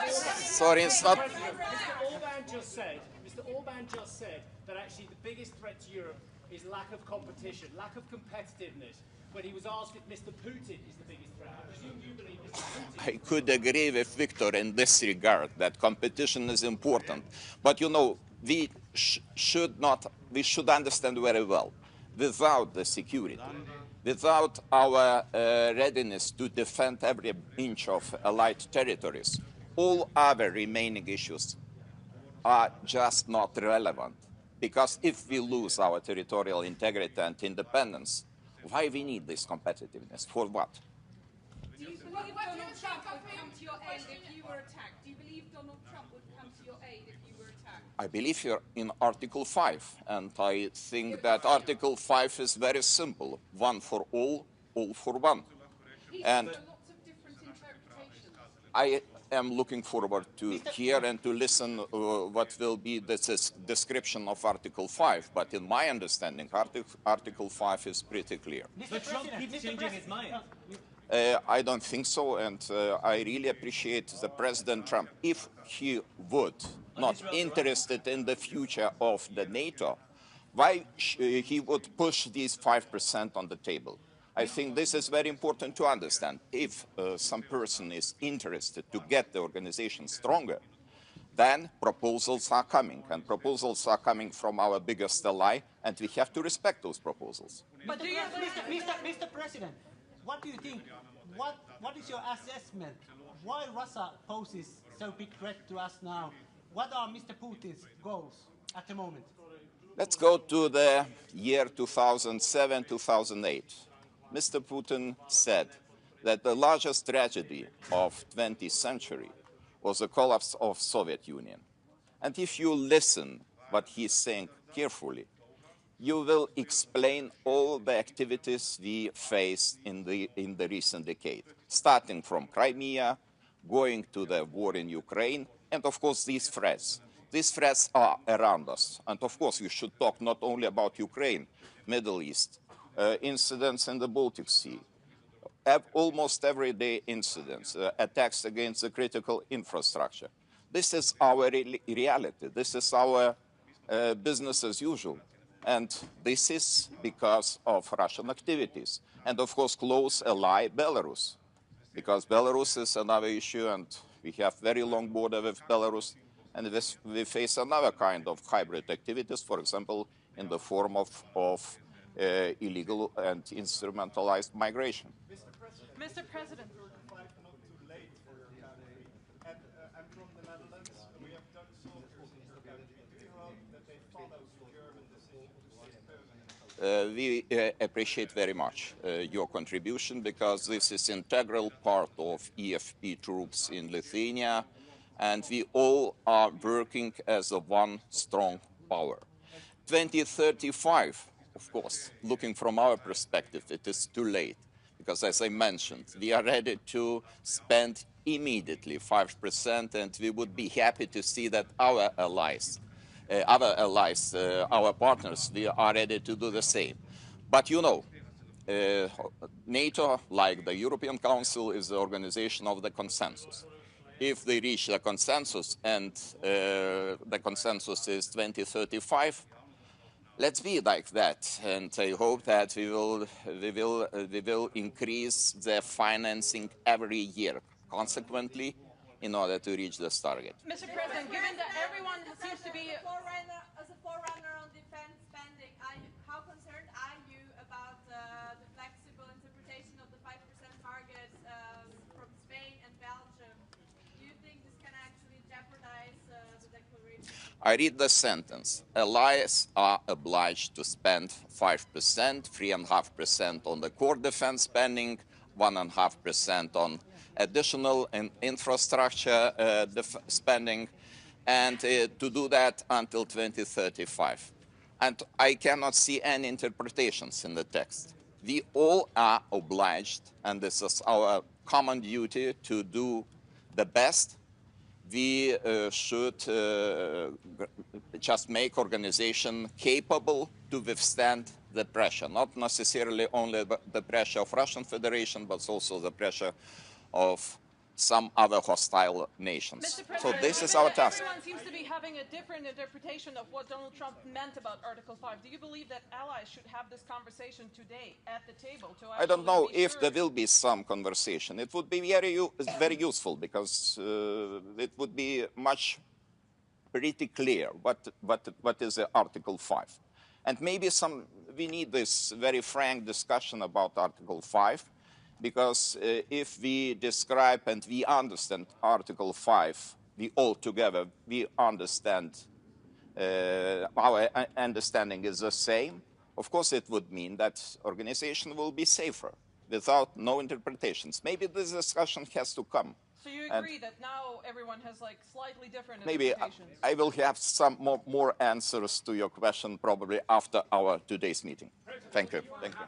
Sorry, it's not... Mr. Orban just said that actually the biggest threat to Europe is lack of competition, lack of competitiveness. When he was asked if Mr. Putin is the biggest threat, I presume you believe Mr. Putin... I could agree with Victor in this regard, that competition is important. But you know, we should understand very well, without the security, without our readiness to defend every inch of allied territories, all other remaining issues are just not relevant. Because if we lose our territorial integrity and independence, why we need this competitiveness? For what? Do you believe Donald Trump would come to your aid if you were attacked? Do you believe Donald Trump would come to your aid if you were attacked? I believe here in Article 5, and I think that Article 5 is very simple. One for all for one. And I am looking forward to hear and to listen what will be this description of Article 5. But in my understanding, Article 5 is pretty clear. But Trump keeps changing his mind. I don't think so, and I really appreciate the President Trump. If he would not interested in the future of the NATO, why he would push these 5% on the table? I think this is very important to understand. If some person is interested to get the organization stronger, then proposals are coming, and proposals are coming from our biggest ally, and we have to respect those proposals. But Mr. President, what do you think? What is your assessment? Why Russia poses so big threat to us now? What are Mr. Putin's goals at the moment? Let's go to the year 2007-2008. Mr. Putin said that the largest tragedy of 20th century was the collapse of Soviet Union. And if you listen what he's saying carefully, you will explain all the activities we faced in the recent decade, starting from Crimea, going to the war in Ukraine, and of course these threats. These threats are around us. And of course we should talk not only about Ukraine, Middle East, incidents in the Baltic Sea, almost everyday incidents, attacks against the critical infrastructure. This is our reality. This is our business as usual. And this is because of Russian activities. And of course, close ally Belarus, because Belarus is another issue, and we have very long border with Belarus, and we face another kind of hybrid activities, for example, in the form of illegal and instrumentalized migration. Mr. President. We appreciate very much your contribution, because this is an integral part of EFP troops in Lithuania, and we all are working as a one strong power. 2035, of course, looking from our perspective, it is too late, because as I mentioned, we are ready to spend immediately 5%, and we would be happy to see that our allies, our partners, we are ready to do the same. But you know, NATO, like the European Council, is the organization of the consensus. If they reach the consensus, and the consensus is 2035, let's be like that. And I hope that we will increase the financing every year, consequently, in order to reach this target. Mr. President, given that everyone seems to be... As a forerunner on defense spending, how concerned are you about the flexible interpretation of the 5% target from Spain and Belgium? Do you think this can actually jeopardize the declaration? I read the sentence. Allies are obliged to spend 5%, 3.5% on the core defense spending, 1.5% on additional infrastructure spending, and to do that until 2035. And I cannot see any interpretations in the text. We all are obliged, and this is our common duty, to do the best. We should just make organization capable to withstand the pressure, not necessarily only the pressure of Russian Federation, but also the pressure of some other hostile nations. So this is our task. Everyone seems to be having a different interpretation of what Donald Trump meant about Article 5. Do you believe that allies should have this conversation today at the table? I don't know if there will be some conversation. It would be very useful, because it would be pretty clear what is the Article 5. And maybe we need this very frank discussion about Article 5, because if we describe and we understand Article 5, we understand, our understanding is the same, of course it would mean that organization will be safer without no interpretations. Maybe this discussion has to come. So you agree that now everyone has like slightly different maybe interpretations? I will have some more answers to your question probably after our today's meeting. Thank you. Thank you.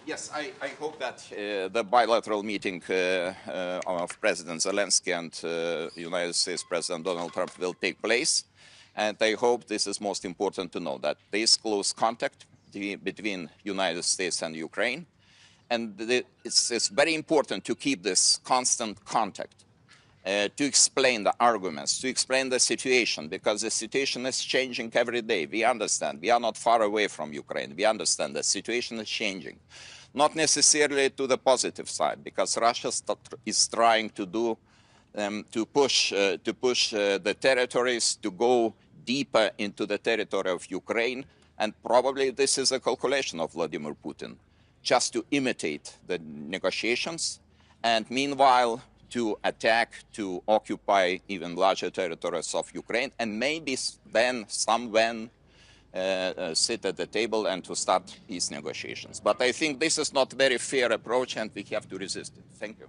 Yes, I hope that the bilateral meeting of President Zelensky and United States President Donald Trump will take place. And I hope this is most important to know, that there is close contact between United States and Ukraine. And it's very important to keep this constant contact, to explain the arguments, to explain the situation, because the situation is changing every day. We understand. We are not far away from Ukraine. We understand the situation is changing. Not necessarily to the positive side, because Russia is trying to push the territories to go deeper into the territory of Ukraine, and probably this is a calculation of Vladimir Putin, just to imitate the negotiations, and meanwhile to attack, to occupy even larger territories of Ukraine, and maybe then somewhen sit at the table and to start peace negotiations. But I think this is not a very fair approach, and we have to resist it. Thank you.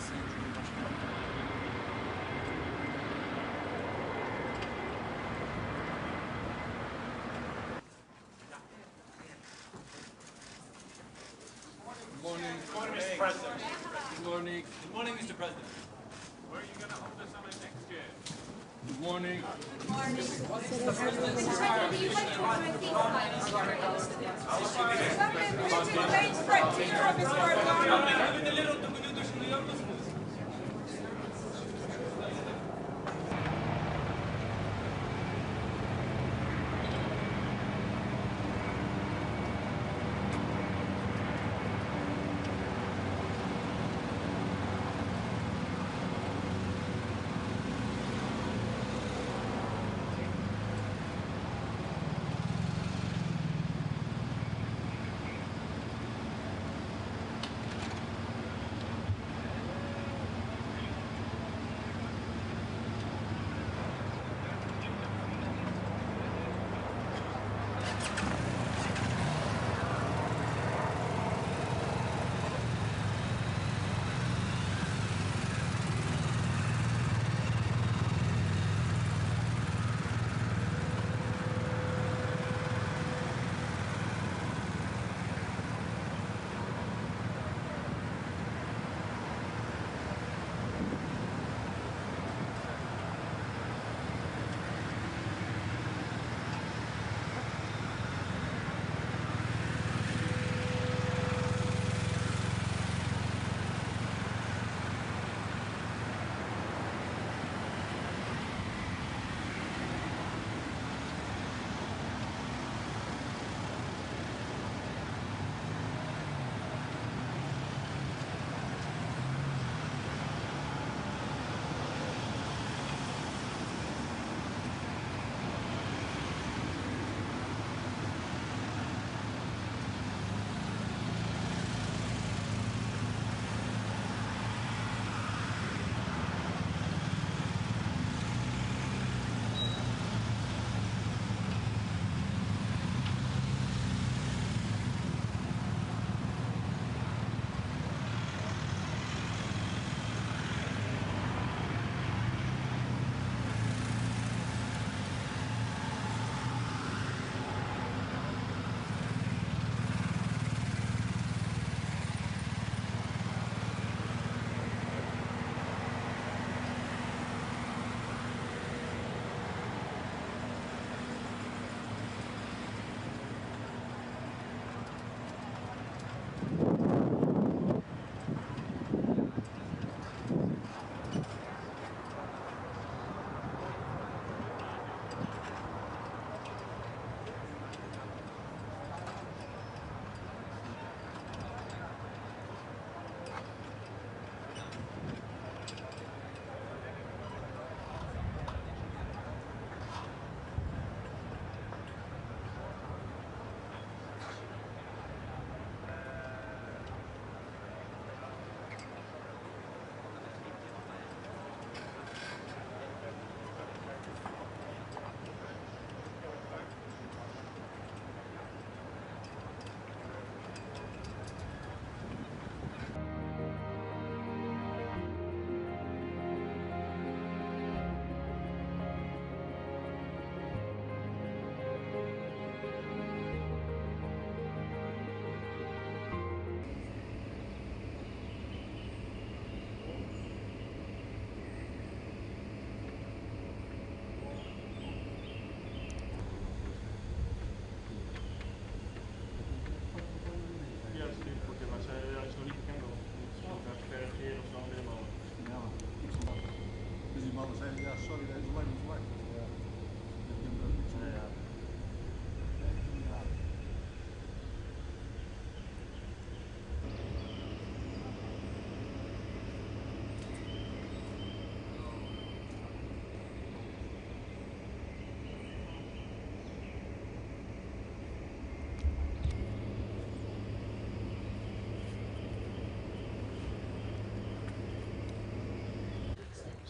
Morning, Mr. President. Good morning. Good morning, Mr. President. Where are you going to hold the summit next year? Good morning. Good morning. Mr. President, do you like to repeat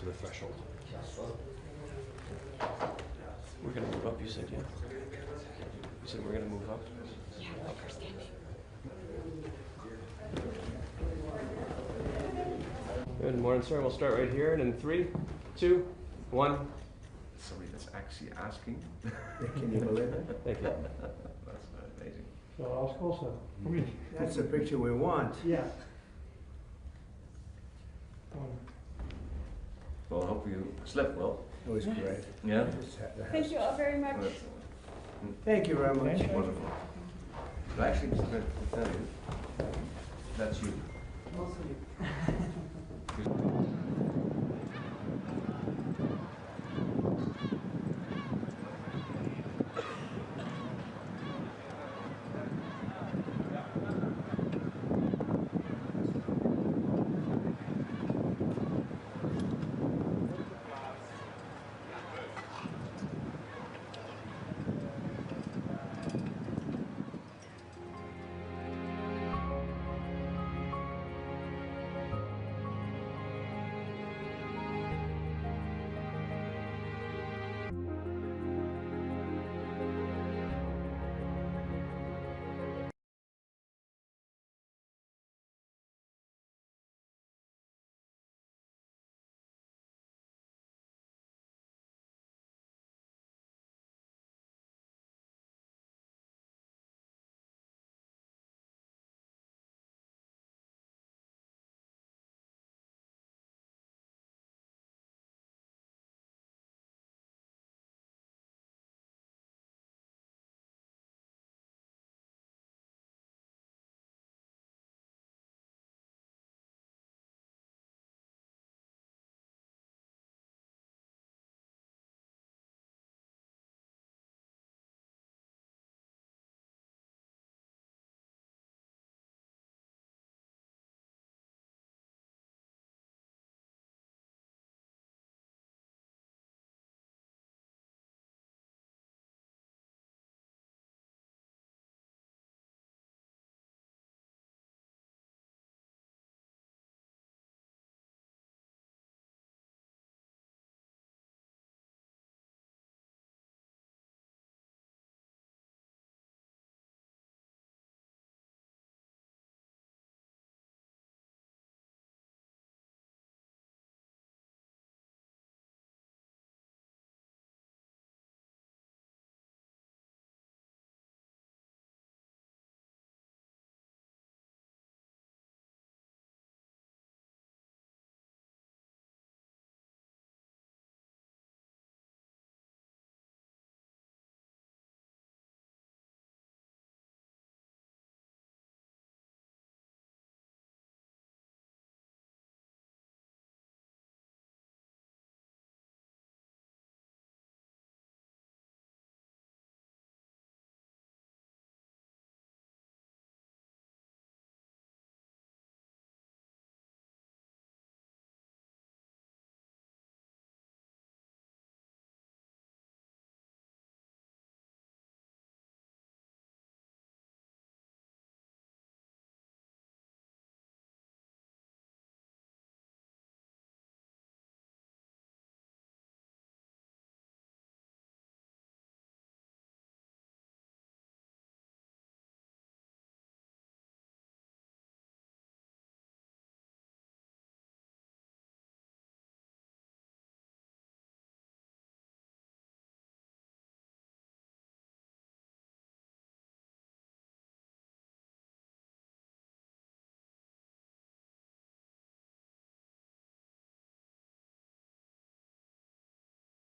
to the threshold. We're going to move up, you said, yeah? You said we're going to move up? Yeah, like we're standing. Good morning, sir. We'll start right here, and in 3, 2, 1. Somebody that's actually asking. Can you believe it? Thank you. That's amazing. So I'll also. That's the picture we want. Yeah. Well, I hope you slept well. It was great. Yeah? Thank you all very much. Thank you very much. Wonderful. But actually, just to tell you, that's you. Mostly.